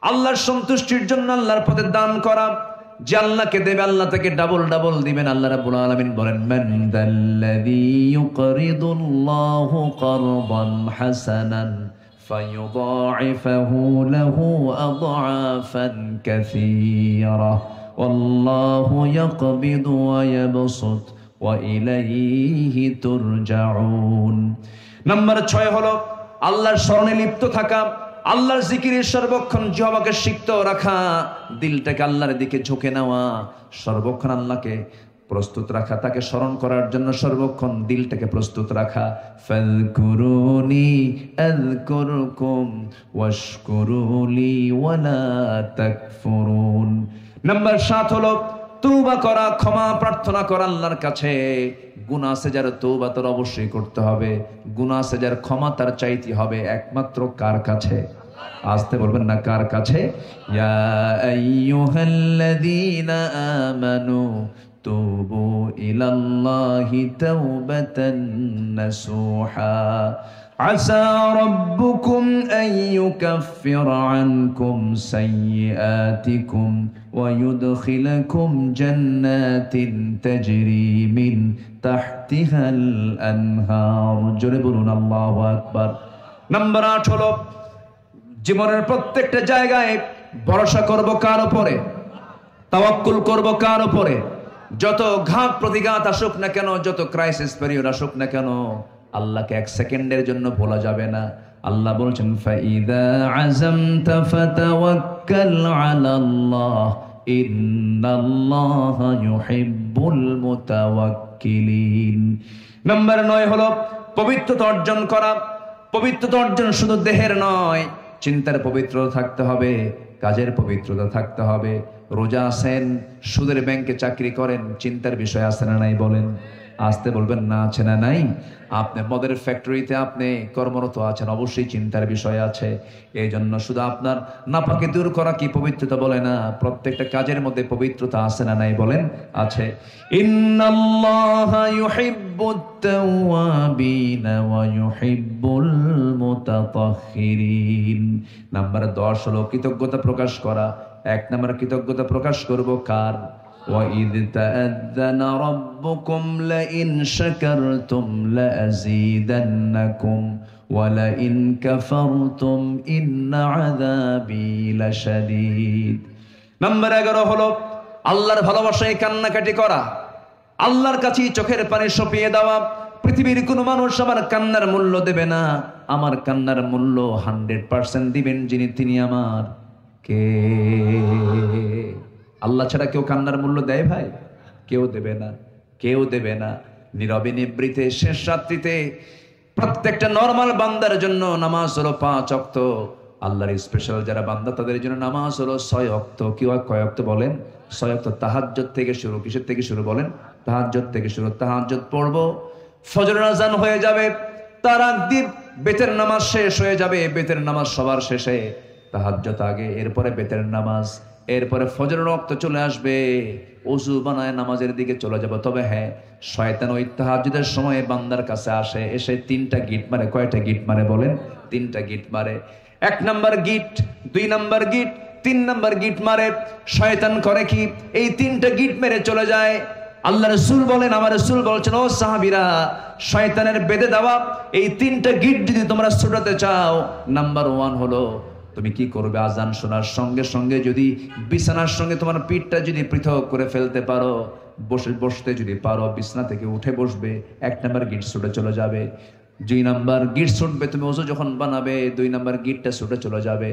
আল্লাহর সন্তুষ্টির জন্য আল্লাহর পথে দান করা। যে আল্লাহকে দেবে আল্লাহ তাকে ডাবল দিবেন। আল্লাহ রাব্বুল আলামিন বলেন, মান যাল্লাযী ইউকরিদুল্লাহু কারদান হাসানান ফায়ুদাঈফাহু লাহু আদআফান কাসীরা ওয়াল্লাহু ইয়াকবিদু ওয়া ইয়াবসুত ওয়া ইলাইহি তুরজাউন। নাম্বার 6 হলো আল্লাহর স্মরণে লিপ্ত থাকা, আল্লাহর জিকিরের সর্বক্ষণ জিহ্বাকে সিক্ত রাখা, দিলটাকে আল্লাহর দিকে ঝুঁকে নেওয়া, সর্বক্ষণ আল্লাহকে প্রস্তুত রাখা, তাকে স্মরণ করার জন্য সর্বক্ষণ দিলটাকে প্রস্তুত রাখা। ফাযকুরুনি আযকুরকুম ওয়াশকুরুলি ওয়ালা তাকফুরুন। নাম্বার 7 হলো তওবা করা, ক্ষমা প্রার্থনা করা আল্লাহর কাছে। গুনাহ আছে যার তওবা তার অবশ্যই করতে হবে, গুনাহ আছে যার ক্ষমা তার চাইতে হবে একমাত্র কার কাছে? আসতে বলবেন না, কার কাছে? ইয়া আইয়ুহাল্লাযীনা আমানু তুবু ইলাল্লাহি তাওবাতান নাসুহা আসা রাব্বুকুম আন ইউকাফফিরা আনকুম সাইয়্যাতিকুম ওয়া ইউদখিলাকুম জান্নাতিন তাজরি মিন তাহতিহাল আনহার। জোরে বলুন আল্লাহু আকবার। নাম্বার 8 হলো জীবনের প্রত্যেকটা জায়গায় ভরসা করব কার উপরে? তাওয়াক্কুল করব কার উপরে? যত ঘাত প্রতিঘাত আসুক না কেন, যত ক্রাইসিস পিরিয়ড আসুক না কেন, আল্লাহকে এক সেকেন্ডের জন্য ভোলা যাবে না। আল্লাহ বলছেন ফাইদা আযামতা ফাতাওয়াক্কাল আলাল্লাহ ইন্নাল্লাহা ইউহিব্বুল মুতাওয়াক্কিলিন। নাম্বার 9 হলো পবিত্রতা অর্জন করা। পবিত্রতা অর্জন শুধু দেহের নয়, চিন্তার পবিত্রতা থাকতে হবে, কাজের পবিত্রতা থাকতে হবে। রোজা আছেন, সুদের ব্যাংকে চাকরি করেন, চিন্তার বিষয় আছে না নাই বলেন? আসতে বলবেন না আছে না নাই? আপনি মদের ফ্যাক্টরিতে আপনি কর্মরত আছেন, অবশ্যই চিন্তার বিষয় আছে। এই জন্য শুধু আপনার নাপাকে দূর করা কি পবিত্রতা বলে না? প্রত্যেকটা কাজের মধ্যে পবিত্রতা আছে না নাই বলেন? আছে। ইন্নাল্লাহা ইউহিব্বুত তাওয়াবিনা ওয়া ইউহিব্বুল মুতাতাহহিরিন। নাম্বার 10 হলো কৃতজ্ঞতা প্রকাশ করা। 1 নাম্বার কৃতজ্ঞতা প্রকাশ করব কার? وَإِذْ تَأَذَّنَ رَبُّكُمْ لَئِنْ شَكَرْتُمْ لَأَزِيدَنَّكُمْ وَلَئِنْ كَفَرْتُمْ إِنَّ عَذَابِي لَشَدِيدٌ। নাম্বার 11 হলো আল্লাহর ভালোবাসায় কান্নাকাটি করা, আল্লাহর কাছে চোখের পানি সপিয়ে দেওয়া। পৃথিবীর কোনো মানুষ আমার কান্নার মূল্য দেবে না, আমার কান্নার মূল্য 100% দিবেন যিনি, তিনি আমার কে? আল্লাহ ছাড়া কেউ কান্নার মূল্য দেয় ভাই? কেউ দেবে না, কেউ দেবে না। নীরবে নিবৃতে শেষ রাত্রিতে প্রত্যেকটা নরমাল বান্দার জন্য নামাজ হলো 5 ওয়াক্ত। আল্লাহর স্পেশাল যারা বান্দা তাদের জন্য নামাজ হলো 6 ওয়াক্ত। কি হয় কয় ওয়াক্ত বলেন? 6 ওয়াক্ত। তাহাজ্জুদ থেকে শুরু। কিসের থেকে শুরু বলেন? তাহাজ্জুদ থেকে শুরু। তাহাজ্জুদ পড়বো, ফজরের আযান হয়ে যাবে, তার আগে বেতের নামাজ শেষ হয়ে যাবে। বেতের নামাজ সবার শেষে, তাহাজ্জুদ আগে, এরপরে বেতের নামাজ, এরপরে ফজরের ওয়াক্ত চলে আসবে, ওযু বানায় নামাজের দিকে চলে যাব। তবে হ্যাঁ, শয়তান ওই তাহাজ্জুদের সময় বান্দার কাছে আসে, এসে 3টা গিট মারে। কয়টা গিট মারে বলেন? 3টা গিট মারে। 1 নাম্বার গিট, 2 নাম্বার গিট, 3 নাম্বার গিট মারে। শয়তান করে কি? এই 3টা গিট মেরে চলে যায়। আল্লাহ রাসূল বলেন, আমার রাসূল বলছেন, ও সাহাবীরা, শয়তানের বেঁধে দেওয়া এই 3টা গিট যদি তোমরা ছুটাতে চাও, নাম্বার 1 হলো তুমি কি করবে? আজান শোনার সঙ্গে সঙ্গে যদি বিছানার সঙ্গে তোমার পিঠটা যদি পৃথক করে ফেলতে পারো, বসতে যদি পারো, বিছানা থেকে উঠে বসবে, 1 নাম্বার গিট ছুটে চলে যাবে। 2 নাম্বার গিট ছুটবে তুমি ওযু যখন বানাবে, 2 নাম্বার গিটটা ছুটে চলে যাবে।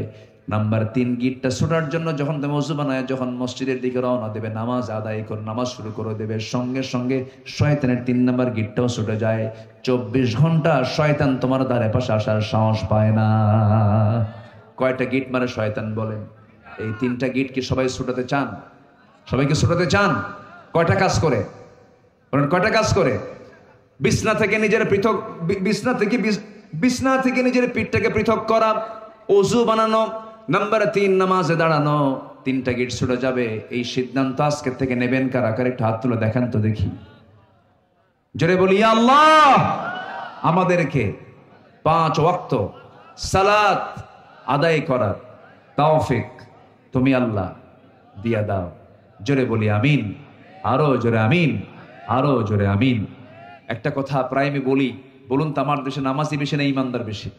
নাম্বার 3 গিটটা ছুটার জন্য যখন তুমি ওযু বানায় যখন মসজিদের দিকে রওনা দেবে, নামাজ আদায় করে নামাজ শুরু করে দেবে, সঙ্গে সঙ্গে শয়তানের 3 নাম্বার গিটটাও ছুটে যায়। 24 ঘন্টা শয়তান তোমার ধারে পাশে আসার সাহস পায় না। কয়টা গিট মারে শয়তান বলেন? এই 3টা গিট কি সবাই ছুটাতে চান? সবাইকে ছুটাতে চান? কয়টা কাজ করে বলেন? কয়টা কাজ করে? বিছনা থেকে নিজের পৃথক, বিছনা থেকে নিজের পিঠটাকে পৃথক করা, ওযু বানানো, নাম্বার 3 নামাজে দাঁড়ানো। 3টা গিট ছুটে যাবে। এই সিদ্ধান্ত আজকে থেকে নেবেন কারা কারা? একটু হাত তুলে দেখান তো দেখি। জোরে বলি ইয়া আল্লাহ। আমাদেরকে 5 ওয়াক্ত সালাত আদায় করার তৌফিক তুমি আল্লাহ দিয়া দাও। জোরে বলি আমিন। আরো জোরে আমিন, আরো জোরে আমিন। একটা কথা প্রায় আমি বলি, বলুন তো আমার দেশে নামাজি বেশি না ইমানদার বেশি?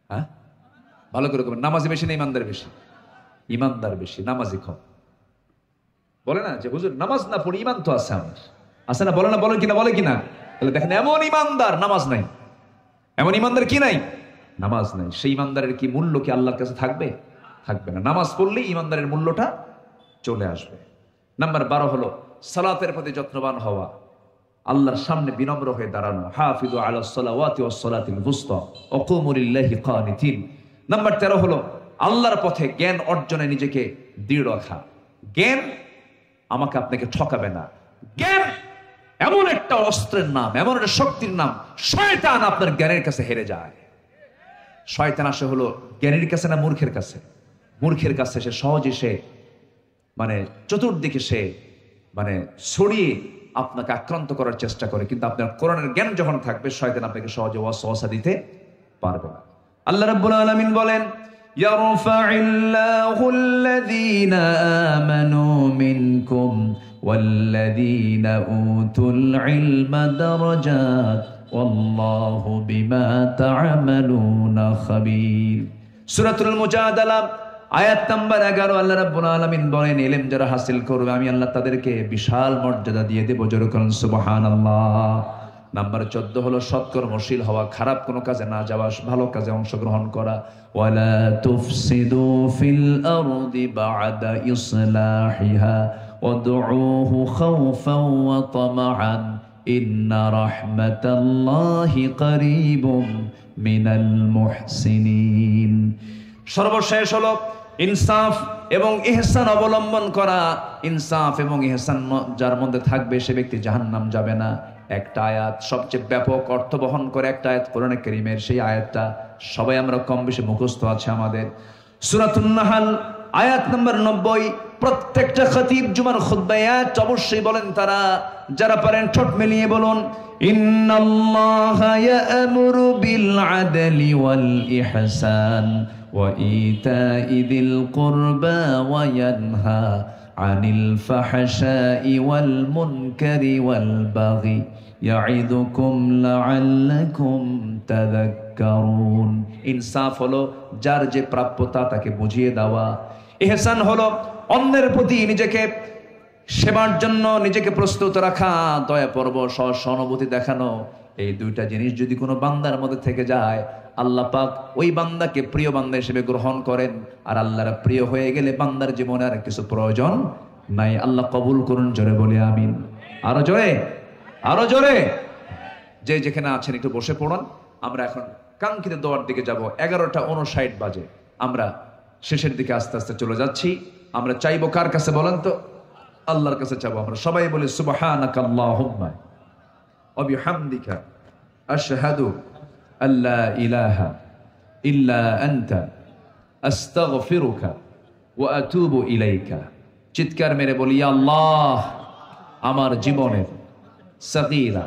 হ্যাঁ, ভালো করে বলবেন, নামাজি বেশি না ইমানদার বেশি? ইমানদার বেশি, নামাজি কম। বলে না যে হুজুর নামাজ না পড়ি ইমান তো আছে আমার, আছে না? বলে না? বলে কিনা? বলে কিনা? তাহলে দেখেন, এমন ইমানদার নামাজ নাই, এমন ইমানদার কি নাই? নামাজ নাই। সেই ইমানদারের কি মূল্য কি আল্লাহর কাছে থাকবে? থাকবে না। নামাজ পড়লেই ইমানদারের মূল্যটা চলে আসবে। নাম্বার 12 হলো সালাতের প্রতি যত্নবান হওয়া, আল্লাহর সামনে বিনম্র হয়ে দাঁড়ানো। হাফিজু আলাস সালাওয়াতি ওয়াস সালাতিল বুসতা ওয়া কুমু লিল্লাহি কানিতিন। নাম্বার 13 হলো আল্লাহর পথে জ্ঞান অর্জনে নিজেকে দৃঢ় রাখা। জ্ঞান আমাকে আপনাকে ঠকাবে না। জ্ঞান এমন একটা অস্ত্রের নাম, এমন একটা শক্তির নাম, শয়তান আপনার জ্ঞানের কাছে হেরে যায়। শয়তান আসে হলো জ্ঞানীর কাছে না মূর্খের কাছে? মূর্খের কাছে। সে সহজে, সে মানে চতুর্দিকে সে মানে ছড়িয়ে আপনাকে আক্রান্ত করার চেষ্টা করে, কিন্তু আপনার কোরআনের জ্ঞান যখন থাকবে শয়তান আপনাকে সহজে ওয়াসওয়াসা দিতে পারবে না। আল্লাহ রাব্বুল আলামিন বলেন, ইয়ারফাইল্লাহু আল্লাযীনা আমানু মিনকুম ওয়াল্লাযীনা উতুল ইলমা দারাজাত ওয়াল্লাহু বিমা তা'মালুনা খাবীর। সূরাতুল মুজাদালা আয়াত নাম্বার 11 আল্লাহ রাব্বুল আলামিন বলেন, ইলম যারা হাসিল করবে আমি আল্লাহ তাদেরকে বিশাল মর্যাদা দিয়ে দেব। জোরে করুন সুবহানাল্লাহ। নাম্বার 14 হলো সৎকর্মশীল হওয়া, খারাপ কোনো কাজে না যাওয়া, ভালো কাজে অংশগ্রহণ করা। ওয়ালা তুফসিদু ফিল আরদি বা'দা ইসলাহিহা ওয়াদউহু খাওফান ওয়া তামাআন ইন্না রাহমাতাল্লাহি কারীবুম মিনাল মুহসিনিন। সর্বশেষ হলো ইনসাফ এবং ইহসান অবলম্বন করা। ইনসাফ এবং ইহসান যার মধ্যে থাকবে সে ব্যক্তি জাহান্নাম যাবে না। একটা আয়াত সবচেয়ে ব্যাপক অর্থ বহন করে, একটা আয়াত কোরআনে কারীমের, সেই আয়াতটা সবাই আমরা কম বেশি মুখস্থ আছে আমাদের। সূরাতুন নাহল আয়াত নাম্বার 90। প্রত্যেকটা খতিব জুমার খুতবায় আয়াত অবশ্যই বলেন তারা, যারা পারেন ঠোঁট মিলিয়ে বলুন, ইন্নাল্লাহা ইয়া'মুরু বিল আদলি ওয়াল ইহসান ওয়া ইতা'i যিল কুরবা ওয়া ইয়ানহা আনিল ফাহশাই ওয়াল মুনকারি ওয়াল বাগি ইয়া'iদুকুম লা'আল্লাকুম তাযাক্কারুন। ইনসাফ হলো যার যে প্রাপ্যতা তাকে বুঝিয়ে দেওয়া। ইহসান হলো অন্যের প্রতি নিজেকে সেবার জন্য নিজেকে প্রস্তুত রাখা, দয়া পরব, সহানুভূতি দেখানো। এই দুইটা জিনিস যদি কোনো বান্দার মধ্যে থেকে যায়, আল্লাহ পাক ওই বান্দাকে প্রিয় বান্দা হিসেবে গ্রহণ করেন। আর আল্লাহর প্রিয় হয়ে গেলে বান্দার জীবনে আর কিছু প্রয়োজন নাই। আল্লাহ কবুল করুন, জোরে বলে আমিন। আরো জোরে, আরো জোরে। যে যেখানে আছেন একটু বসে পড়ুন। আমরা এখন কাঙ্ক্ষিত দোয়ার দিকে যাব। 11:59 বাজে। আমরা শেষের দিকে আস্তে আস্তে চলে যাচ্ছি। আমরা চাইবো কার কাছে বলেন তো? আল্লাহর কাছে চাইবো। আমরা সবাই বলি সুবহানাকাল্লাহুম্মা ওয়া বিহামদিকা আশহাদু আল্লা ইলাহা ইল্লা আনতা আস্তাগফিরুকা ওয়া আতুবু ইলাইকা। চিৎকার মেরে বলি, ইয়া আল্লাহ, আমার জীবনের সগীরা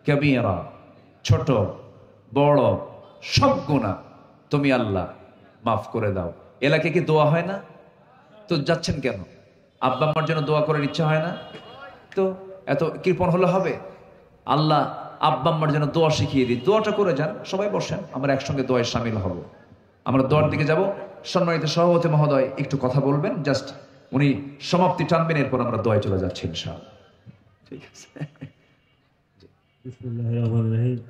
কবীরা, ছোট বড় সব গুনাহ তুমি আল্লাহ মাফ করে দাও। এলাকায় কি দোয়া হয় না? তো যাচ্ছেন কেন? আব্বা আম্মার জন্য দোয়া করার ইচ্ছা হয় না? তো এত কৃপণ হলে হবে? আল্লাহ আব্বা আম্মার জন্য দোয়া শিখিয়ে দিই, দোয়াটা করে যান। সবাই বসেন, আমরা একসঙ্গে দোয়ায় শামিল হব। আমরা দোয়ার দিকে যাব। সম্মানিত সভাপতি মহোদয় একটু কথা বলবেন, জাস্ট উনি সমাপ্তি টানবেন, এরপর আমরা দোয়ায় চলে যাচ্ছি ইনশাআল্লাহ। ঠিক আছে। বিসমিল্লাহির রহমানির রহিম।